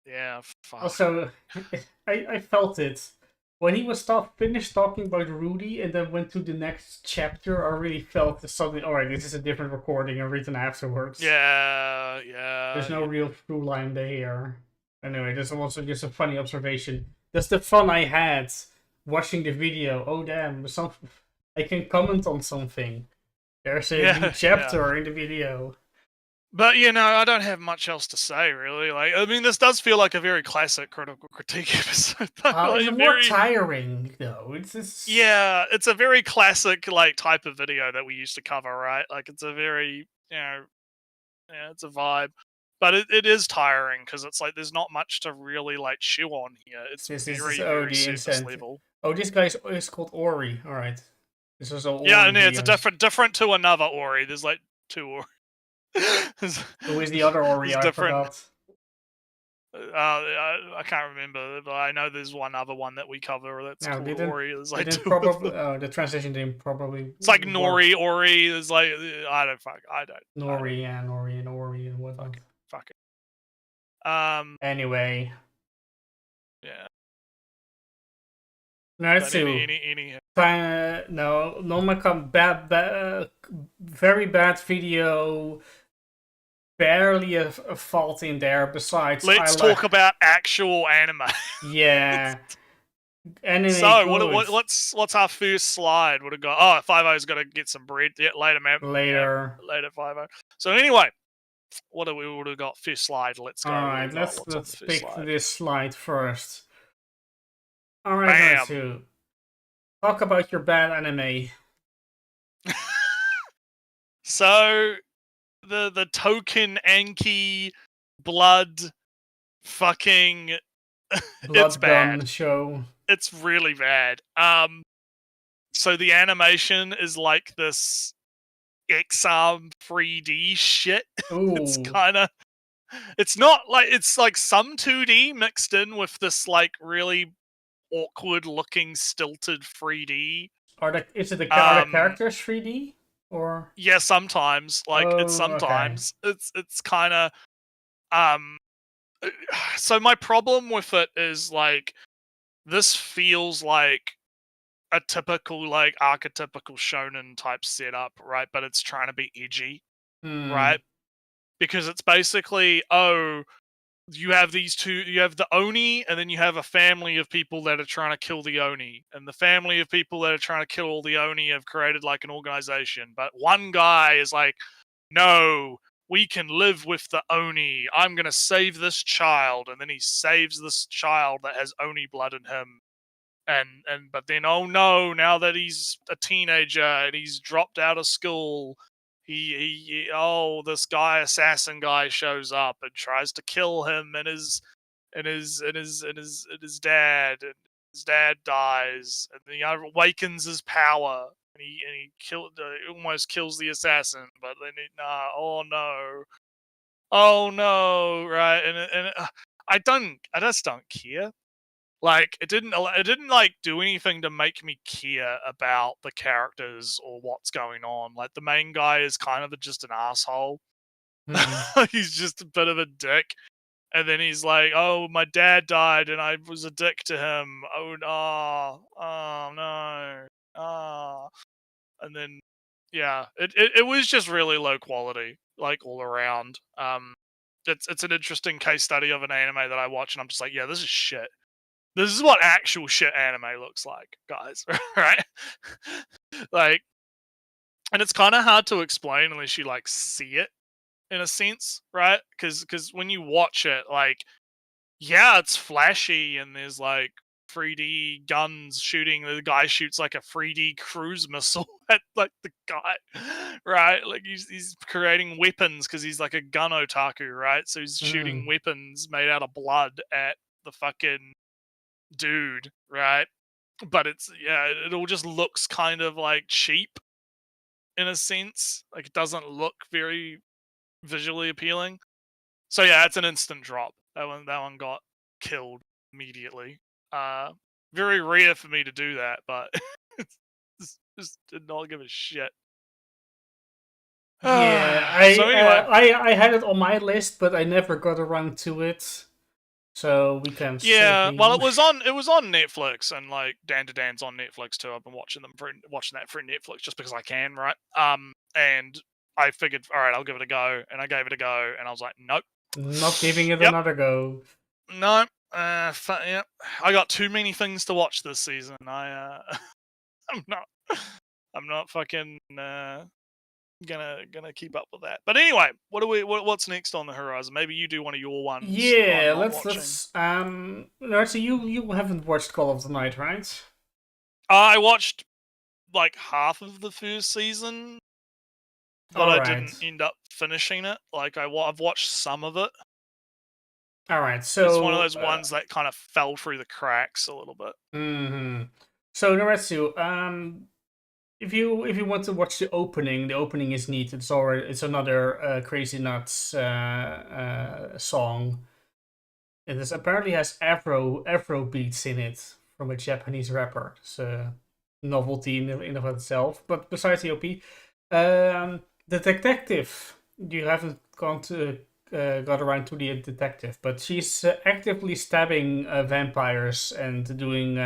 Yeah, fuck. Also, I felt it. When he was finished talking about Rudy and then went to the next chapter, I really felt something. Alright, this is a different recording and written afterwards. Yeah. There's no real through line there. Anyway, this is also just a funny observation. That's the fun I had watching the video. Oh damn, I can comment on something. There's a new chapter in the video. But I don't have much else to say really. Like, I mean, this does feel like a very classic critical critique episode. It's more tiring though. It's yeah, it's a very classic like type of video that we used to cover, right? Like, it's a very it's a vibe, but it is tiring because it's like there's not much to really like chew on here. It's very surface level. Oh, this guy is called Ori. All right, this is all. Yeah, and it's a different to another Ori. There's like two Ori. Who is the other Ori? I forgot. I can't remember, but I know there's one other one that we cover that's called Ori. There's like two probably the translation didn't probably. It's like Nori, Ori. There's like I don't. Nori and Ori and whatnot. Fuck it. Anyway. Yeah. Nretsew. No, my very bad video. Barely a fault in there. Besides, let's talk about actual anime. Yeah. Anime. So what's our first slide? Would have got 5-0's got to get some bread. Yeah, later, man. Later 5-0. So anyway, what do we would have got? First slide. Let's go. All right, let's pick this slide first. All right, Nretsew. Talk about your bad anime. So, the token Anki blood fucking it's bad show. It's really bad. So the animation is like this XR 3D shit. It's kind of it's not like it's like some 2D mixed in with this like really awkward looking stilted 3D. Is it the characters 3D? Or yeah, sometimes it's sometimes it's kind of so my problem with it is like this feels like a typical like archetypical shonen type setup, right? But it's trying to be edgy, right? Because it's basically you have these two. You have the Oni, and then you have a family of people that are trying to kill the Oni. And the family of people that are trying to kill all the Oni have created like an organization. But one guy is like, no, we can live with the Oni. I'm gonna save this child, and then he saves this child that has Oni blood in him. But then, oh no, now that he's a teenager and he's dropped out of school, this guy, assassin guy, shows up and tries to kill him and his dad, and his dad dies, and he awakens his power, and he almost kills the assassin, but then oh no, right, I just don't care. Like, it didn't like do anything to make me care about the characters or what's going on. Like, the main guy is kind of just an asshole. He's just a bit of a dick. And then he's like, "Oh, my dad died, and I was a dick to him. Oh no, oh." And then, yeah, it was just really low quality, like, all around. It's an interesting case study of an anime that I watch, and I'm just like, yeah, this is shit. This is what actual shit anime looks like, guys. Right? Like, and it's kind of hard to explain unless you like see it in a sense, right? Because when you watch it, like, yeah, it's flashy and there's like 3D guns shooting. The guy shoots like a 3D cruise missile at like the guy, right? Like, he's creating weapons because he's like a gun otaku, right? So he's shooting weapons made out of blood at the fucking dude, right? But it all just looks kind of like cheap in a sense. Like, it doesn't look very visually appealing. So yeah, it's an instant drop. That one got killed immediately. Very rare for me to do that, but just did not give a shit. Yeah, So anyway, I had it on my list, but I never got around to it. So we can certainly... well, it was on Netflix, and like Dan to Dan's on Netflix too. I've been watching that for Netflix just because I can, right? And I figured, all right, I'll give it a go, and I gave it a go, and I was like, nope, not giving it another go. No, yeah, I got too many things to watch this season. I'm not fucking gonna keep up with that. But anyway, what's next on the horizon? Maybe you do one of your ones. Yeah, let's Nretsew, you haven't watched Call of the Night, right? I watched like half of the first season, but I didn't end up finishing it. Like, I've watched some of it. All right, so it's one of those ones that kind of fell through the cracks a little bit. So Nretsew, if you want to watch the opening is neat. It's another Crazy Nuts song. It apparently has Afro beats in it from a Japanese rapper. It's a novelty in and of itself. But besides the OP, the detective, you haven't got around to the detective, but she's actively stabbing vampires and doing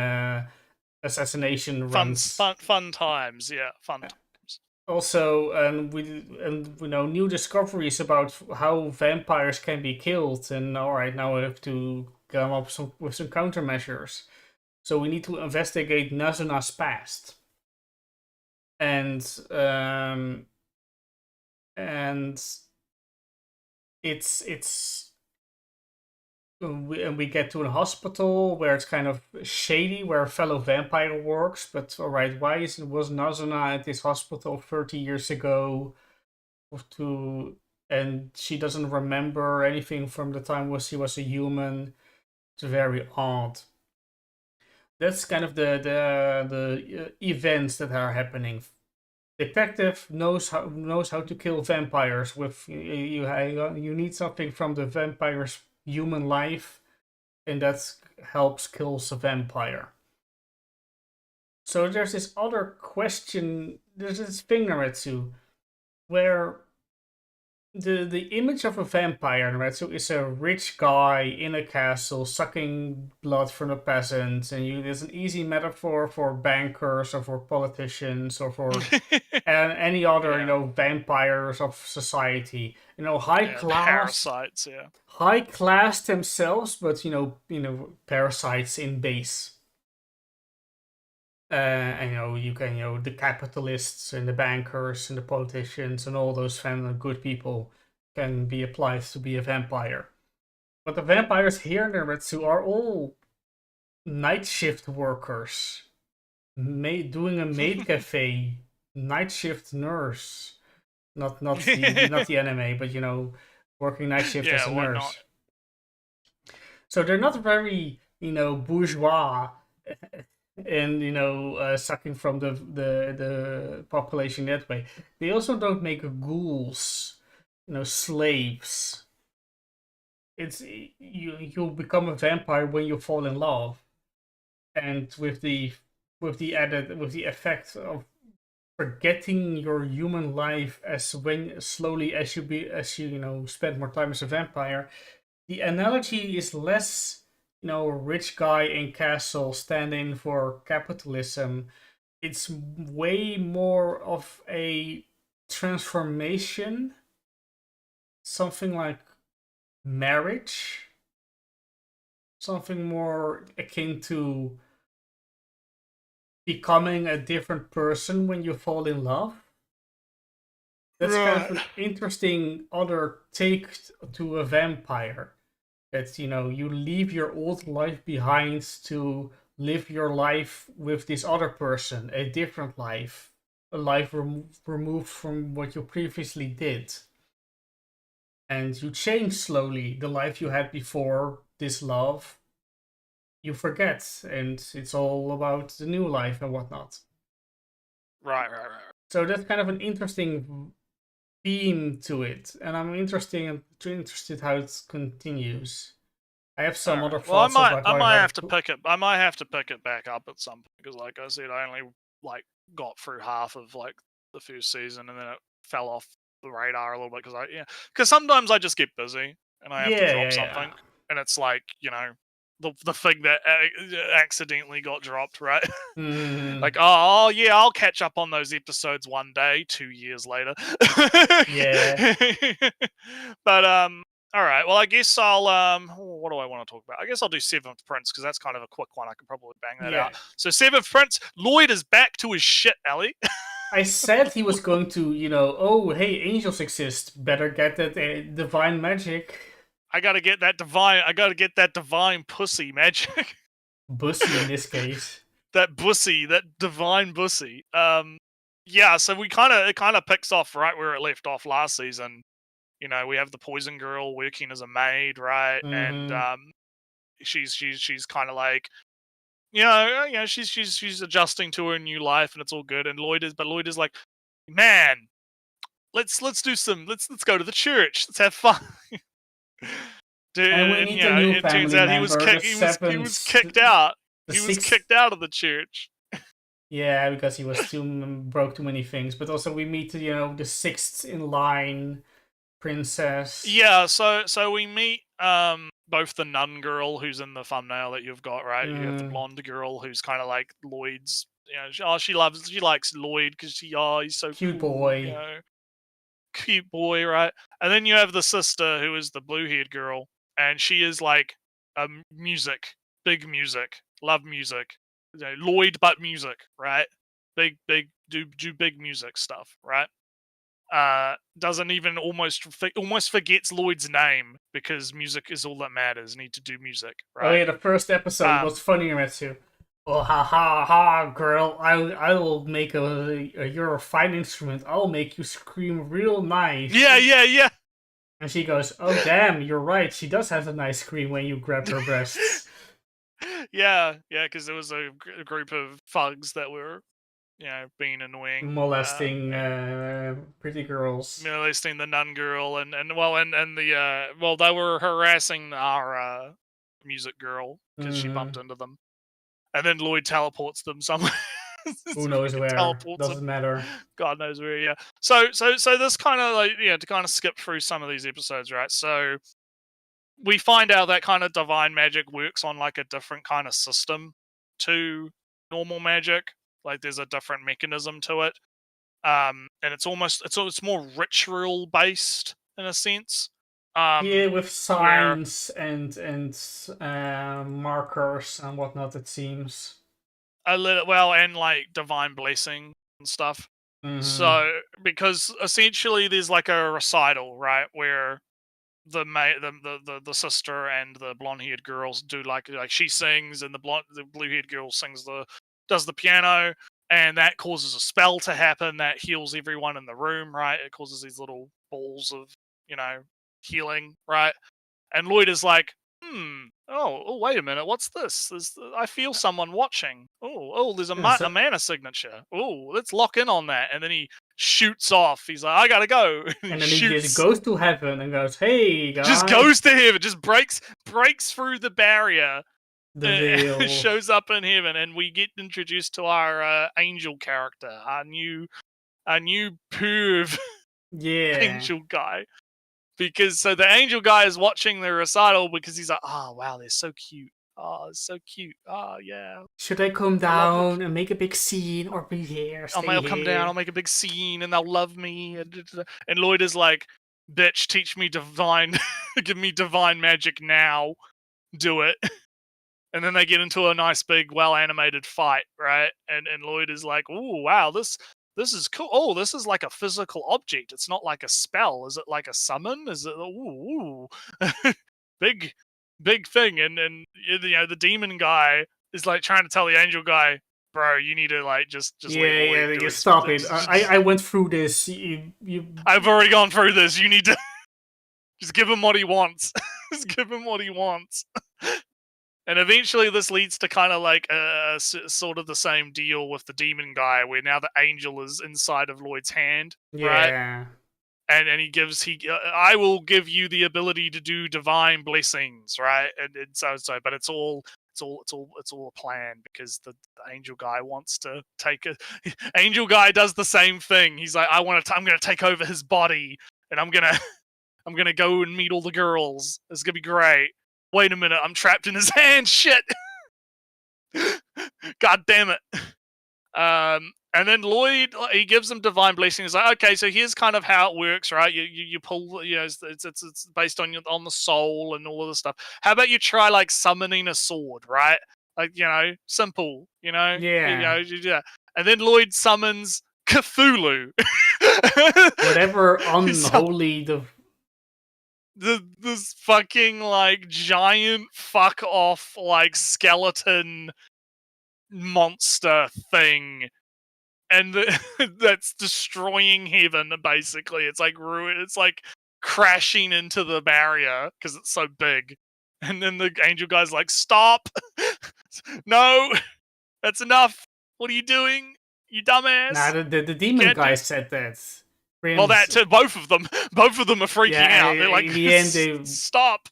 assassination runs. Fun times, yeah, fun times. Also, and we know new discoveries about how vampires can be killed, and all right, now we have to come up with some countermeasures. So we need to investigate Nazuna's past, and we get to a hospital where it's kind of shady, where a fellow vampire works. But all right, was Nazuna at this hospital 30 years ago? And she doesn't remember anything from the time she was a human. It's very odd. That's kind of the events that are happening. Detective knows how to kill vampires. With you need something from the vampire's human life, and that helps kills a vampire. So there's this other question. There's this thing, Nretsew, where the image of a vampire in Nretsew is a rich guy in a castle sucking blood from the peasants, and there's an easy metaphor for bankers or for politicians or for any other vampires of society. High class, parasites. high class themselves, but parasites in base. And you can the capitalists and the bankers and the politicians and all those good people can be applied to be a vampire. But the vampires here in Nretsew are all night shift workers, doing a maid cafe, night shift nurse, not the anime, but working night shift as a nurse. Not? So they're not very bourgeois. And sucking from the population that way. They also don't make ghouls, slaves. It's you become a vampire when you fall in love, and with the effect of forgetting your human life as you spend more time as a vampire. The analogy is less rich guy in castle standing for capitalism. It's way more of a transformation, something like marriage, something more akin to becoming a different person when you fall in love. That's kind of an interesting other take to a vampire. That you leave your old life behind to live your life with this other person, a different life, a life removed from what you previously did. And you change slowly. The life you had before this love, you forget, and it's all about the new life and whatnot. Right. So that's kind of an interesting theme to it, and I'm interested how it continues. I have some other thoughts. Well, I might have to pick it. I might have to pick it back up at some point because, like I said, I only got through half of the first season, and then it fell off the radar a little bit because sometimes I just get busy and I have to drop something, and it's the thing that accidentally got dropped, right? Like, I'll catch up on those episodes one day, 2 years later. Yeah. But all right. Well, I guess I'll what do I want to talk about? I guess I'll do Seventh Prince because that's kind of a quick one. I can probably bang that out. So Seventh Prince, Lloyd is back to his shit, Ellie. I said he was going to, oh hey, angels exist. Better get that divine magic. I gotta get that divine pussy magic. Bussy in this case. that divine bussy. Yeah, so it kind of picks off right where it left off last season. We have the poison girl working as a maid, right? Mm-hmm. And she's kind of like, she's adjusting to her new life, and it's all good. And Lloyd is like, man, let's go to the church. Let's have fun. Dude, and we need a new it turns out he was kicked out. He was kicked out of the church. Yeah, because he was broke too many things. But also we meet the sixth in line princess. Yeah, so we meet both the nun girl who's in the thumbnail that you've got, right? You have the blonde girl who's kind of like Lloyd's. She likes Lloyd because he's so cute cool, boy. Cute boy, right? And then you have the sister who is the blue-haired girl, and she is like music, big music, love music, Lloyd but music, right? Big do big music stuff, right? Doesn't even almost forgets Lloyd's name because music is all that matters. Need to do music, right? Oh yeah, the first episode was funny, Nretsew. Oh ha ha ha, girl! I will make you're a fine instrument. I'll make you scream real nice. Yeah. And she goes, "Oh damn, you're right. She does have a nice scream when you grab her breasts." yeah, because there was a group of thugs that were, being annoying, molesting pretty girls, molesting the nun girl, and they were harassing our music girl because she bumped into them. And then Lloyd teleports them somewhere. Who knows where? Teleports Doesn't him. matter. God knows where. Yeah. So this kind of like to kind of skip through some of these episodes, right? So we find out that kind of divine magic works on like a different kind of system to normal magic. Like there's a different mechanism to it, and it's more ritual based in a sense. Yeah, with Where signs and markers and whatnot. It seems. and like divine blessing and stuff. Mm-hmm. So because essentially there's like a recital, right, where the sister and the blonde haired girls do like she sings and the blue haired girl does the piano, and that causes a spell to happen that heals everyone in the room, right? It causes these little balls of healing, right? And Lloyd is like, oh, wait a minute, what's this? I feel someone watching. There's a mana signature. Oh, let's lock in on that. And then he shoots off. He's like, I gotta go. And then he just goes to heaven and goes, hey, guys. Just goes to heaven, just breaks through the barrier. The veil. Shows up in heaven, and we get introduced to our angel character, our new perv angel guy. Because so the angel guy is watching the recital because he's like, oh wow, they're so cute. Oh, it's so cute. Oh yeah. Should I come down and make a big scene or be here? I'll come down. I'll make a big scene and they'll love me. And Lloyd is like, bitch, teach me divine, give me divine magic now. Do it. And then they get into a nice big, well animated fight, right? And Lloyd is like, oh wow, this is cool. Oh, this is like a physical object. It's not like a spell. Is it like a summon? Is it ooh. big thing? And the demon guy is like trying to tell the angel guy, bro, you need to like just stop it. I went through this. I've already gone through this. You need to just give him what he wants. Just give him what he wants. And eventually this leads to kind of like sort of the same deal with the demon guy, where now the angel is inside of Lloyd's hand, right? And I will give you the ability to do divine blessings, right? And so, but it's all a plan, because the angel guy wants to take a. Angel guy does the same thing. He's like, I'm gonna take over his body, and I'm gonna go and meet all the girls. It's gonna be great. Wait a minute, I'm trapped in his hand. Shit. God damn it. And then Lloyd, he gives him divine blessing. He's like, okay, so here's kind of how it works, right? You pull, it's based on the soul and all of this stuff. How about you try like summoning a sword, right? Like, simple, Yeah. And then Lloyd summons Cthulhu. Whatever unholy this fucking like giant fuck off like skeleton monster thing, and that's destroying heaven. Basically, it's like it's like crashing into the barrier because it's so big. And then the angel guy's like, "Stop! No, that's enough. What are you doing, you dumbass?" Nah, the demon guy said that. Well, that too. Both of them are freaking out. They're like, in the end, stop.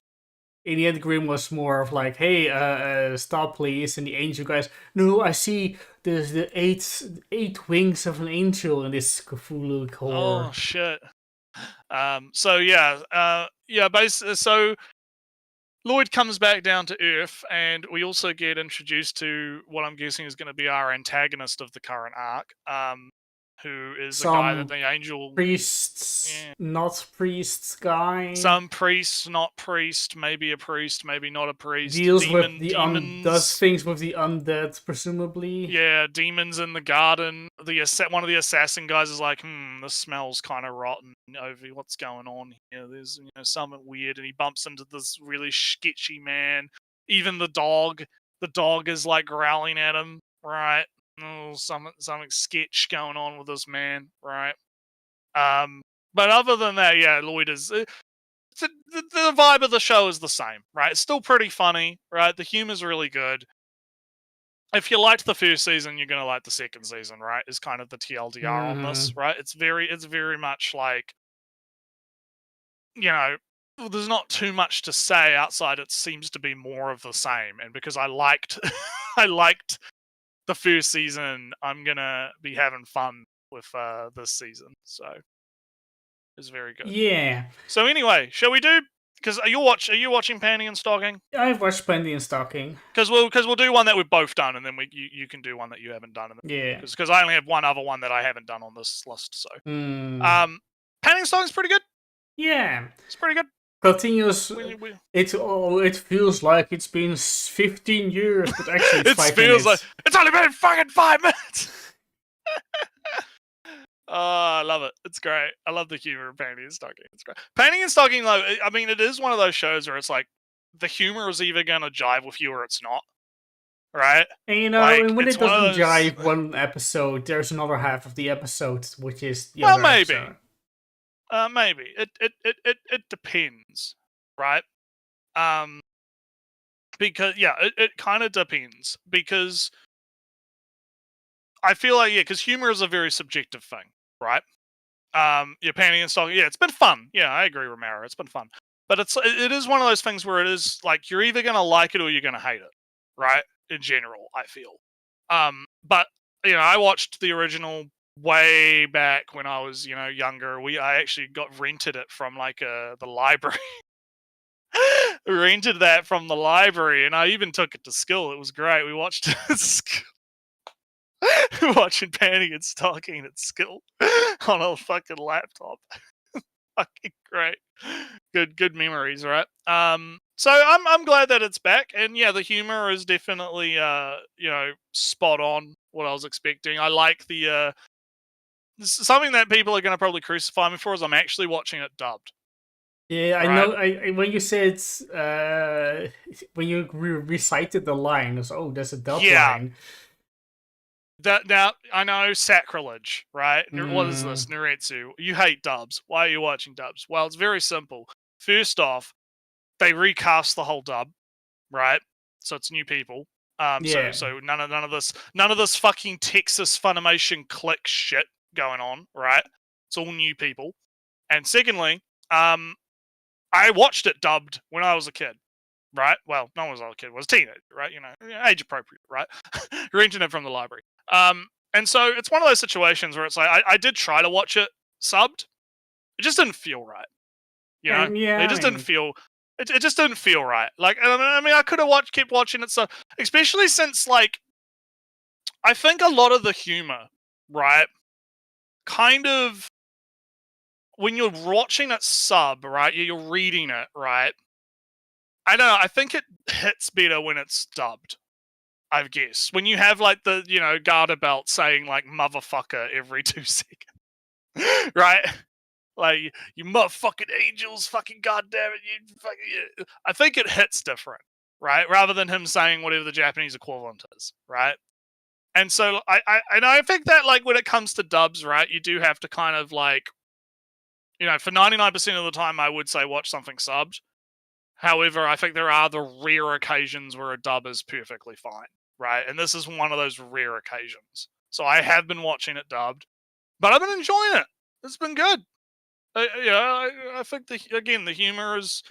In the end, Grim was more of like, hey, stop, please. And the angel guys, no, I see there's the eight wings of an angel in this Cthulhu core. Oh, shit. So Lloyd comes back down to Earth, and we also get introduced to what I'm guessing is going to be our antagonist of the current arc, who is the guy that the angel... not priests guy. Some priest, not priest, maybe a priest, maybe not a priest. Does things with the undead, presumably. Yeah, demons in the garden. One of the assassin guys is like, this smells kind of rotten. Over what's going on here? There's something weird, and he bumps into this really sketchy man. Even the dog is like growling at him, right? Oh, something sketch going on with this man, right? But other than that, yeah, Lloyd is... the vibe of the show is the same, right? It's still pretty funny, right? The humor's really good. If you liked the first season, you're going to like the second season, right? Is kind of the TLDR on this, right? It's very much like, there's not too much to say outside. It seems to be more of the same. And because I liked the first season, I'm gonna be having fun with this season. So it's very good. Yeah. So anyway, shall we do? Because are you watching Panty and Stocking? I've watched Panty and Stocking. Because we'll do one that we've both done, and then you can do one that you haven't done. Yeah. Because I only have one other one that I haven't done on this list. So Mm. Panty and Stocking's pretty good. Yeah. It's pretty good. Continuous. It feels like it's been 15 years, but actually it's 5 minutes. Like it's only been fucking 5 minutes. Oh, I love it. It's great. I love the humor of Panty and Stocking. It's great. Panty and Stocking, though, I mean, it is one of those shows where it's like the humor is either going to jive with you or it's not. Right? And you know, like, when it doesn't jive one episode, there's another half of the episode, which is the other maybe. episode. Maybe. It depends. Right? Because, yeah, it kind of depends. Because I feel like, because humor is a very subjective thing. Right? Panty and Stocking. Yeah, it's been fun. Yeah, I agree, Romero. It's been fun. But it is one of those things where it is like you're either gonna like it or you're gonna hate it, right? In general, I feel. But I watched the original way back when I was younger. I actually rented it from like the library. Rented that from the library, and I even took it to school. It was great. We watched it. Watching Panty and Stocking at school on a fucking laptop. Fucking great. Good memories, right? So I'm glad that it's back, and yeah, the humor is definitely spot on what I was expecting. I like the something that people are going to probably crucify me for is I'm actually watching it dubbed. Yeah, I know. I when you said when you recited the line, it's there's a dub line. Now, I know, sacrilege, right? What is this? Nretsew. You hate dubs. Why are you watching dubs? Well, it's very simple. First off, they recast the whole dub, right? So it's new people. So none of this fucking Texas Funimation click shit going on, right? It's all new people. And secondly, I watched it dubbed when I was a kid. Right? Well, no one was a kid. I was a teenager, right? Age appropriate, right? Renting it from the library. And so it's one of those situations where it's like I did try to watch it subbed. It just didn't feel right. It just didn't feel. It just didn't feel right. Like I mean, I could have kept watching it. So especially since like, I think a lot of the humor, right, kind of when you're watching it sub, right, you're reading it, right. I don't know. I think it hits better when it's dubbed. I guess when you have like the garter belt saying like motherfucker every 2 seconds, right? Like you motherfucking angels, fucking goddamn it, you fucking. I think it hits different, right? Rather than him saying whatever the Japanese equivalent is, right? And so I think that like when it comes to dubs, right, you do have to kind of like, for 99% of the time, I would say watch something subbed. However, I think there are the rare occasions where a dub is perfectly fine, right? And this is one of those rare occasions. So I have been watching it dubbed, but I've been enjoying it. It's been good. I think the humor is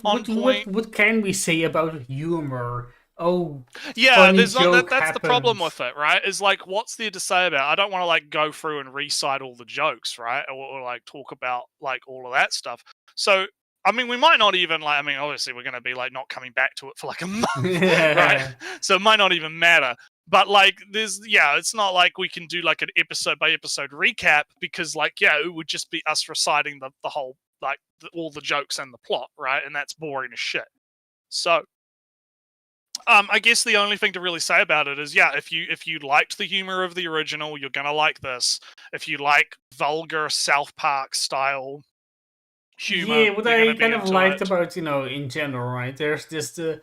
on point. What can we say about humor? Yeah, that's the problem with it, right? Is like, what's there to say about it? I don't want to like go through and recite all the jokes, right? Or like talk about like all of that stuff. So I mean, we might not even like. I mean, obviously, we're going to be like not coming back to it for like a month, right? So it might not even matter. But like, it's not like we can do like an episode by episode recap because, like, it would just be us reciting the whole like all the jokes and the plot, right? And that's boring as shit. So, I guess the only thing to really say about it is, if you liked the humor of the original, you're gonna like this. If you like vulgar South Park style humor. Yeah, what I kind of liked about, in general, right? There's just the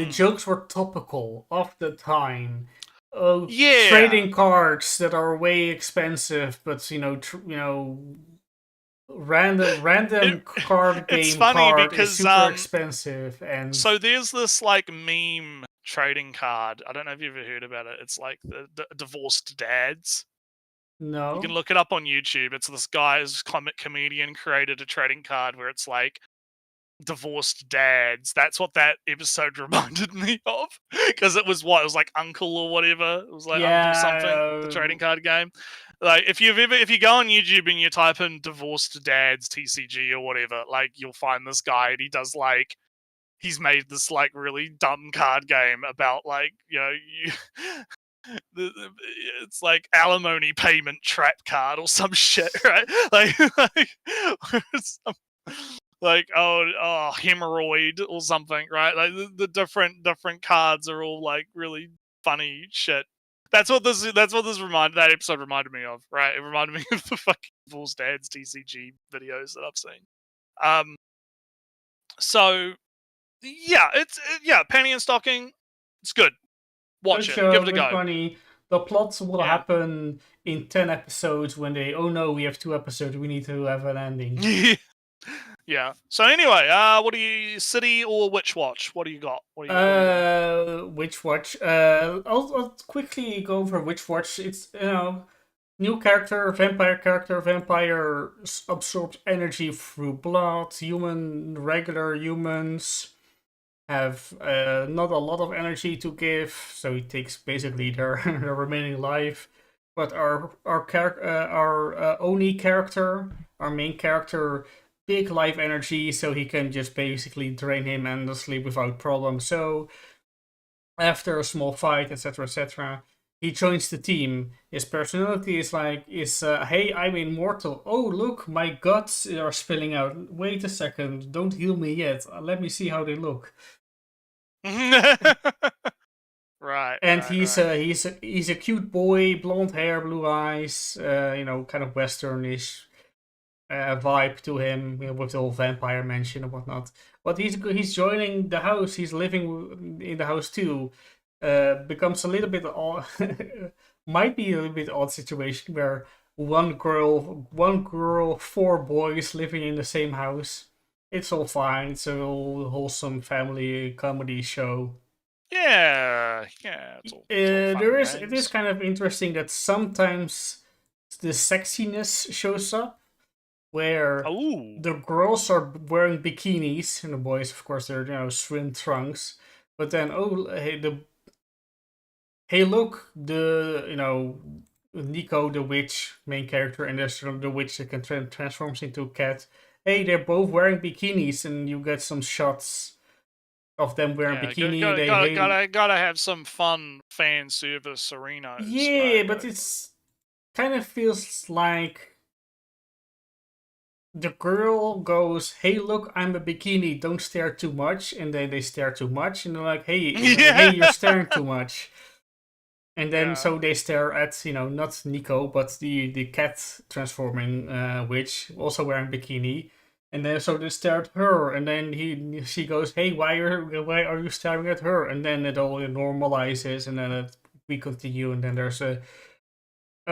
jokes were topical of the time. Trading cards that are way expensive, but random card game card is super expensive, and so there's this like meme trading card. I don't know if you've ever heard about it. It's like the divorced dads. No. You can look it up on YouTube. It's this guy's comedian created a trading card where it's like divorced dads. That's what that episode reminded me of, because it was like Uncle or whatever. It was like Uncle something, the trading card game. Like if you go on YouTube and you type in divorced dads TCG or whatever, like you'll find this guy and he does like he's made this like really dumb card game about like it's like alimony payment trap card or some shit, right? Like hemorrhoid or something, right? Like the different cards are all like really funny shit. That episode reminded me of, right? It reminded me of the fucking Divorced Dads TCG videos that I've seen. So yeah, Penny and Stocking, it's good. Watch it, give it a go. Funny. The plots will happen in 10 episodes when oh no, we have 2 episodes, we need to have an ending. Yeah. So anyway, what do you, City or Witch Watch? What do you got? Witch Watch. I'll quickly go over Witch Watch. It's new character, vampire absorbs energy through blood. Regular humans have not a lot of energy to give, so he takes basically their remaining life. But our Oni character, our main character, big life energy, so he can just basically drain him endlessly without problem. So after a small fight, etc., he joins the team. His personality is hey, I'm immortal. Oh, look, my guts are spilling out. Wait a second, don't heal me yet. Let me see how they look. Right. And he's a cute boy, blonde hair, blue eyes, kind of westernish vibe to him, with the whole vampire mansion and whatnot. But he's joining the house. He's living in the house too. Becomes a little bit odd. Might be a little bit odd situation where one girl, 4 boys living in the same house. It's all fine. It's a wholesome family comedy show. Yeah. It's all it is kind of interesting that sometimes the sexiness shows up, where the girls are wearing bikinis and the boys, of course, they're swim trunks. But then hey look, Nico the witch, main character, and there's the witch that can transforms into a cat. Hey, they're both wearing bikinis, and you get some shots of them wearing bikini. Gotta have some fun fan service arenas. Yeah, right? But it's kind of feels like the girl goes, "Hey, look, I'm a bikini. Don't stare too much," and then they stare too much, and they're like, "Hey, hey, you're staring too much." And then so they stare at not Nico but the cat transforming witch, also wearing bikini. And then so they stare at her, and then she goes, "Hey, why are you staring at her?" And then it all normalizes, and then we continue, and then there's a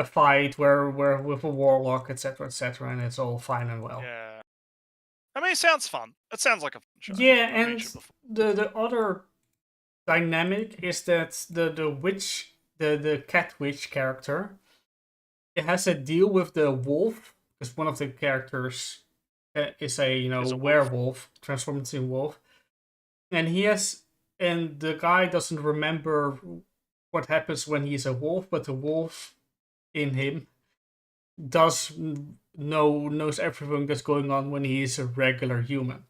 fight where with a warlock, etc., and it's all fine and well. Yeah, I mean, it sounds fun. It sounds like a fun show. Yeah, and the other dynamic is that the witch, the cat witch character, it has a deal with the wolf, because one of the characters is a werewolf, transformed into a wolf, and the guy doesn't remember what happens when he's a wolf, but the wolf in him knows everything that's going on when he's a regular human.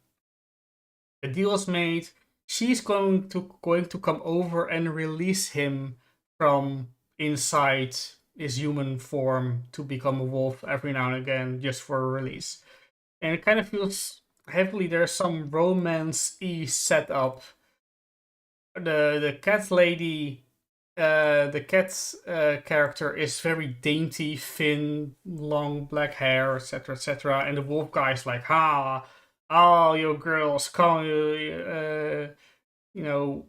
The deal is made. She's going to come over and release him from inside his human form to become a wolf every now and again, just for a release. And it kind of feels heavily there's some romance-y setup. The cat lady, the cat's character is very dainty, thin, long black hair, etc., and the wolf guy's like, "Oh, you girls, come,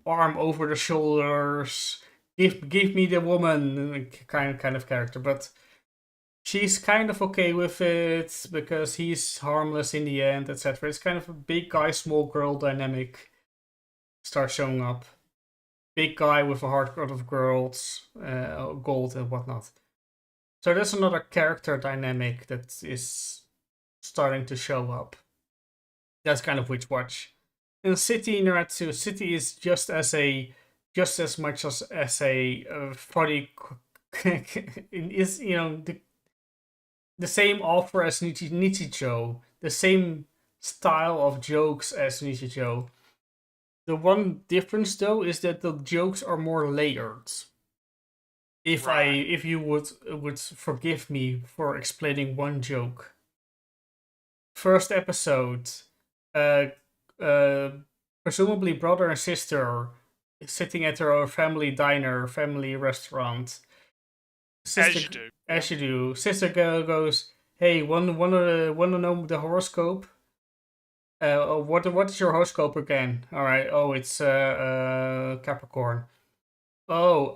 arm over the shoulders, give me the woman," kind of character, but she's kind of okay with it because he's harmless in the end, etc. It's kind of a big guy, small girl dynamic starts showing up. Big guy with a heart of gold and whatnot. So there's another character dynamic that is starting to show up. That's kind of Witch Watch. In City, Nretsew, City is just as much as a funny is the same offer as Nretsew, the same style of jokes as Nretsew. The one difference though is that the jokes are more layered. If you would forgive me for explaining one joke. First episode, uh, presumably brother and sister sitting at their family diner, family restaurant. Sister, as you do. Sister goes, "Hey, wanna know the horoscope? What is your horoscope again? All right. Oh, it's Capricorn. Oh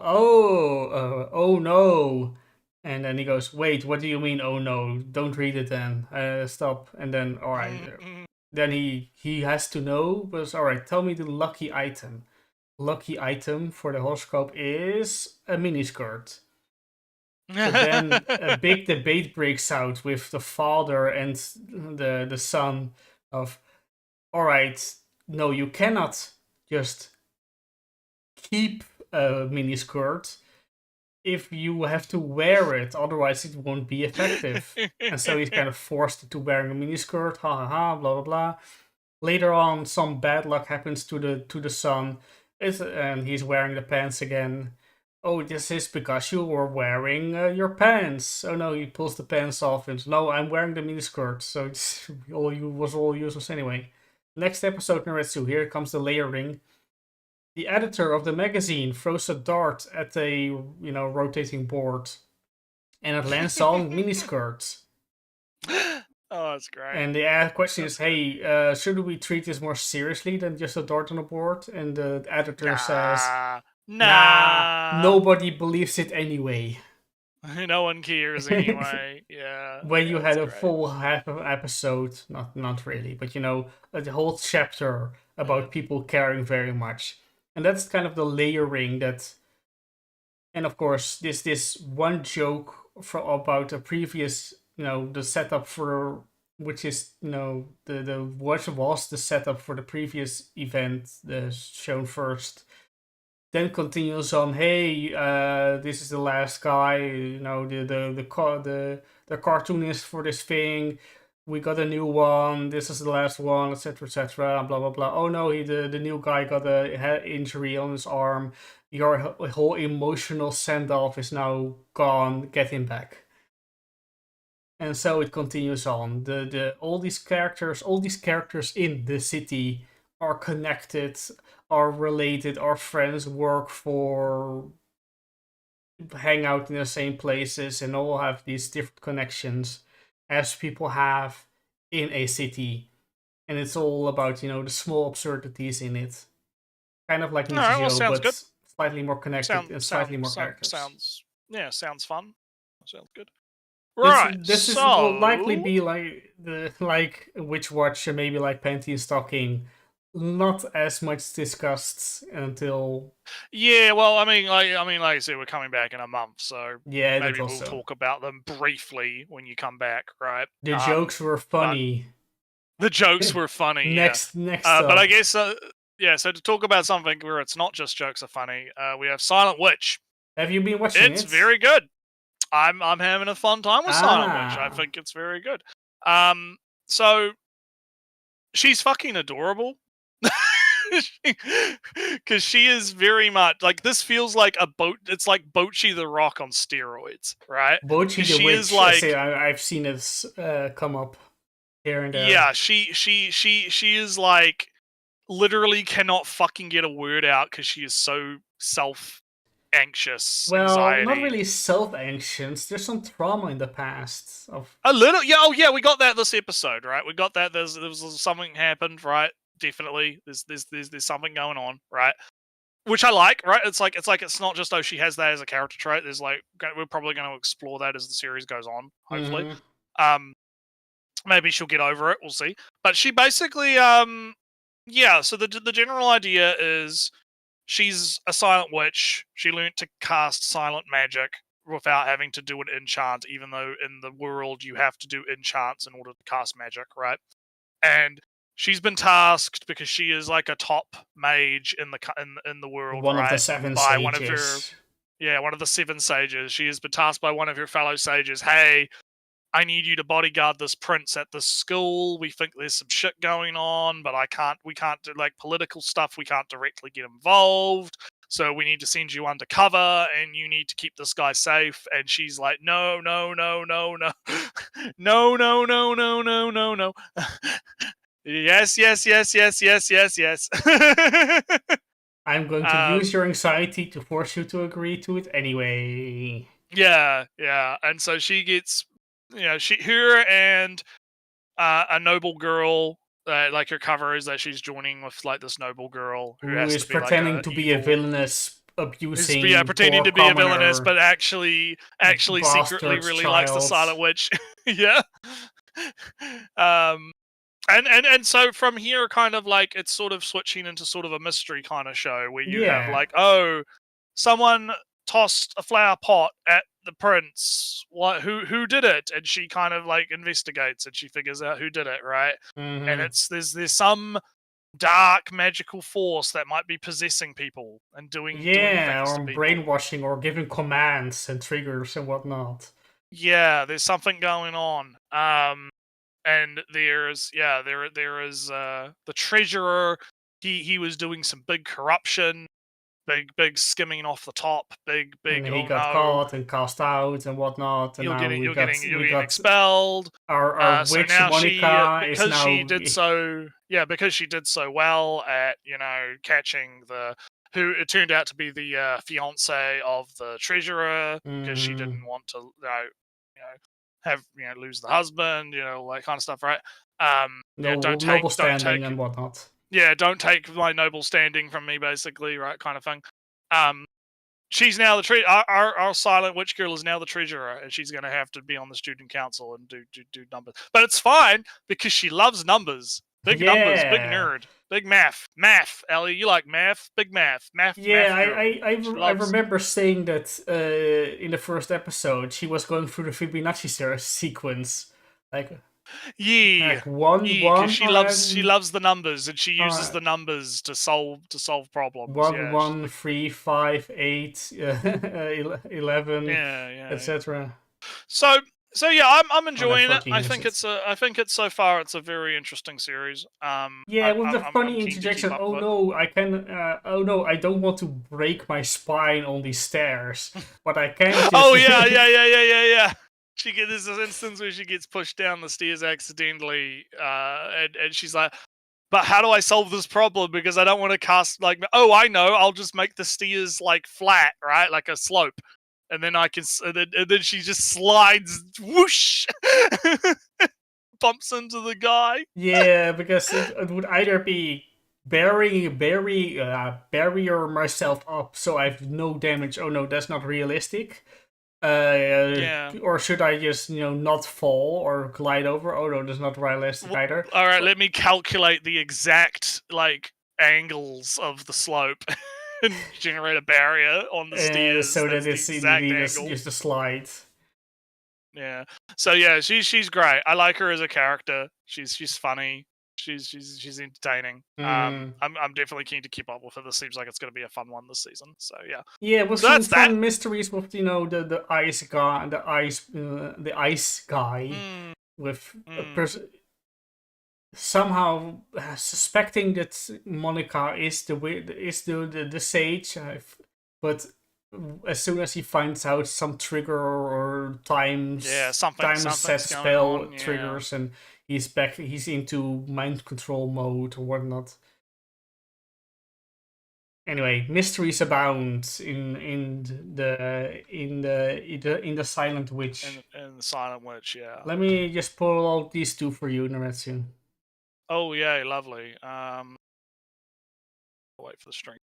no." And then he goes, "Wait, what do you mean? Oh no! Don't read it then. Stop." And then, all right. Then he has to know. But all right, tell me the lucky item. Lucky item for the horoscope is a miniskirt. So then a big debate breaks out with the father and the son of, all right, no, you cannot just keep a miniskirt if you have to wear it, otherwise it won't be effective. And so he's kind of forced into wearing a miniskirt, ha ha ha, blah blah blah. Later on, some bad luck happens to the son, and he's wearing the pants again. Oh, this is because you were wearing your pants. Oh no, he pulls the pants off and no, I'm wearing the miniskirt, so it's all useless anyway. Next episode, Nretsew, here comes the layering. The editor of the magazine throws a dart at a rotating board, and it lands on miniskirts. Oh, that's great. And the question is, hey, should we treat this more seriously than just a dart on a board? And the editor says, nah, nobody believes it anyway. No one cares anyway. Yeah. When you had a full half of episode, not really, but a whole chapter about people caring very much. And that's kind of the layering that, and of course, this one joke about a previous, the setup for, which is, what was the setup for the previous event, shown first, then continues on, hey, this is the last guy, the cartoonist for this thing, we got a new one, this is the last one, etc, blah blah blah. Oh no, the new guy got a head injury on his arm, your whole emotional send-off is now gone, get him back. And so it continues on. All these characters in the city are connected, are related, are friends, work for, hang out in the same places, and all have these different connections as people have in a city. And it's all about, the small absurdities in it. Kind of like Nretsew, but good. Slightly more connected and slightly more characters. Sounds fun. Sounds good. Right. This will likely be like Witch Watch, maybe like Panty and Stocking. Not as much discussed until. Yeah, well, I mean, like I said, we're coming back in a month, so yeah, maybe we'll talk about them briefly when you come back, right? The jokes were funny. The jokes were funny. Next. But I guess, so to talk about something where it's not just jokes are funny, we have Silent Witch. Have you been watching it? It's very good. I'm having a fun time with Silent Witch. I think it's very good. So she's fucking adorable. Because she is very much like, this feels like it's like Bochi the Rock on steroids, right? Bochi the Witch is like, I've seen this come up here and there. Yeah, she is like, literally cannot fucking get a word out because she is so anxious. Well, anxiety. Not really self-anxious. There's some trauma in the past. A little, yeah. Oh, yeah. We got that this episode, right? We got that. There was something happened, right? Definitely, there's something going on, right? Which I like, right? It's not just she has that as a character trait. There's we're probably going to explore that as the series goes on, hopefully. Mm-hmm. Maybe she'll get over it. We'll see. But she basically, yeah. So the general idea is, she's a silent witch. She learned to cast silent magic without having to do an enchant, even though in the world you have to do enchants in order to cast magic, right? And she's been tasked because she is like a top mage in the world, One right? of the 7 by sages. one of her, one of the 7 sages. She has been tasked by one of her fellow sages. Hey, I need you to bodyguard this prince at this school. We think there's some shit going on, but we can't do like political stuff. We can't directly get involved. So we need to send you undercover and you need to keep this guy safe. And she's like, no, no, no, no, no, no, no, no, no, no, no, no. Yes, yes, yes, yes, yes, yes, yes. I'm going to use your anxiety to force you to agree to it anyway. Yeah, yeah. And so she gets, her and a noble girl, like her cover is that she's joining with like this noble girl who has is to be pretending like to be a villainous, abusing, pretending to be a villainess, commoner, but actually secretly really likes the Silent Witch. Yeah. And so from here, kind of like it's sort of switching into sort of a mystery kind of show where you have like, oh, someone tossed a flower pot at the prince. What? Who did it? And she kind of like investigates and she figures out who did it, right? Mm-hmm. And there's some dark magical force that might be possessing people and doing things or to people. brainwashing or giving commands and triggers and whatnot. Yeah, there's something going on. And there is the treasurer. He was doing some big corruption, big skimming off the top, big. And he got caught and cast out and whatnot. And you're now getting expelled. Our So witch now Monica is because now she did so well at catching who it turned out to be the fiance of the treasurer, because she didn't want to have lose the husband, that kind of stuff, right? Noble standing and whatnot. Yeah, don't take my noble standing from me, basically, right? Kind of thing. She's now our Silent Witch girl is now the treasurer, and she's going to have to be on the student council and do numbers. But it's fine because she loves numbers. Big numbers, big nerd, big math. Ellie, you like math? Big math. Yeah, math I remember saying that in the first episode she was going through the Fibonacci sequence, like. Yeah, like one. She loves the numbers, and she uses the numbers to solve problems. 1, 3, 5, 8, 11, etc. So yeah, I'm enjoying it. I think it's so far it's a very interesting series. With the funny interjection. Oh no, I don't want to break my spine on these stairs, but I can. Just... Oh yeah. She gets this instance where she gets pushed down the stairs accidentally, and she's like, "But how do I solve this problem? Because I don't want to cast like, oh, I know, I'll just make the stairs like flat, right, like a slope, and then I can, and then she just slides, whoosh, bumps into the guy." Yeah, because it would either be bury myself up so I have no damage. Oh no, that's not realistic. Or should I just, not fall or glide over? Oh no, that's not realistic either. All right, let me calculate the exact angles of the slope and generate a barrier on the stairs so that it's just a slide. Yeah. So yeah, she's great. I like her as a character. She's funny. She's entertaining. I'm definitely keen to keep up with her. This seems like it's going to be a fun one this season. So yeah. Yeah, with some fun mysteries with the ice guy, the ice guy with a person somehow suspecting that Monica is the sage, but as soon as he finds out some trigger or time set spell triggers and he's back, he's into mind control mode or whatnot. Anyway, mysteries abound in the Silent Witch. In the Silent Witch, yeah. Let me just pull out these two for you, Nretsew. Oh yeah, lovely. I'll wait for the string.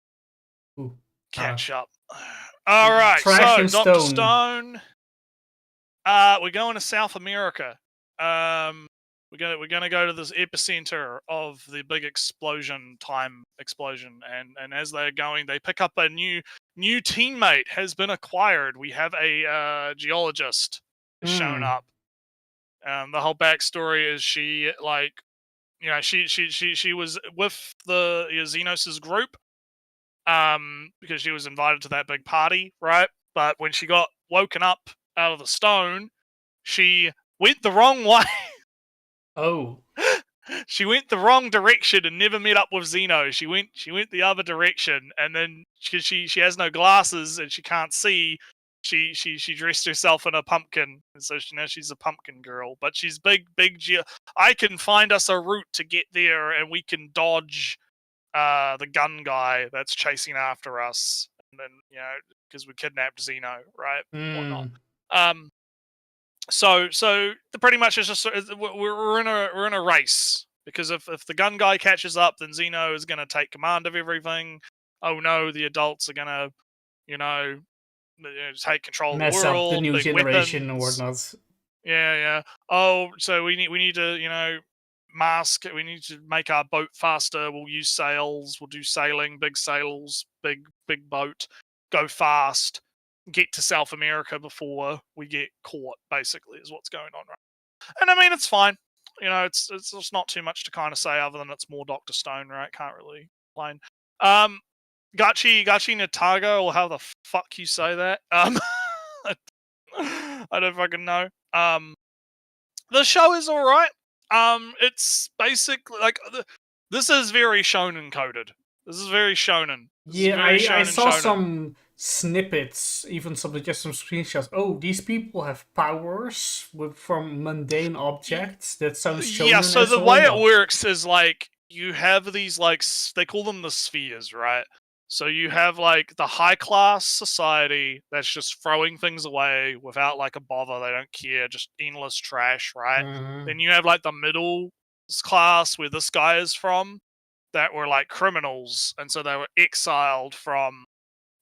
Ooh. Catch up. All right, so Dr. Stone. We're going to South America. We're gonna go to this epicenter of the big time explosion, and as they're going, they pick up a new teammate has been acquired. We have a geologist shown up. The whole backstory is she she was with the Xenos' group, because she was invited to that big party, right? But when she got woken up out of the stone, she went the wrong way. Oh. She went the wrong direction and never met up with Zeno. She went the other direction, and then because she has no glasses and she can't see, she dressed herself in a pumpkin, and so now she's a pumpkin girl. But she's big. I can find us a route to get there, and we can dodge the gun guy that's chasing after us, and then because we kidnapped Zeno, right? Whatnot. So pretty much it's just we're in a race, because if the gun guy catches up, then Zeno is gonna take command of everything. Oh no, the adults are gonna take control of the Mess world. up the new big generation weapons. or whatnot. Yeah. Oh, so we need to mask. We need to make our boat faster. We'll use sails. We'll do sailing, big sails, big boat, go fast. Get to South America before we get caught, basically, is what's going on, right? And I mean, it's fine. It's just not too much to kind of say other than it's more Dr. Stone, right? Can't really complain. Gachi Natago, or how the fuck you say that? I don't fucking know. The show is alright. It's basically like this is very shonen coded. This is very shonen. I saw some snippets, even some screenshots. Oh, these people have powers from mundane objects. That sounds shonen. Yeah, so the way it works is like you have these they call them the spheres, right? So you have like the high class society that's just throwing things away without like a bother. They don't care, just endless trash, right? Mm-hmm. Then you have like the middle class where this guy is from, that were like criminals, and so they were exiled from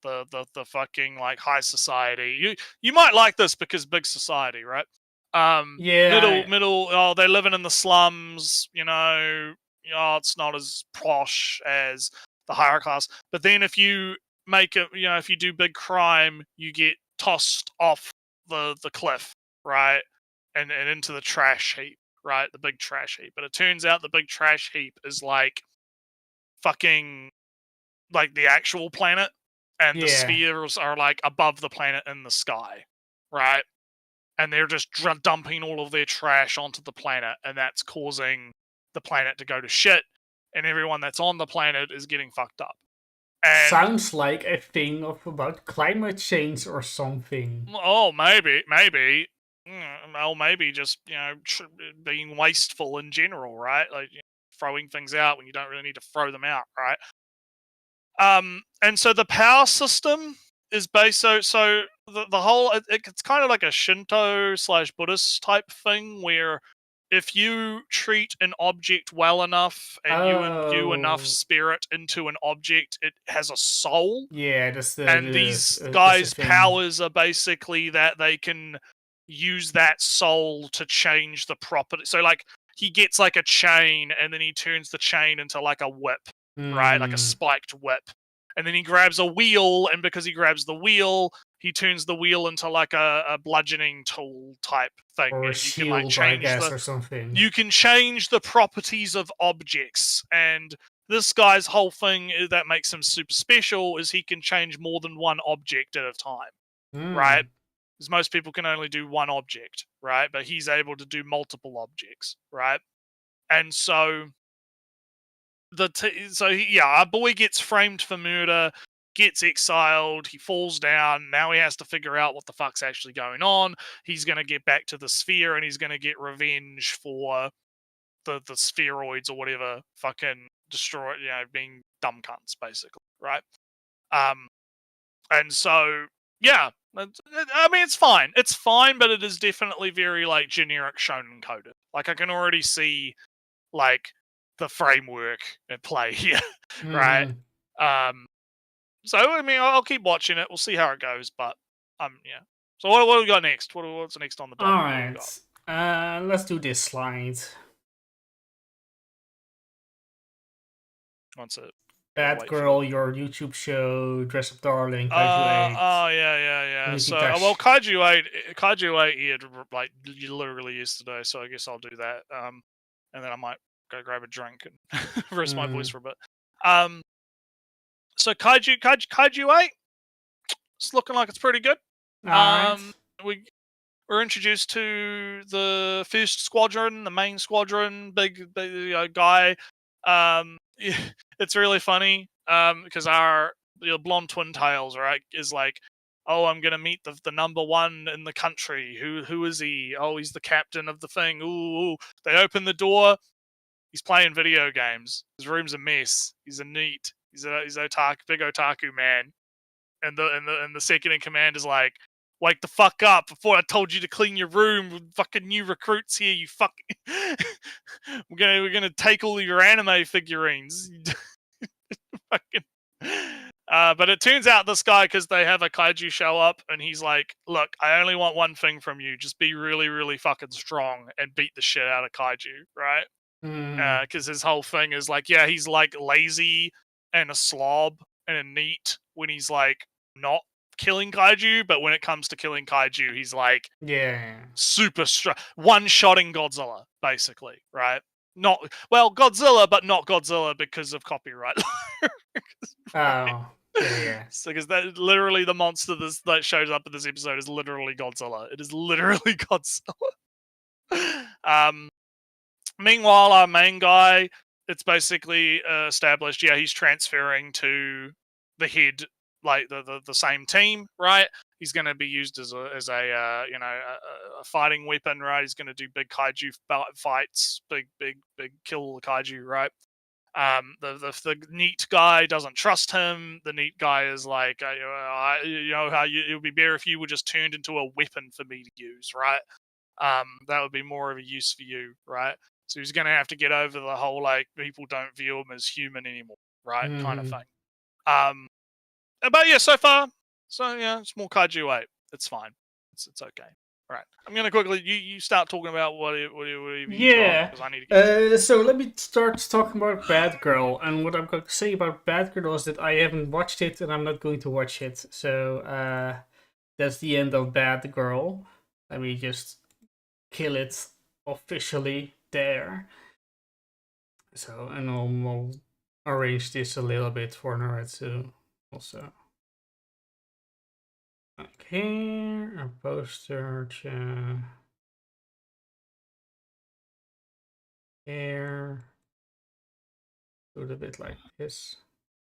the fucking like high society. You might like this because big society, right? Middle. Oh, they're living in the slums. It's not as posh as the higher class. But then if you make it, if you do big crime, you get tossed off the cliff, right, and into the trash heap, right, the big trash heap. But it turns out the big trash heap is like fucking like the actual planet, and the spheres are like above the planet in the sky, right? And they're just dumping all of their trash onto the planet, and that's causing the planet to go to shit, and everyone that's on the planet is getting fucked up. And sounds like a thing about climate change or something. Oh, maybe. Well, maybe just being wasteful in general, right? Like throwing things out when you don't really need to throw them out, right? And so the power system is based so the whole it's kind of like a Shinto / Buddhist type thing, where if you treat an object well enough and you imbue enough spirit into an object, it has a soul. Yeah, that's these guys' powers are basically that they can use that soul to change the property. So like he gets like a chain, and then he turns the chain into like a whip, right? Like a spiked whip. And then he grabs a wheel, and because he grabs the wheel, he turns the wheel into like a bludgeoning tool type thing. Or a shield, can, like, change I guess, or something. You can change the properties of objects, and this guy's whole thing that makes him super special is he can change more than one object at a time, right? Because most people can only do one object, right? But he's able to do multiple objects, right? And so our boy gets framed for murder, gets exiled, he falls down. Now he has to figure out what the fuck's actually going on. He's going to get back to the sphere, and he's going to get revenge for the spheroids or whatever fucking destroy, being dumb cunts, basically, right? And so, yeah, I mean, it's fine. It's fine, but it is definitely very, like, generic shonen coded. Like, I can already see, like, the framework at play here, right? So I mean, I'll keep watching it. We'll see how it goes, but yeah. So what do we got next? What's next on the docket? All right, let's do this slide. What's it? Bad Girl, your YouTube show, Dress Up Darling, Kaiju 8. Oh yeah. So well, Kaiju 8 aired like literally yesterday, so I guess I'll do that. And then I might go grab a drink and rest my voice for a bit. So Kaiju 8, it's looking like it's pretty good. Alright. We're introduced to the first squadron, the main squadron, big guy. It's really funny because our blonde twin tails, right, is like, oh, I'm gonna meet the number one in the country. Who is he? Oh, he's the captain of the thing. Ooh. They open the door. He's playing video games. His room's a mess. He's a neat. He's otaku, big otaku man. And the second in command is like, wake the fuck up before I told you to clean your room with fucking new recruits here, you fucking we're gonna take all your anime figurines. But it turns out this guy, because they have a kaiju show up, and he's like, look, I only want one thing from you. Just be really, really fucking strong and beat the shit out of kaiju, right? Because his whole thing is like, yeah, he's like lazy and a slob and a neat when he's like not killing kaiju, but when it comes to killing kaiju, he's like super strong, one-shotting Godzilla, basically, right? Not Godzilla, but not Godzilla because of copyright. Oh, yeah. So, because that literally the monster that shows up in this episode is literally Godzilla. It is literally Godzilla. Meanwhile, our main guy, it's basically established. Yeah, he's transferring to the head, like the same team, right? He's going to be used as a fighting weapon, right? He's going to do big kaiju fights, big kill the kaiju, right? The neat guy doesn't trust him. The neat guy is like, you know how it would be better if you were just turned into a weapon for me to use, right? That would be more of a use for you, right? So he's going to have to get over the whole, like, people don't view him as human anymore, right? Kind of thing. But yeah, so far, it's more Kaiju 8. It's fine. It's okay. Right. I'm going to quickly, you start talking about what you got, 'cause I need to get so let me start talking about Bad Girl. And what I'm going to say about Bad Girl is that I haven't watched it and I'm not going to watch it. So that's the end of Bad Girl. Let me just kill it officially there. So, and I'll arrange this a little bit for Nretsew also. Okay, a poster, here. Do it a bit like this.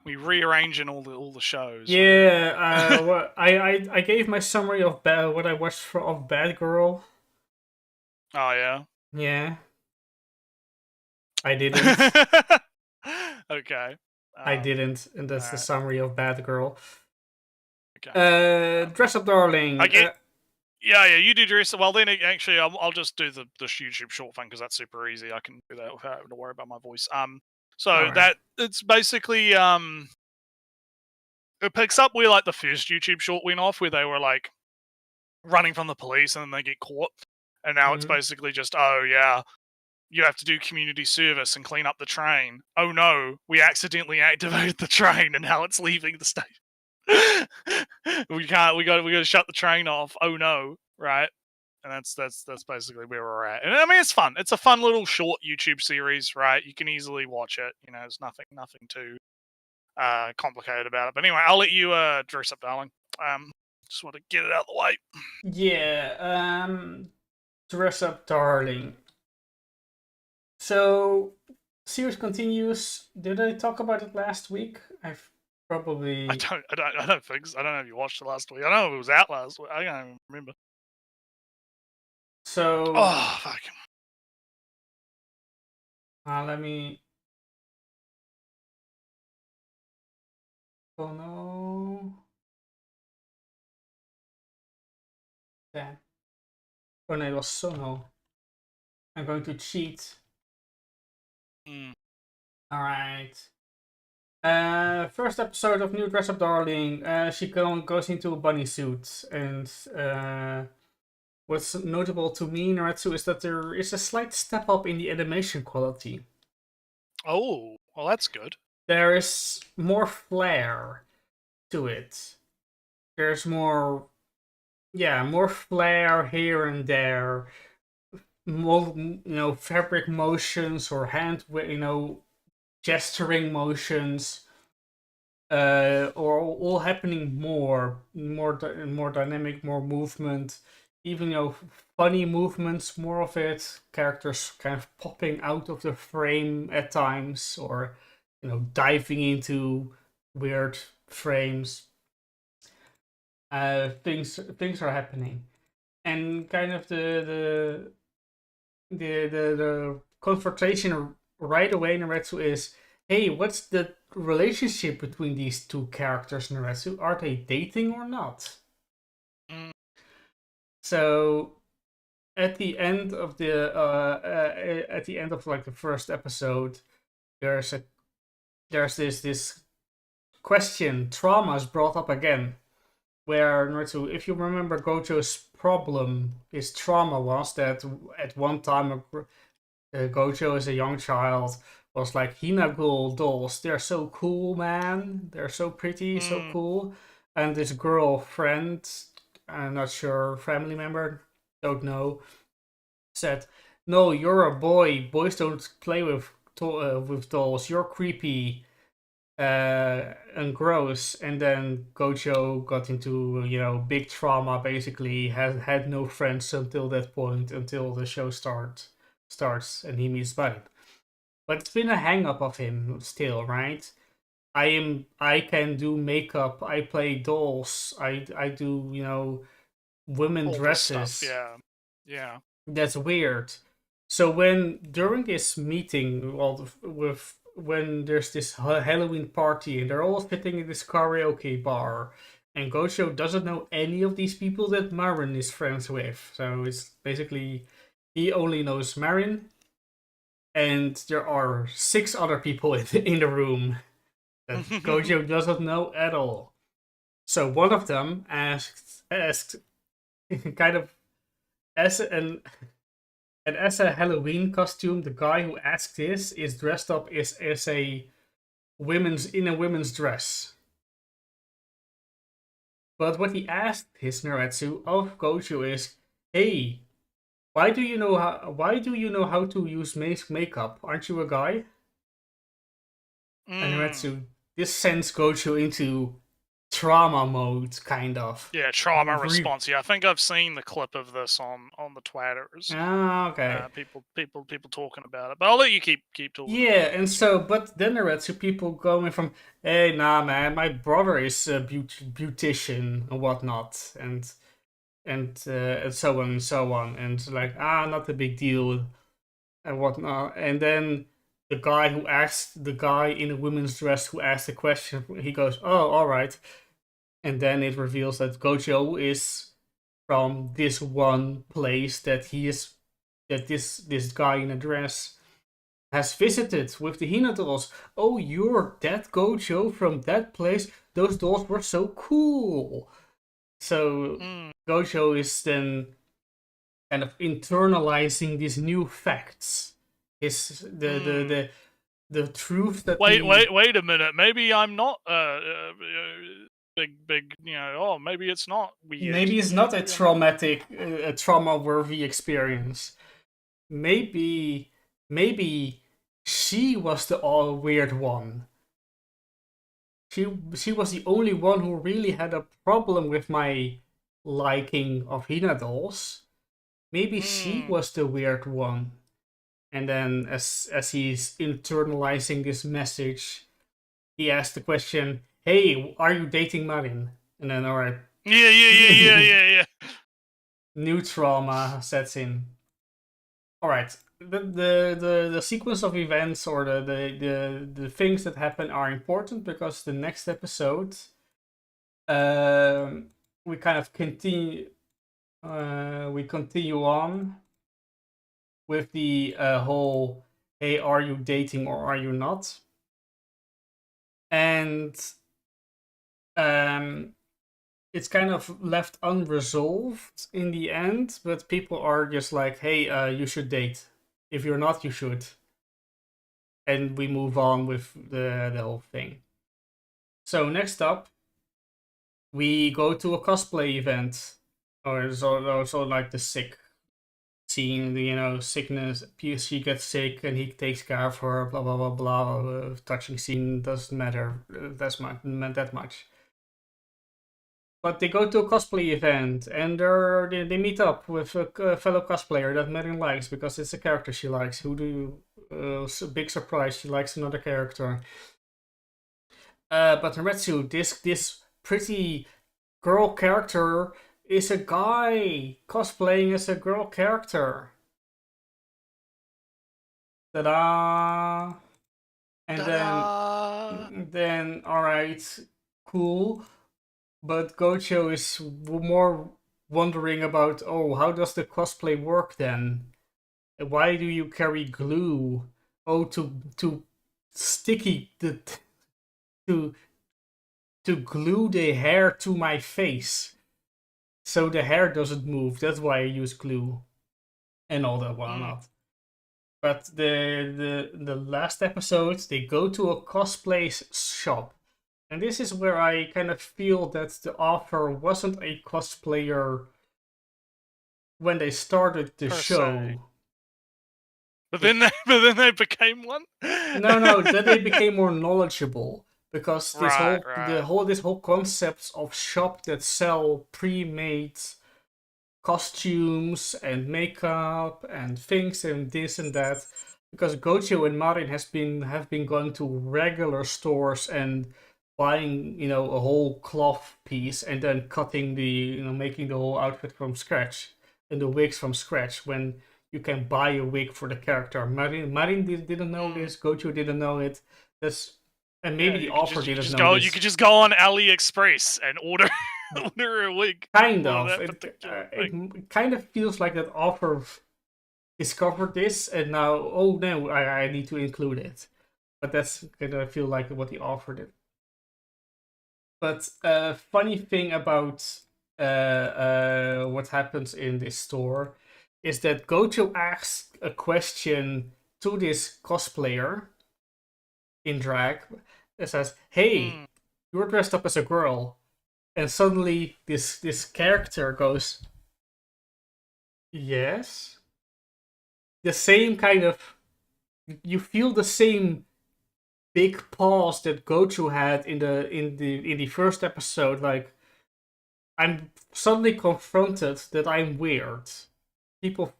We rearranging all the shows. Yeah, well, I gave my summary of what I watched of Bad Girl. Oh yeah. Yeah. I didn't. Okay. I didn't, and that's the summary of Bad Girl. Okay. Dress Up Darling. Yeah, you do dress up. Well, then actually, I'll just do the YouTube short thing because that's super easy. I can do that without having to worry about my voice. So that it's basically it picks up where like the first YouTube short went off, where they were like running from the police and then they get caught, and now it's basically just, oh yeah, you have to do community service and clean up the train. Oh no, we accidentally activated the train and now it's leaving the station. We got to shut the train off. Oh no, right? And that's basically where we're at. And I mean, it's fun. It's a fun little short YouTube series, right? You can easily watch it. You know, there's nothing too complicated about it. But anyway, I'll let you dress up, darling. Just want to get it out of the way. Yeah, Dress Up Darling. So, series continues. Did I talk about it last week? I've probably. I don't think so. I don't know if you watched it last week. I don't know if it was out last week. I don't even remember. So. Oh fuck. Let me. Oh no. Damn. Oh no, it was Sono. I'm going to cheat. Alright. First episode of New Dress Up Darling. She goes into a bunny suit, and what's notable to me, Nretsew, is that there is a slight step up in the animation quality. Oh, well, that's good. There is more flair to it. There's more flair here and there. fabric motions or gesturing motions, or all happening more dynamic, more movement, even funny movements, more of it. Characters kind of popping out of the frame at times, or diving into weird frames. Things are happening, and kind of the confrontation right away in Nretsew is, hey, what's the relationship between these two characters in Nretsew? Are they dating or not? So at the end of like the first episode, there's this question. Trauma is brought up again, where Nretsew, if you remember, Gojo's problem, his trauma was that at one time Gojo as a young child was like, Hinagul dolls, they're so cool, man. They're so pretty, so cool. And this girlfriend, I'm not sure, family member, don't know, said, no, you're a boy. Boys don't play with dolls. You're creepy and gross. And then Gojo got into, big trauma, basically. Had no friends until that point, until the show starts and he meets Buddy. But it's been a hang up of him still, right? I can do makeup, I play dolls, I do, women All this dresses. stuff, yeah. That's weird. So when during this meeting, when there's this Halloween party and they're all sitting in this karaoke bar, and Gojo doesn't know any of these people that Marin is friends with. So it's basically he only knows Marin, and there are 6 other people in the room that Gojo doesn't know at all. So one of them asked kind of as a Halloween costume, the guy who asked this is dressed up as a women's dress. But what he asked his Nretsew of Gojo is, hey, why do you know how to use makeup? Aren't you a guy? And Nretsew, this sends Gojo into trauma mode, kind of. Yeah, trauma response. Yeah, I think I've seen the clip of this on the Twitters. Ah, okay. People talking about it, but I'll let you keep talking. Yeah, and so, but then there are two people going from, hey, nah, man, my brother is a beautician and whatnot, and so on and so on, and like, not a big deal and whatnot. And then the guy in a women's dress who asked the question, he goes, oh, all right. And then it reveals that Gojo is from this one place that this guy in a dress has visited with the Hina dolls. Oh, you're that Gojo from that place? Those dolls were so cool. So Gojo is then kind of internalizing these new facts. The truth that wait a minute. Maybe I'm not big. Oh, maybe it's not weird. Maybe it's not a trauma-worthy experience. Maybe she was the all weird one. She was the only one who really had a problem with my liking of Hina dolls. Maybe she was the weird one. And then as he's internalizing this message, he asked the question, hey, are you dating Marin? And then, all right. Yeah. New trauma sets in. All right. The sequence of events or the things that happen are important because the next episode, we kind of continue on with the whole, hey, are you dating or are you not? And it's kind of left unresolved in the end, but people are just like, hey, you should date. If you're not, you should. And we move on with the whole thing. So next up, we go to a cosplay event. Or so like the sick scene, you know, sickness, she gets sick and he takes care of her, blah, blah, blah, blah. Touching scene doesn't matter that much. But they go to a cosplay event and they meet up with a fellow cosplayer that Marin likes because it's a character she likes. Who do you... big surprise, she likes another character. But Nretsew, this pretty girl character is a guy cosplaying as a girl character. Ta-da! And then alright, cool. But Gocho is more wondering about, oh, how does the cosplay work then? Why do you carry glue? Oh, to sticky the to glue the hair to my face, so the hair doesn't move. That's why I use glue, and all that whatnot. But the last episode, they go to a cosplay shop. And this is where I kind of feel that the author wasn't a cosplayer when they started the show. But then they became one? No, then they became more knowledgeable. Because this whole concept of shop that sell pre-made costumes and makeup and things and this and that. Because Gocho and Marin have been going to regular stores and buying, you know, a whole cloth piece and then cutting making the whole outfit from scratch and the wigs from scratch when you can buy a wig for the character. Marin didn't know this, Gocho didn't know it. And maybe the author didn't know this. You could just go on AliExpress and order a wig. Kind of. It kind of feels like that author discovered this and now, oh no, I need to include it. But that's kind of feel like what the author did. But funny thing about what happens in this store is that Gocho asks a question to this cosplayer in drag. It says, "Hey, you're dressed up as a girl," and suddenly this character goes, "Yes." The same kind of, you feel the same big pause that Gochu had in the first episode. Like, I'm suddenly confronted that I'm weird. People,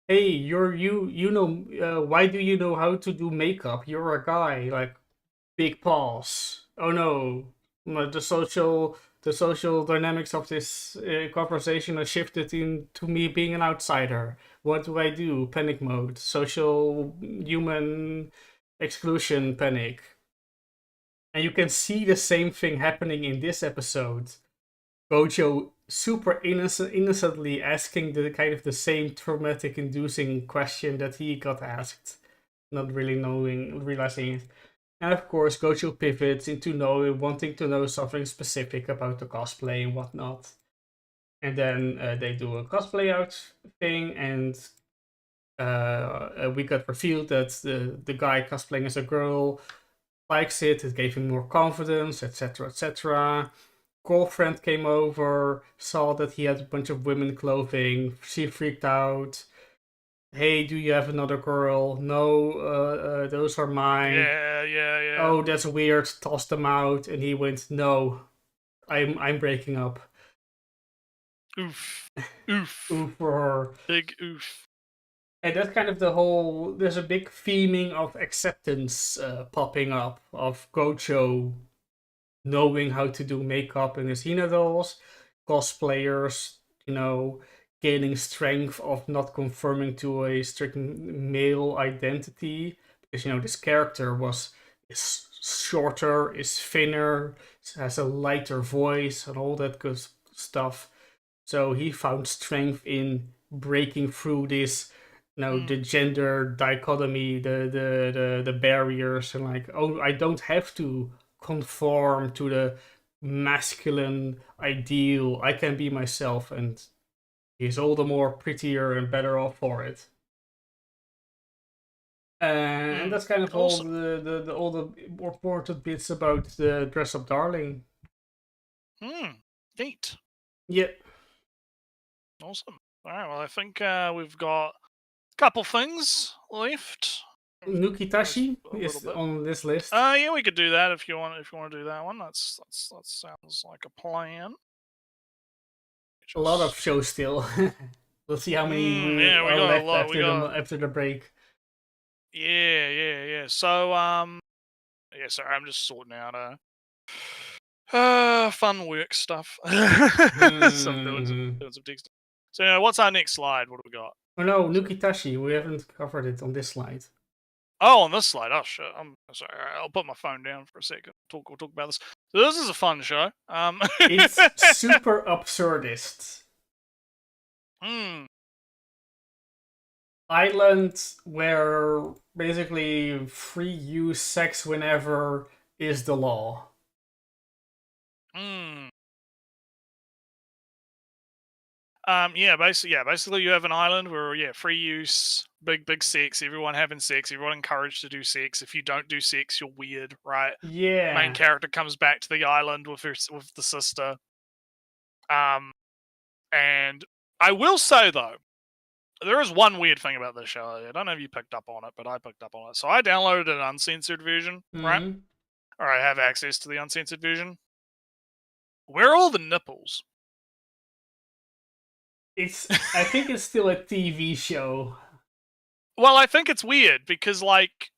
hey, you know, why do you know how to do makeup? You're a guy. Like, big pause. Oh no, the social dynamics of this conversation has shifted into me being an outsider. What do I do? Panic mode. Social human exclusion panic. And you can see the same thing happening in this episode. Gojo super innocently asking the kind of the same traumatic inducing question that he got asked, not really realizing it. And of course, Gojo pivots into wanting to know something specific about the cosplay and whatnot. And then they do a cosplay out thing, and we got revealed that the guy cosplaying as a girl likes it. It gave him more confidence, etc., etc. Girlfriend came over, saw that he had a bunch of women clothing. She freaked out. Hey, do you have another girl? No, those are mine. Yeah. Oh, that's weird. Tossed them out, and he went, "No, I'm breaking up." Oof. Oof for her. Big oof. And that's kind of the whole. There's a big theming of acceptance popping up of Gocho knowing how to do makeup in his Hina dolls, cosplayers, gaining strength of not conforming to a strict male identity, because this character is shorter, is thinner, has a lighter voice, and all that good stuff. So he found strength in breaking through this, the gender dichotomy, the barriers, and like, oh, I don't have to conform to the masculine ideal. I can be myself, and he's all the more prettier and better off for it. And that's kind of awesome. all the important bits about the Dress Up Darling. Neat. Yeah. Awesome. All right. Well, I think we've got a couple things left. Nukitashi A is little bit. on this list. Yeah, we could do that if you want. If you want to do that one, that sounds like a plan. A lot of shows still. We'll see how many yeah, we are got left a lot. after the break. Yeah. So yeah. Sorry, I'm just sorting out fun work stuff. So I'm doing some texting. So what's our next slide? What do we got? Oh no, Nukitashi. We haven't covered it on this slide. Oh, on this slide. Oh shit. I'm sorry. All right, I'll put my phone down for a second. We'll talk about this. So this is a fun show. It's super absurdist. Island where basically free use sex whenever is the law. Basically you have an island where free use, big sex, everyone having sex, everyone encouraged to do sex. If you don't do sex, you're weird, right? Yeah. Main character comes back to the island with the sister. And I will say though, there is one weird thing about this show. I don't know if you picked up on it, but I picked up on it. So I downloaded an uncensored version, right? Or I have access to the uncensored version. Where are all the nipples? I think it's still a TV show. Well, I think it's weird because, like,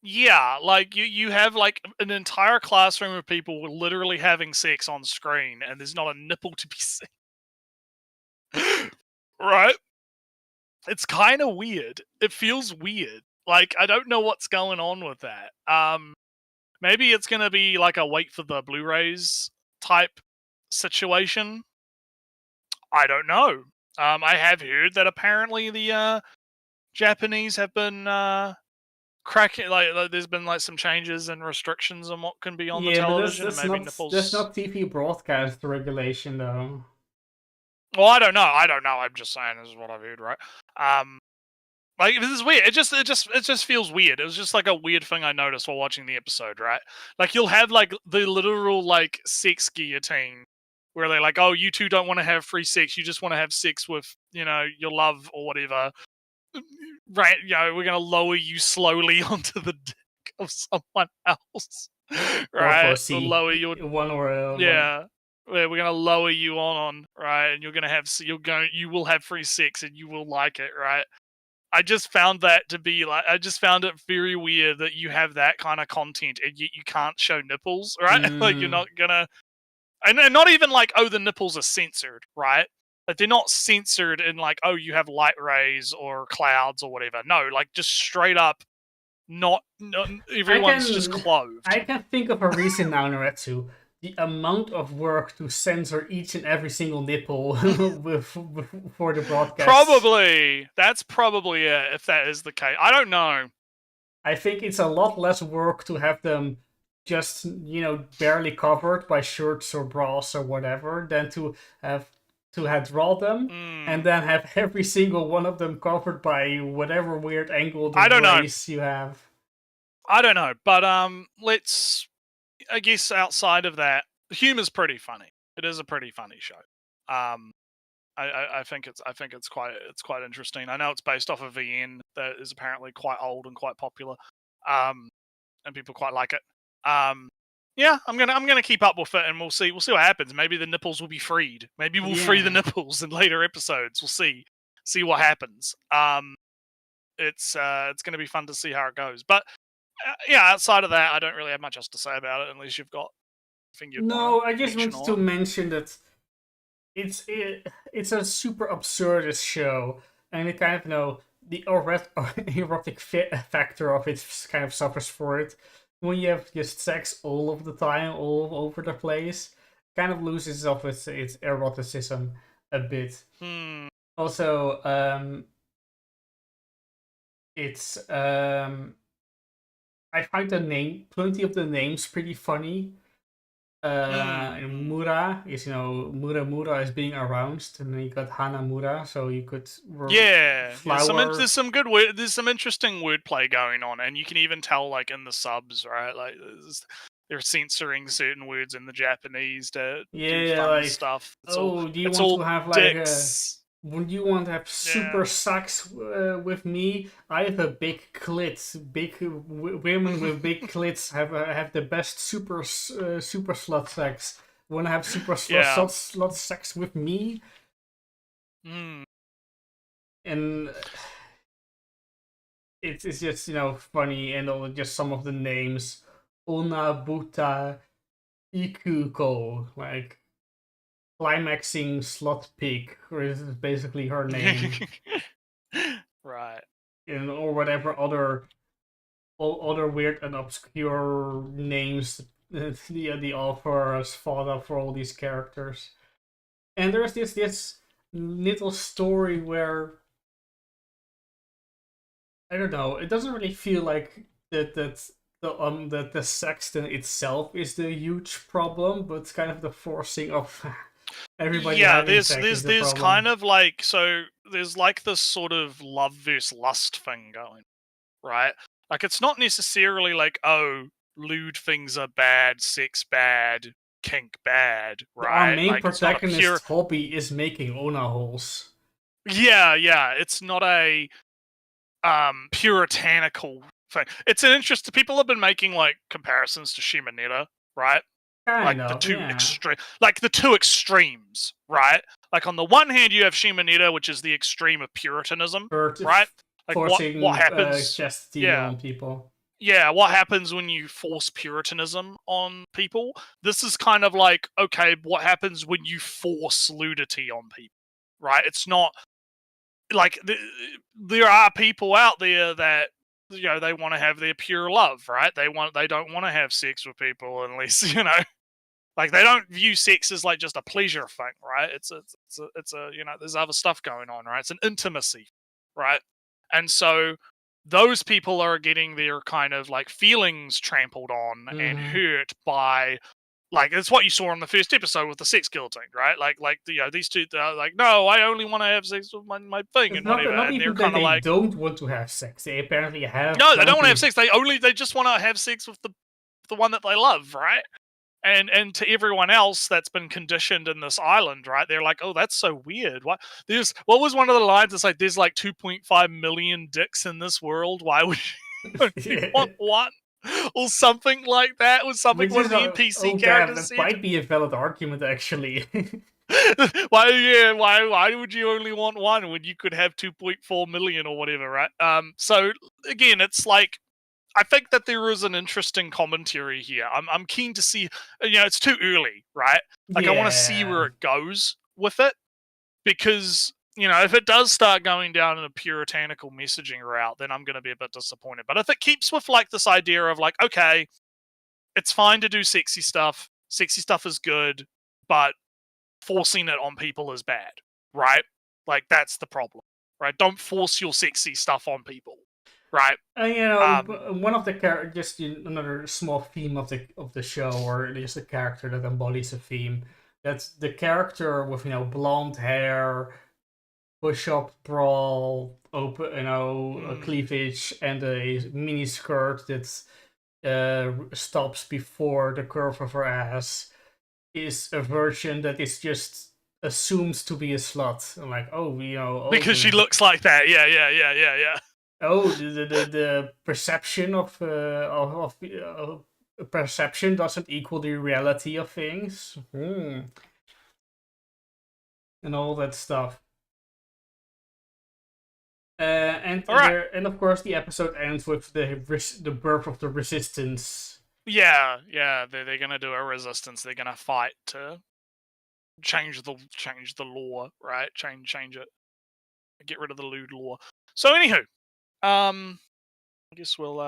yeah, like you have like an entire classroom of people literally having sex on screen, and there's not a nipple to be seen. Right? It's kind of weird. It feels weird. Like, I don't know what's going on with that. Maybe it's gonna be like a wait for the Blu-rays type situation. I don't know. I have heard that apparently the Japanese have been cracking, like there's been like some changes and restrictions on what can be on the television, but and maybe nipples. That's not TV broadcast regulation though. Well, I don't know. I'm just saying this is what I've heard, right? Like, this is weird. It just feels weird. It was just like a weird thing I noticed while watching the episode, right? Like, you'll have like the literal like sex guillotine where they're like, oh, you two don't want to have free sex, you just want to have sex with, your love or whatever. Right, we're gonna lower you slowly onto the dick of someone else. Right? We'll lower your we're gonna lower you on, right, and you will have free sex and you will like it, right? I just found it very weird that you have that kind of content and yet you can't show nipples, right? Like, you're not gonna, and not even like, oh, the nipples are censored, right? Like, they're not censored in like, oh, you have light rays or clouds or whatever. No, like, just straight up, not everyone's just clothed. I can think of a reason now, Nretsew. The amount of work to censor each and every single nipple for the broadcast. That's probably it, if that is the case. I don't know. I think it's a lot less work to have them just, barely covered by shirts or bras or whatever than to draw them and then have every single one of them covered by whatever weird angled race you have. I don't know, but I guess outside of that, the humor's pretty funny. It is a pretty funny show. I think it's quite interesting. I know it's based off of VN that is apparently quite old and quite popular, and people quite like it. Yeah, I'm gonna keep up with it, and we'll see what happens. Maybe the nipples will be freed. Maybe we'll free the nipples in later episodes. We'll see what happens. It's gonna be fun to see how it goes. But outside of that, I don't really have much else to say about it, unless you've got. I just wanted to mention that it's a super absurdist show, and it kind of the erotic factor of it kind of suffers for it. When you have just sex all of the time, all over the place, kind of loses off its eroticism a bit. Also, it's I find plenty of the names pretty funny. Mura is, Mura is being aroused, and then you got Hanamura, so you could flower. There's some interesting wordplay going on, and you can even tell like in the subs, right? Like they're censoring certain words in the Japanese to do fun stuff. Do you want to have like Would you want to have super sex with me? I have a big clit. Women with big clits have the best super slut sex. Want to have super slut sex with me? And it's just funny, and all just some of the names. Onabuta Ikuko, like climaxing slut pig, or is basically her name. Right. Or whatever other weird and obscure names the author has thought of for all these characters. And there's this little story where, I don't know, it doesn't really feel like that the sexton itself is the huge problem, but it's kind of the forcing of everybody. Yeah, there's kind of like, so there's like this sort of love versus lust thing going, right? Like, it's not necessarily like, oh, lewd things are bad, sex bad, kink bad, right? Our main like, protagonist's hobby is making Ona holes. Yeah, it's not a puritanical thing. It's an interest. People have been making like comparisons to Shimonetta, right? The two extremes, right? Like, on the one hand, you have Shimonetta, which is the extreme of puritanism, right? Like, forcing what happens? chastity on people. Yeah, what happens when you force puritanism on people? This is kind of like, okay, what happens when you force ludity on people, right? It's not like there are people out there that they want to have their pure love, right? They don't want to have sex with people unless like, they don't view sex as like just a pleasure thing, right? It's a there's other stuff going on, right? It's an intimacy, right? And so those people are getting their kind of like feelings trampled on and hurt by, like, it's what you saw in the first episode with the sex guillotine, right? Like these two are like, no, I only want to have sex with my thing, and whatever. And they're kind of like, don't want to have sex. They apparently have. No, they don't want to have sex. They just want to have sex with the one that they love, right? And to everyone else that's been conditioned in this island, right? They're like, oh, that's so weird. What was one of the lines? It's like, there's like 2.5 million dicks in this world. Why would you want one? Or something like that. Was something one of the NPC characters said. That might be a valid argument, actually. Why would you only want one when you could have 2.4 million or whatever, right? So again, it's like, I think that there is an interesting commentary here. I'm keen to see. It's too early, right? Like, I want to see where it goes with it, because if it does start going down in a puritanical messaging route, then I'm going to be a bit disappointed. But if it keeps with like this idea of like, okay, it's fine to do sexy stuff. Sexy stuff is good, but forcing it on people is bad, right? Like, that's the problem, right? Don't force your sexy stuff on people. Right. One of the characters, just another small theme of the show, or just a character that embodies a theme. That's the character with blonde hair, push-up bra, open cleavage, and a mini skirt that stops before the curve of her ass, is a version that is just assumed to be a slut. I'm like, because she looks like that. Yeah. Oh, the perception of perception doesn't equal the reality of things, and all that stuff. And of course, the episode ends with the birth of the resistance. Yeah, they're gonna do a resistance. They're gonna fight to change the law, right? Change it, get rid of the lewd law. So anywho. I guess we'll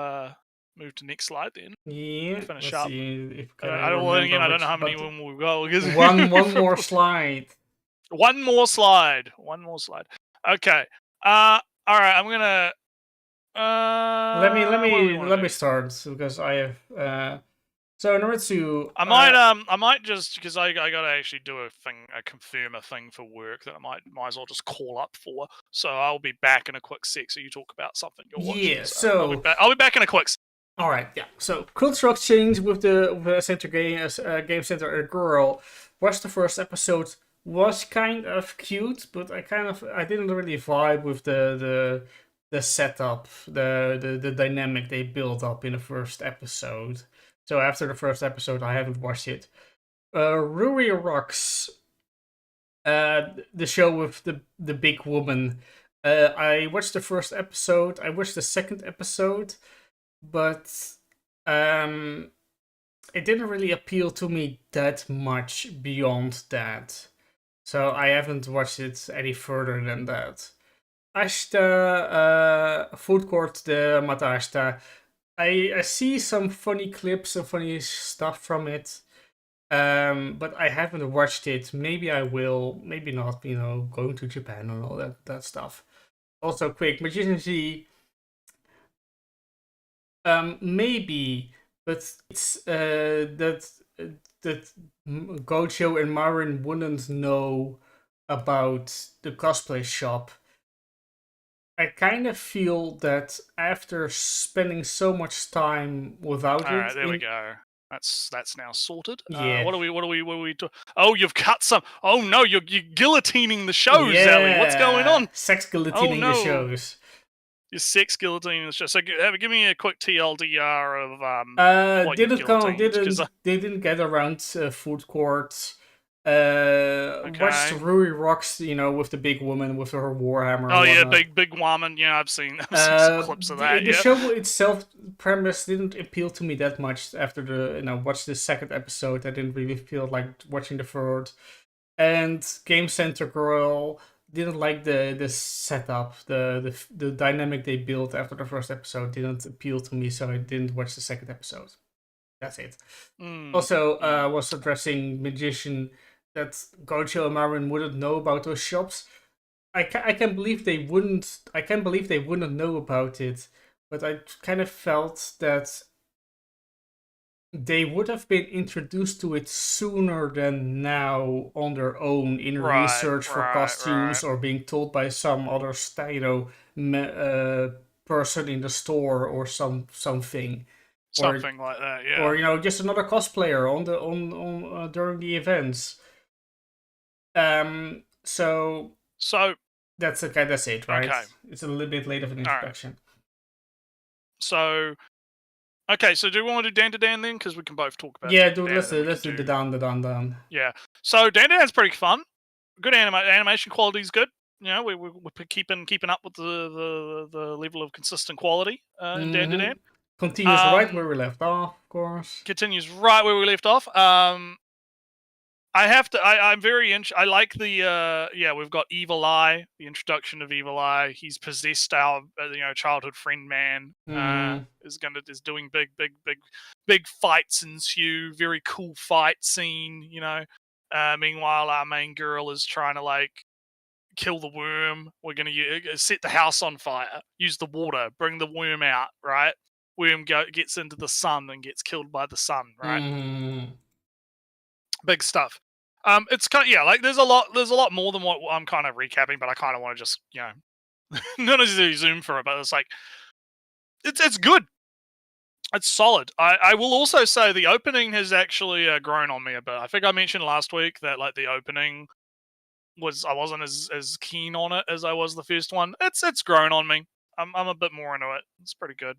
move to next slide then. Yeah. Finish up. I don't know how many we've got. One more slide. One more slide. Okay. All right. I'm gonna. Let me start, because I have. So Nretsew, I might just, because I gotta actually do confirm a thing for work that I might as well just call up for. So I'll be back in a quick sec. So you talk about something you're watching. Yeah. So I'll be back in a quick sec. All right. Yeah. So Construct Change with the Center Game Center Girl was the first episode was kind of cute, but I didn't really vibe with the setup, the dynamic they built up in the first episode. So after the first episode, I haven't watched it. Ruri Rocks, the show with the big woman. I watched the first episode. I watched the second episode, but it didn't really appeal to me that much beyond that. So I haven't watched it any further than that. Ashta, Food Court de Matashta. I see some funny clips and funny stuff from it. But I haven't watched it. Maybe I will, maybe not, going to Japan and all that stuff. Also, quick, Magician Z. Maybe, but it's that Gojo and Marin wouldn't know about the cosplay shop. I kind of feel that after spending so much time without it. All right, there we go. That's now sorted. Yeah. What are we doing? Oh, you've cut some. Oh no, you're guillotining the shows, Ellie. What's going on? Sex guillotining the shows. Your sex guillotining the show. So give me a quick TLDR of what they didn't get around Food Court. Watched Ruri Rocks, with the big woman with her warhammer. Oh yeah, big woman. Yeah, I've seen some clips of that. The show itself premise didn't appeal to me that much after watched the second episode. I didn't really feel like watching the third. And Game Center Girl didn't like the setup, the dynamic they built after the first episode didn't appeal to me, so I didn't watch the second episode. That's it. Also, was addressing Magician that Gojo and Marin wouldn't know about those shops. I can't believe they wouldn't. I can't believe they wouldn't know about it. But I kind of felt that they would have been introduced to it sooner than now on their own in research for costumes or being told by some other person in the store or something. Something like that, yeah. Or just another cosplayer on during the events. So that's it, right? Okay. It's a little bit late of an introduction. Right. So, okay, so do we want to do Dan to Dan then? Because we can both talk about. Yeah, dude, let's do the Dan. Yeah. So Dan to Dan's pretty fun. Good animation quality is good. We're keeping up with the level of consistent quality in Dan to Dan. Continues right where we left off, of course. Continues right where we left off. I'm very I like the we've got Evil Eye, the introduction of Evil Eye. He's possessed our childhood friend man. Is doing big fights ensue. Very cool fight scene. Meanwhile our main girl is trying to kill the worm. We're gonna set the house on fire. Use the water. Bring the worm out. Right. Worm gets into the sun and gets killed by the sun. Right. Big stuff. It's kind of, there's a lot more than what I'm kind of recapping, but I kind of want to just not necessarily zoom for it, but it's good. It's solid. I will also say the opening has actually grown on me a bit. I think I mentioned last week that the opening I wasn't as keen on it as I was the first one. It's grown on me. I'm a bit more into it. It's pretty good.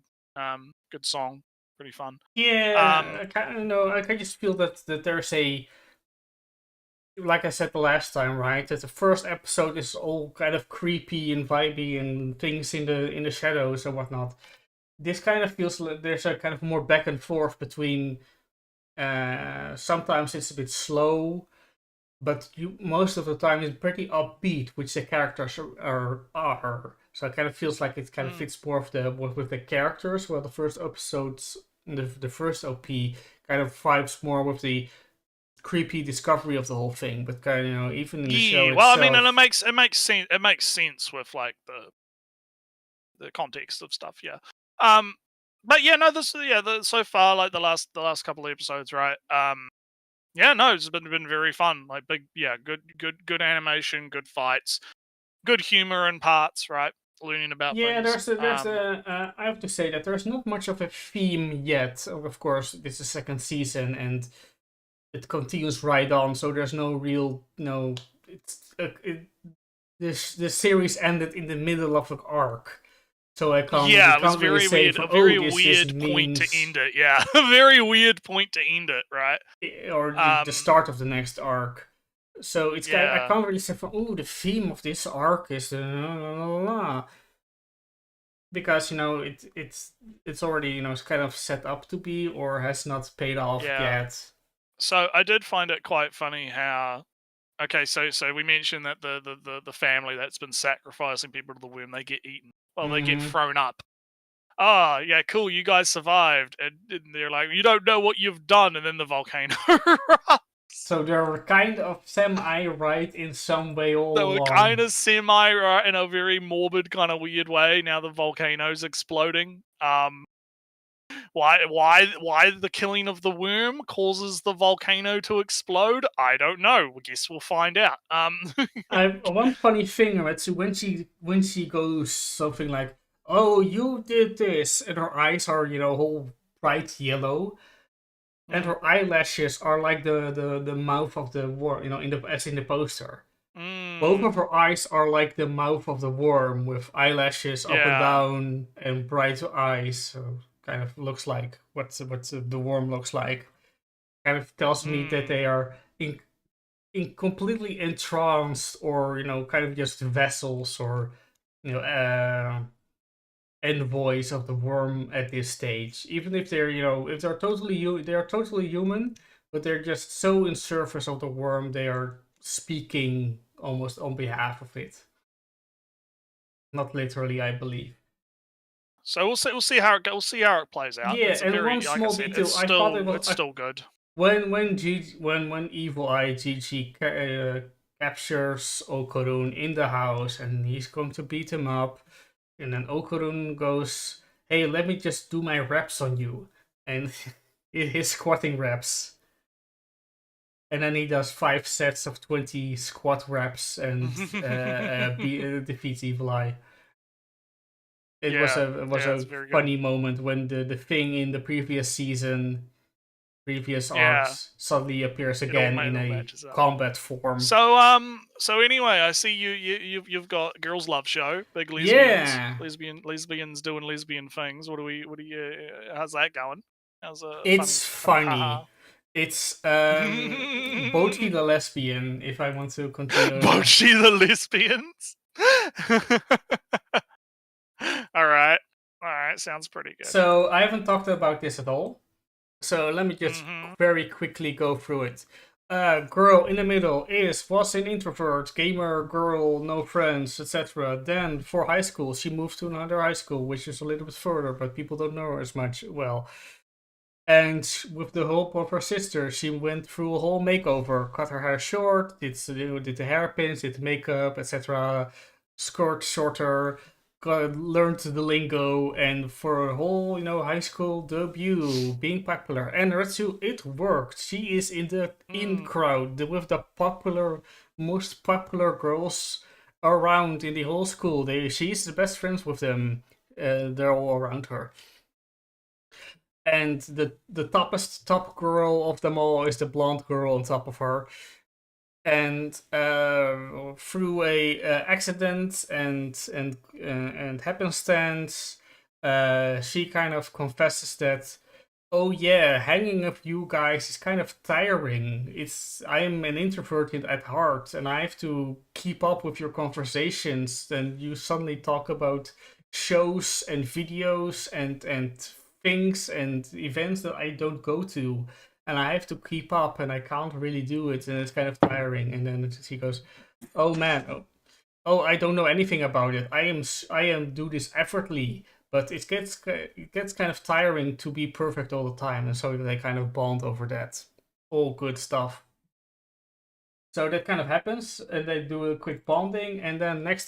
Good song, pretty fun. Yeah, I just feel that there's like I said the last time, right? That the first episode is all kind of creepy and vibey and things in the shadows and whatnot. This kind of feels like there's a kind of more back and forth between. Sometimes it's a bit slow, but most of the time it's pretty upbeat, which the characters are. So it kind of feels like it kind of fits more with the characters. While the first episodes, the first OP kind of vibes more with the creepy discovery of the whole thing, but kind of even in the show itself. Well, I mean, and it makes sense. It makes sense with the context of stuff, yeah. But yeah, no, so far the last couple of episodes, right? It's been very fun. Good animation, good fights, good humor in parts, right? Learning about things. I have to say that there's not much of a theme yet. Of course, this is second season and it continues right on, so there's no real this series ended in the middle of an arc, so I can't. Yeah, it was can't really very say weird. for, A very this weird point to means, end it. Yeah, a very weird point to end it. Right. or the start of the next arc. So it's kind. I can't really say for, the theme of this arc is because it's already it's kind of set up to be, or has not paid off yet. So I did find it quite funny how. Okay, so we mentioned that the family that's been sacrificing people to the womb, they get eaten. Well, they get thrown up. Oh, yeah, cool, you guys survived. And they're like, you don't know what you've done, and then the volcano erupts. So they're kind of semi-right in some way all along. They were kind of semi-right in a very morbid, kind of weird way. Now the volcano's exploding. Why the killing of the worm causes the volcano to explode? I don't know. I guess we'll find out. One funny thing, Nretsew, when she goes something like, "Oh, you did this," and her eyes are whole bright yellow, and her eyelashes are like the mouth of the worm, as in the poster. Both of her eyes are like the mouth of the worm, with eyelashes up and down and bright eyes. So kind of looks like what the worm looks like. Kind of tells me that they are in completely entranced, or kind of just vessels, or envoys of the worm at this stage. Even if they're if they're totally human, but they're just so in service of the worm, they are speaking almost on behalf of it. Not literally, I believe. So we'll see how it goes. We'll see how it plays out. Yeah, it's and very, one small detail, it's still good. When Evil Eye Gigi captures Okorun in the house, and he's going to beat him up, and then Okorun goes, "Hey, let me just do my reps on you," and his squatting reps. And then he does 5 sets of 20 squat reps and defeats Evil Eye. It was a funny moment when the thing in the previous arcs suddenly appears again in a combat form. So anyway, I see you've got Girls Love Show, big lesbians, lesbians doing lesbian things. How's that going? It's funny. It's Bochi the lesbian, if I want to continue. Bochi the lesbians? Alright, sounds pretty good. So I haven't talked about this at all. So let me just very quickly go through it. Girl in the middle was an introvert, gamer girl, no friends, etc. Then for high school, she moved to another high school, which is a little bit further, but people don't know her as much. Well, and with the help of her sister, she went through a whole makeover, cut her hair short, did the hairpins, did makeup, etc. Skirt shorter, learned the lingo, and for a whole high school debut, being popular. And Nretsew, it worked. She is in the in crowd with the most popular girls around in the whole school. She's the best friends with them. They're all around her. And the top girl of them all is the blonde girl on top of her. And through a accident and happenstance, she kind of confesses that, oh yeah, hanging with you guys is kind of tiring. I am an introvert at heart, and I have to keep up with your conversations. And you suddenly talk about shows and videos and things and events that I don't go to, and I have to keep up, and I can't really do it, and it's kind of tiring. And then she goes, "Oh man, oh I don't know anything about it. I am do this effortlessly, but it gets kind of tiring to be perfect all the time." And so they kind of bond over that. All good stuff. So that kind of happens, and they do a quick bonding, and then next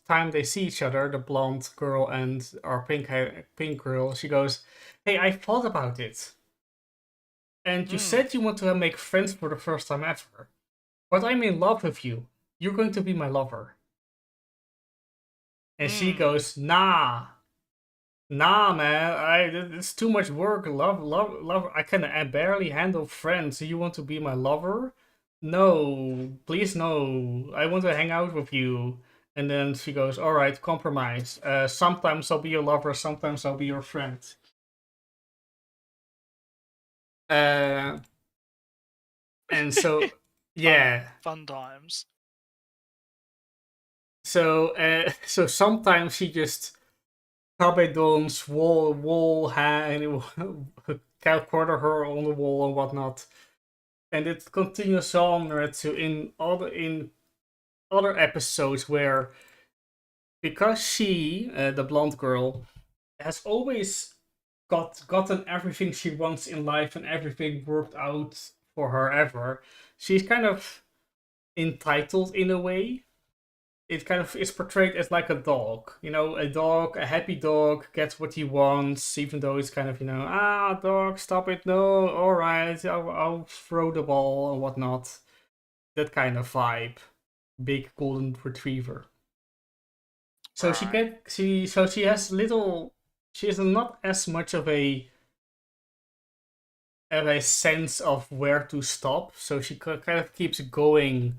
time they see each other, the blonde girl and our pink girl, she goes, "Hey, I thought about it. And you said you want to make friends for the first time ever. But I'm in love with you. You're going to be my lover." And she goes, Nah, man, it's too much work. Love. I can barely handle friends. So you want to be my lover? no, please no, I want to hang out with you. And then she goes, all right, compromise. Sometimes I'll be your lover, sometimes I'll be your friend. And so, yeah. Fun times. So, so sometimes she just Cabedon's wall hang, quarter her on the wall and whatnot. And it continues on in other episodes where, because she, the blonde girl, has always gotten everything she wants in life and everything worked out for her ever, she's kind of entitled in a way. It kind of is portrayed as like a dog. A happy dog gets what he wants, even though it's kind of, dog, stop it, no, alright, I'll throw the ball and whatnot. That kind of vibe. Big golden retriever. So she has little, she has not as much of a sense of where to stop, so she kind of keeps going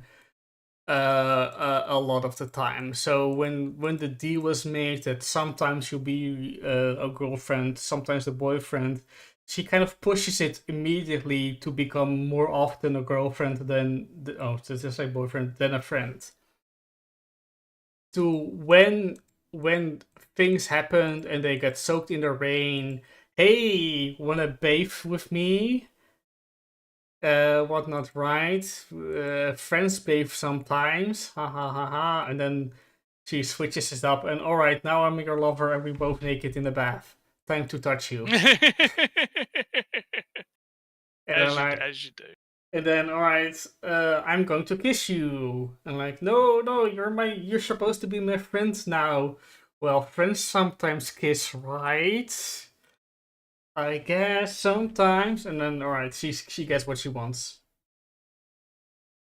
a lot of the time. So when the deal was made that sometimes she'll be a girlfriend, sometimes a boyfriend, she kind of pushes it immediately to become more often a girlfriend than just like boyfriend than a friend. To when things happen and they get soaked in the rain, hey, wanna bathe with me? Whatnot, right? Friends bathe sometimes, ha ha ha ha, and then she switches it up, and alright, now I'm your lover and we both naked in the bath. Time to touch you. As you do. And then, alright, I'm going to kiss you. And like, no, you're supposed to be my friend now. Well, friends sometimes kiss, right? I guess sometimes. And then, alright, she gets what she wants.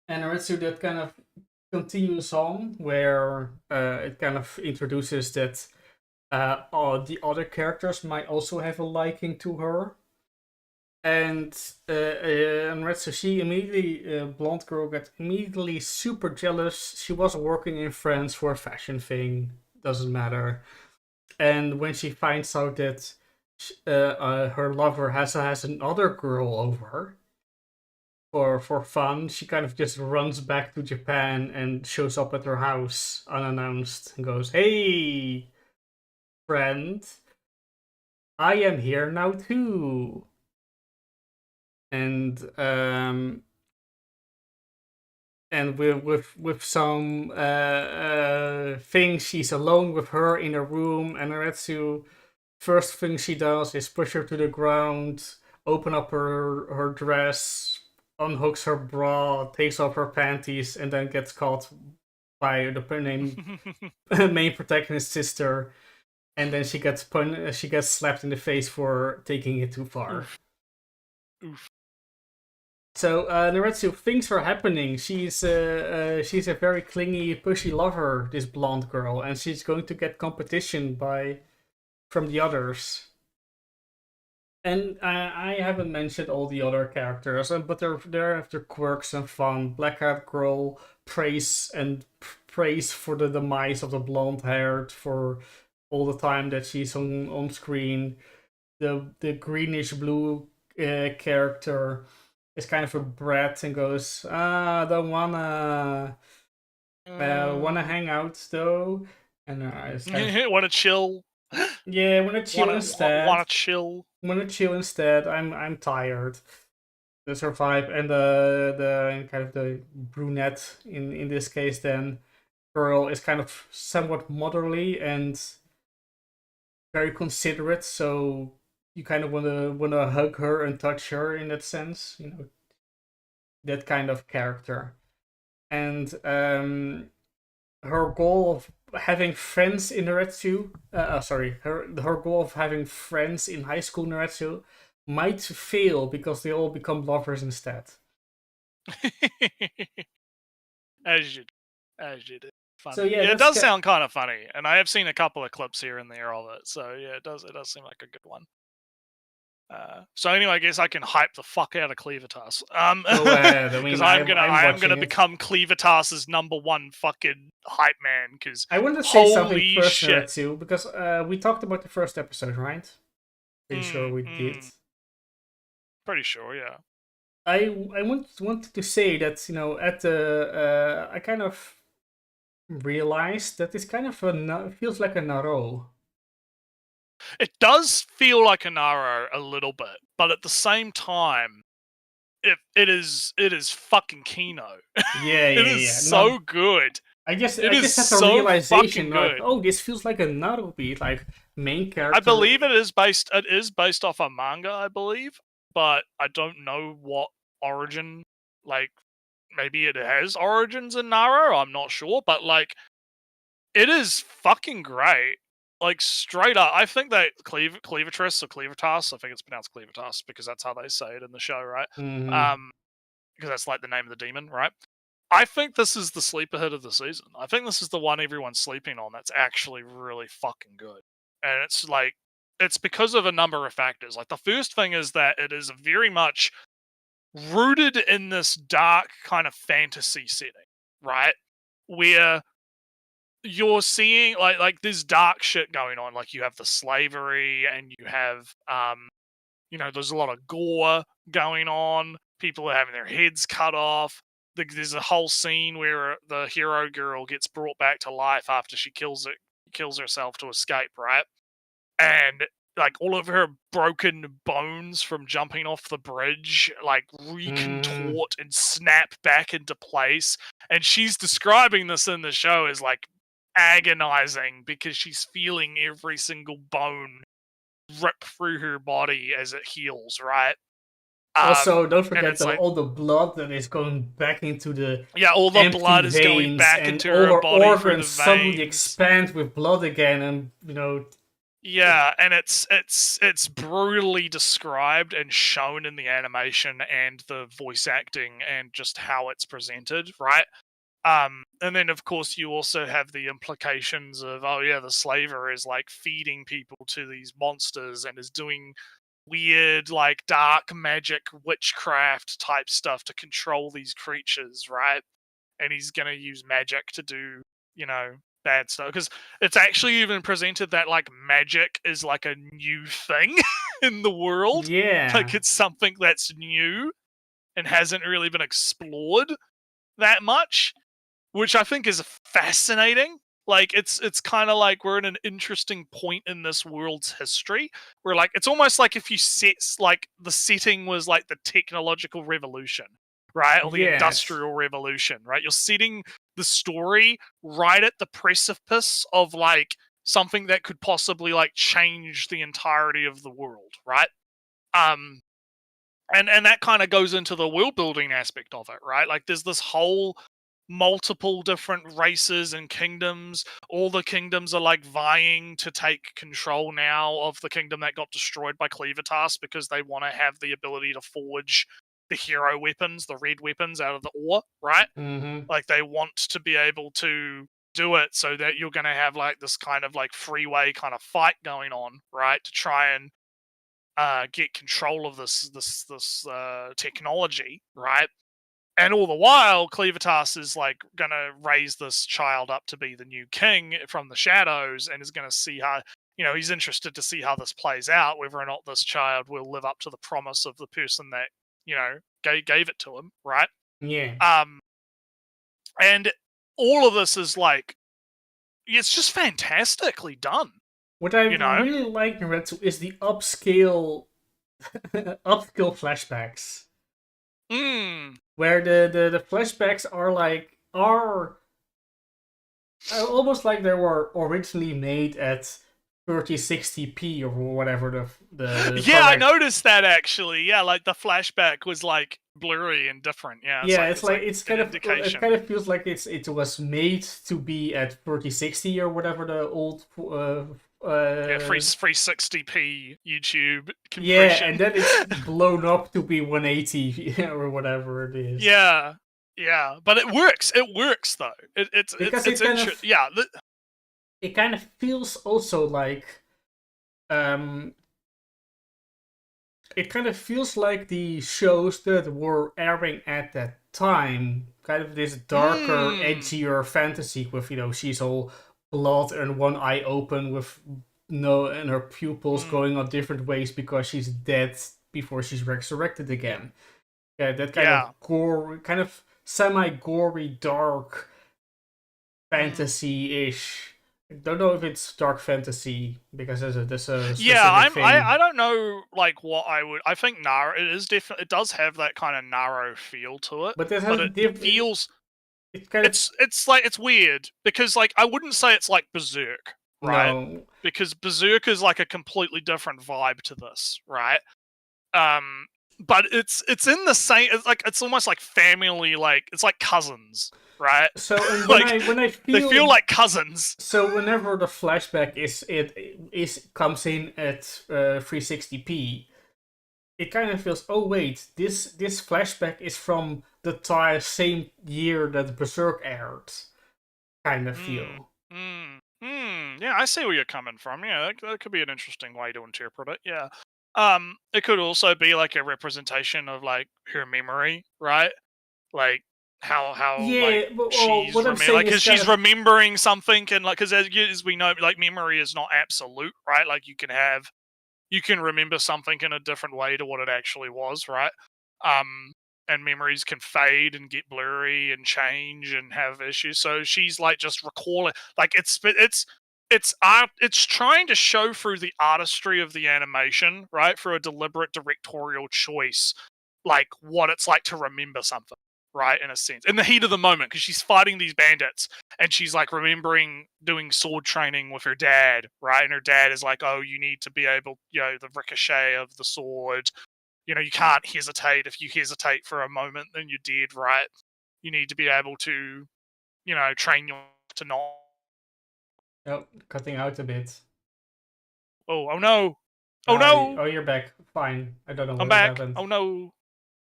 And Nretsew, that kind of continues on, where it kind of introduces that the other characters might also have a liking to her. And Nretsew, she immediately, blonde girl, got immediately super jealous. She was working in France for a fashion thing, doesn't matter. And when she finds out that her lover has another girl over for fun, she kind of just runs back to Japan and shows up at her house unannounced and goes, "Hey, friend, I am here now too." And with some things, she's alone with her in a room, and Nretsew, first thing she does is push her to the ground, open up her dress, unhooks her bra, takes off her panties, and then gets caught by the main protagonist's sister, and then she gets slapped in the face for taking it too far. Oof. So Nretsew, things are happening. She's a very clingy, pushy lover, this blonde girl, and she's going to get competition from the others. And I haven't mentioned all the other characters, but they're after quirks and fun. Black-haired girl praise for the demise of the blonde-haired for all the time that she's on screen. The greenish blue character is kind of a brat and goes, don't wanna hang out though, and it's kind of, wanna chill. Yeah, wanna chill instead. Wanna chill instead. I'm tired. That's her vibe, and the kind of the brunette in this case then girl is kind of somewhat motherly and very considerate, so you kind of wanna hug her and touch her in that sense, that kind of character. And her goal of having friends in Nretsew, her goal of having friends in high school Nretsew might fail because they all become lovers instead. As you do. Funny. So yeah, it does sound kind of funny, and I have seen a couple of clips here and there of it. So yeah, it does seem like a good one. So anyway, I guess I can hype the fuck out of Cleavitas. I mean, Because I'm I am gonna watching it. become Cleavitas's #1 fucking hype man. Because I want to say something holy first, shit. Nretsew, because we talked about the first episode, right? Pretty sure we did. Pretty sure, yeah. I wanted to say that, you know, at the I kind of realized that it's kind of feels like a Naro. It does feel like a Naro a little bit, but at the same time, it is fucking Kino. Yeah, It is so good. I guess It I is just had the so realization, fucking like, good. oh, this feels like a Naruto beat, like main character. I believe it is based off a manga, I believe, but I don't know what origin. Like, maybe it has origins in Naro. I'm not sure, but like, it is fucking great. Like, straight up, I think that Cleavitress or Cleavitas, I think it's pronounced Cleavitas because that's how they say it in the show, right? Because that's like the name of the demon, right? I think this is the sleeper hit of the season. I think this is the one everyone's sleeping on that's actually really fucking good. And it's like, it's because of a number of factors. Like, the first thing is that it is very much rooted in this dark kind of fantasy setting, right? Where you're seeing like there's dark shit going on. Like, you have the slavery and you have there's a lot of gore going on. People are having their heads cut off. There's a whole scene where the hero girl gets brought back to life after she kills herself to escape, right? And like, all of her broken bones from jumping off the bridge like recontort and snap back into place. And she's describing this in the show as like agonizing because she's feeling every single bone rip through her body as it heals, right? Also, don't forget all the blood that is going back into the all the blood is going back into her body organs through the suddenly veins. expand with blood again, and Yeah, and it's brutally described and shown in the animation and the voice acting and just how it's presented, right? And then of course you also have the implications of, the slaver is like feeding people to these monsters and is doing weird like dark magic witchcraft type stuff to control these creatures, right? And he's gonna use magic to do, bad stuff, because it's actually even presented that like magic is like a new thing in the world. Like, it's something that's new and hasn't really been explored that much, which I think is fascinating. Like, it's kind of like we're in an interesting point in this world's history where, like, it's almost like if you set, like, the setting was like the technological revolution, right? Or the industrial revolution, right? You're setting the story right at the precipice of, like, something that could possibly, like, change the entirety of the world, right? And that kind of goes into the world building aspect of it, right? Like, there's this whole multiple different races and kingdoms. All the kingdoms are like vying to take control now of the kingdom that got destroyed by Cleavitas because they want to have the ability to forge the hero weapons, the red weapons out of the ore, right? Like, they want to be able to do it so that you're going to have like this kind of like freeway kind of fight going on, right? To try and get control of this technology, right? And all the while, Cleavitas is like gonna raise this child up to be the new king from the shadows, and is gonna see how, he's interested to see how this plays out, whether or not this child will live up to the promise of the person that, gave it to him, right? Yeah. And all of this is like, it's just fantastically done. What I really like in Nretsew is the upscale flashbacks. Where the flashbacks are almost like they were originally made at 3060p or whatever the I noticed that actually. Yeah, like the flashback was like blurry and different. Yeah, it kind of feels like it was made to be at 3060 or whatever the old 360p YouTube compression. Yeah, and then it's blown up to be 180 or whatever it is. Yeah, but it works. It works though. It's interesting. Yeah, it kind of feels also like it kind of feels like the shows that were airing at that time, kind of this darker, edgier fantasy with, she's all blood and one eye open with and her pupils going on different ways because she's dead before she's resurrected again. Yeah, that kind of gore, kind of semi-gory, dark fantasy-ish. I don't know if it's dark fantasy because there's a specific thing. I don't know like what I would. I think narrow. It is definitely. It does have that kind of narrow feel to it. But it feels. It's like it's weird because like I wouldn't say it's like Berserk, right? No. Because Berserk is like a completely different vibe to this, right? But it's in the same. It's almost like family. Like it's like cousins. Right. So when I feel they feel like cousins. So whenever the flashback comes in at 360p, it kind of feels, oh wait, this flashback is from the same year that Berserk aired. Kind of feel. Yeah, I see where you're coming from. Yeah, that could be an interesting way to interpret it. Yeah. It could also be like a representation of like her memory, right? Like how she's remembering something, and like because as we know, like memory is not absolute, right? Like you can remember something in a different way to what it actually was, right? And memories can fade and get blurry and change and have issues. So she's like just recalling, like it's art. It's trying to show through the artistry of the animation, right, through a deliberate directorial choice, like what it's like to remember something. Right, in a sense, in the heat of the moment, because she's fighting these bandits and she's like remembering doing sword training with her dad, right? And her dad is like, "Oh, you need to be able, the ricochet of the sword. You can't hesitate. If you hesitate for a moment, then you're dead, right? You need to be able to, train your to not." Oh, cutting out a bit. Oh no! Oh no! Oh, you're back. Fine. I don't know what happened. Oh no!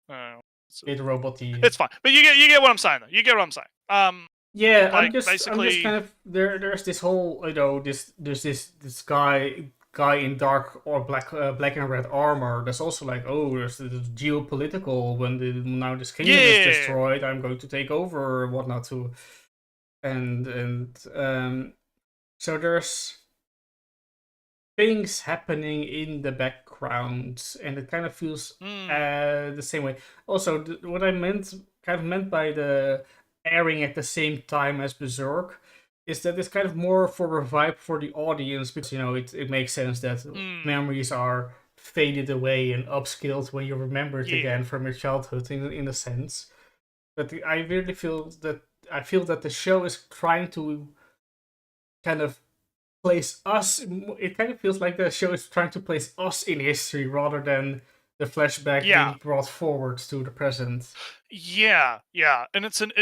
Oh. It's robot-y. It's fine, but you get what I'm saying though. You get what I'm saying. Yeah, like, I'm just kind of there's this whole there's this guy in dark or black and red armor. There's also like there's the geopolitical when now this kingdom is destroyed, I'm going to take over or whatnot too, and so there's things happening in the background, and it kind of feels the same way. Also, what I meant by the airing at the same time as Berserk is that it's kind of more for a vibe for the audience, because it makes sense that memories are faded away and upskilled when you remember it again from your childhood in a sense. But I really feel that the show is trying to kind of place us. It kind of feels like the show is trying to place us in history rather than the flashback being brought forward to the present. Yeah, and it's an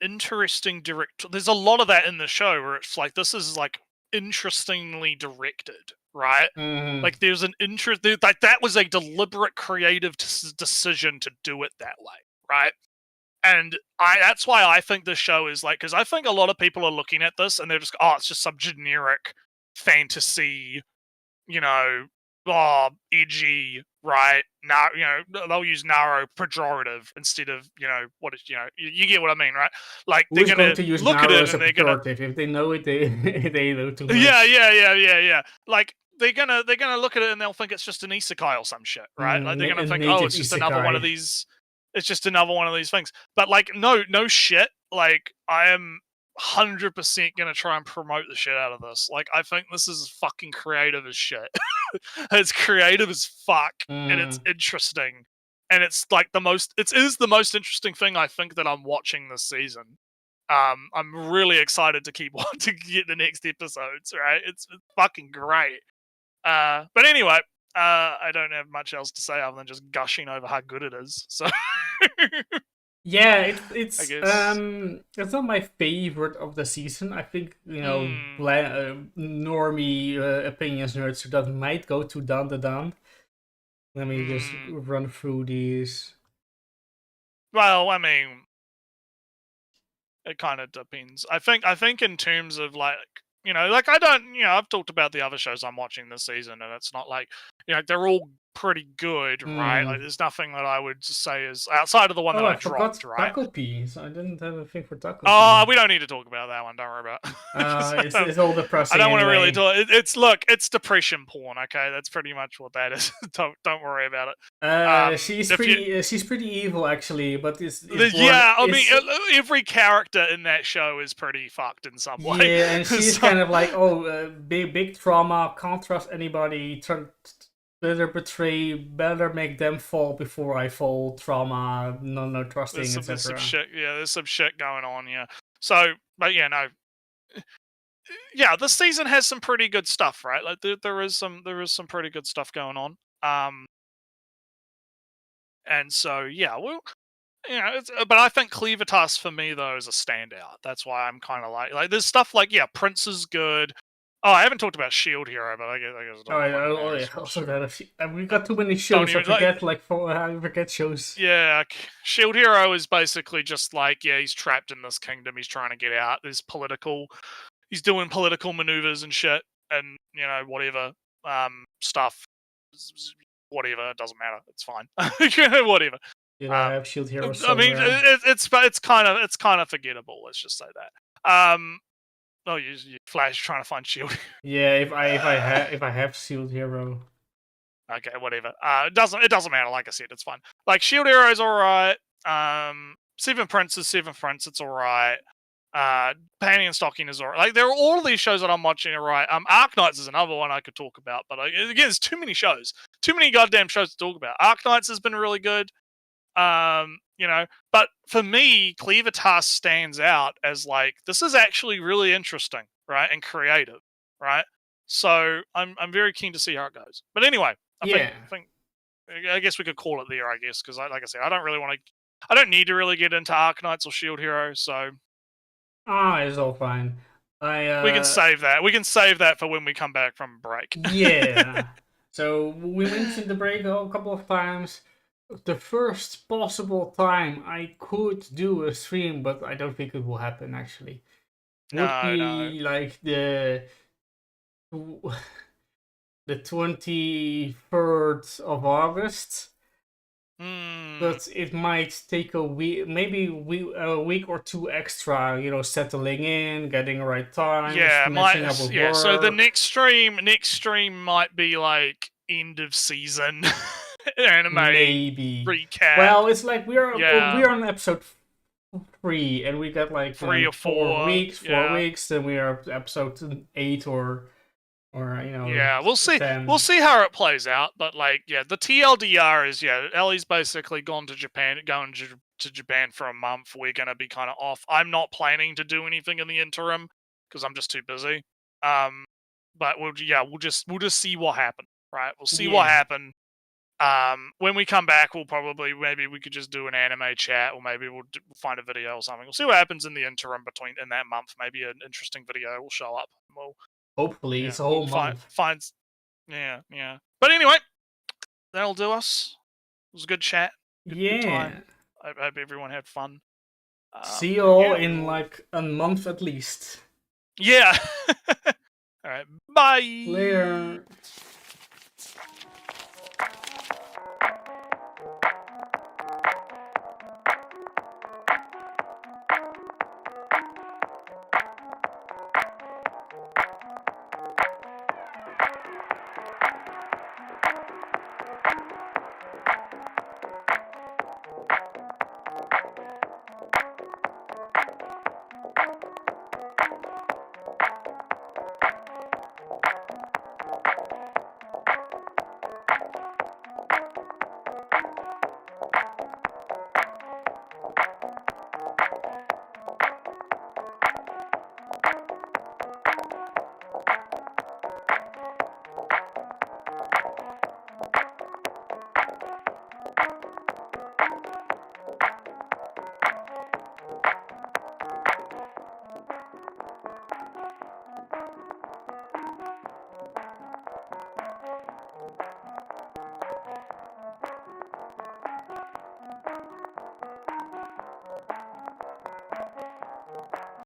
interesting direct. There's a lot of that in the show where it's like this is like interestingly directed, right? Mm-hmm. Like there's an interest. Like that was a deliberate, creative decision to do it that way, right? And that's why I think this show is like, because I think a lot of people are looking at this and they're just, it's just some generic fantasy, edgy, right? Now, they'll use narrow pejorative instead of, you get what I mean, right? Like they're going to use look at it and they're gonna, if they know it, they know too much. Yeah. Like they're gonna look at it and they'll think it's just an isekai or some shit, right? Like they're gonna think, it's just another one of these. It's just another one of these things. But like, no shit. Like, I am 100% gonna try and promote the shit out of this. Like, I think this is fucking creative as shit. It's creative as fuck, and it's interesting, and it's like it is the most interesting thing I think that I'm watching this season. I'm really excited to keep to get the next episodes. Right? It's fucking great. But anyway. I don't have much else to say other than just gushing over how good it is. So, yeah, it's not my favorite of the season. I think normie opinions nerds that might go to Dan. Let me just run through these. Well, I mean, it kind of depends. I think in terms of like. Like I don't, I've talked about the other shows I'm watching this season, and it's not like, they're all pretty good, right? Like, there's nothing that I would say is outside of the one that I dropped, right? Taco Peas. I didn't have a thing for Taco Oh, Peas. we don't need to talk about that one. Don't worry about it. It's all depressing. I don't want to anyway. really talk. It's depression porn. Okay, that's pretty much what that is. don't worry about it. She's pretty evil actually, but it's yeah. I mean, every character in that show is pretty fucked in some way. Yeah, and she's kind of like, big trauma. Can't trust anybody. Better betray. Better make them fall before I fall. Trauma. No trusting, etc. There's some shit. Yeah, there's some shit going on. Yeah. So, but yeah, no. Yeah, this season has some pretty good stuff, right? Like there is some pretty good stuff going on. And so yeah, well, but I think Cleavitas for me though is a standout. That's why I'm kind of like there's stuff like Prince is good. Oh, I haven't talked about Shield Hero, but I guess. Also that we got too many shows. I forget shows. Yeah, Shield Hero is basically just like he's trapped in this kingdom. He's trying to get out. He's doing political maneuvers and shit, and whatever stuff. Whatever, it doesn't matter. It's fine. Whatever. I have Shield Hero somewhere. I mean, it's kind of forgettable. Let's just say that. Oh, you Flash trying to find Shield. Yeah, if I have Shield Hero. Okay, whatever. It doesn't matter. Like I said, it's fine. Like Shield Hero is alright. Seven Prince, it's alright. Panty and Stocking is alright. Like, there are all of these shows that I'm watching alright. Arknights is another one I could talk about, but again, there's too many shows, too many goddamn shows to talk about. Arknights has been really good. But for me, Cleavitas stands out as like this is actually really interesting, right, and creative, right. So I'm very keen to see how it goes. But anyway, I guess we could call it there. I guess because like I said, I don't need to really get into Arknights or Shield Hero, so. It's all fine. We can save that. We can save that for when we come back from break. Yeah. So we mentioned the break a couple of times. The first possible time I could do a stream, but I don't think it will happen actually. Would be like the 23rd of August. But it might take a week, maybe a week or two extra, settling in, getting the right time. Yeah, so the next stream might be like end of season anime maybe recap. Well, it's like we're on episode 3, and we got like 3 or 4 weeks, 4 weeks, then we are episode 8 or we'll see 10. We'll see how it plays out, but like the TLDR is Ellie's basically going to Japan for a month. We're gonna be kind of off. I'm not planning to do anything in the interim because I'm just too busy. But we'll just see what happens, right? We'll see what happens. When we come back, maybe we could just do an anime chat, or maybe we'll find a video or something. We'll see what happens in the interim in that month. Maybe an interesting video will show up. Hopefully, it's a whole month. Yeah. But anyway, that'll do us. It was a good chat. Good time. I hope everyone had fun. See you all in like a month at least. Yeah. All right. Bye. Later.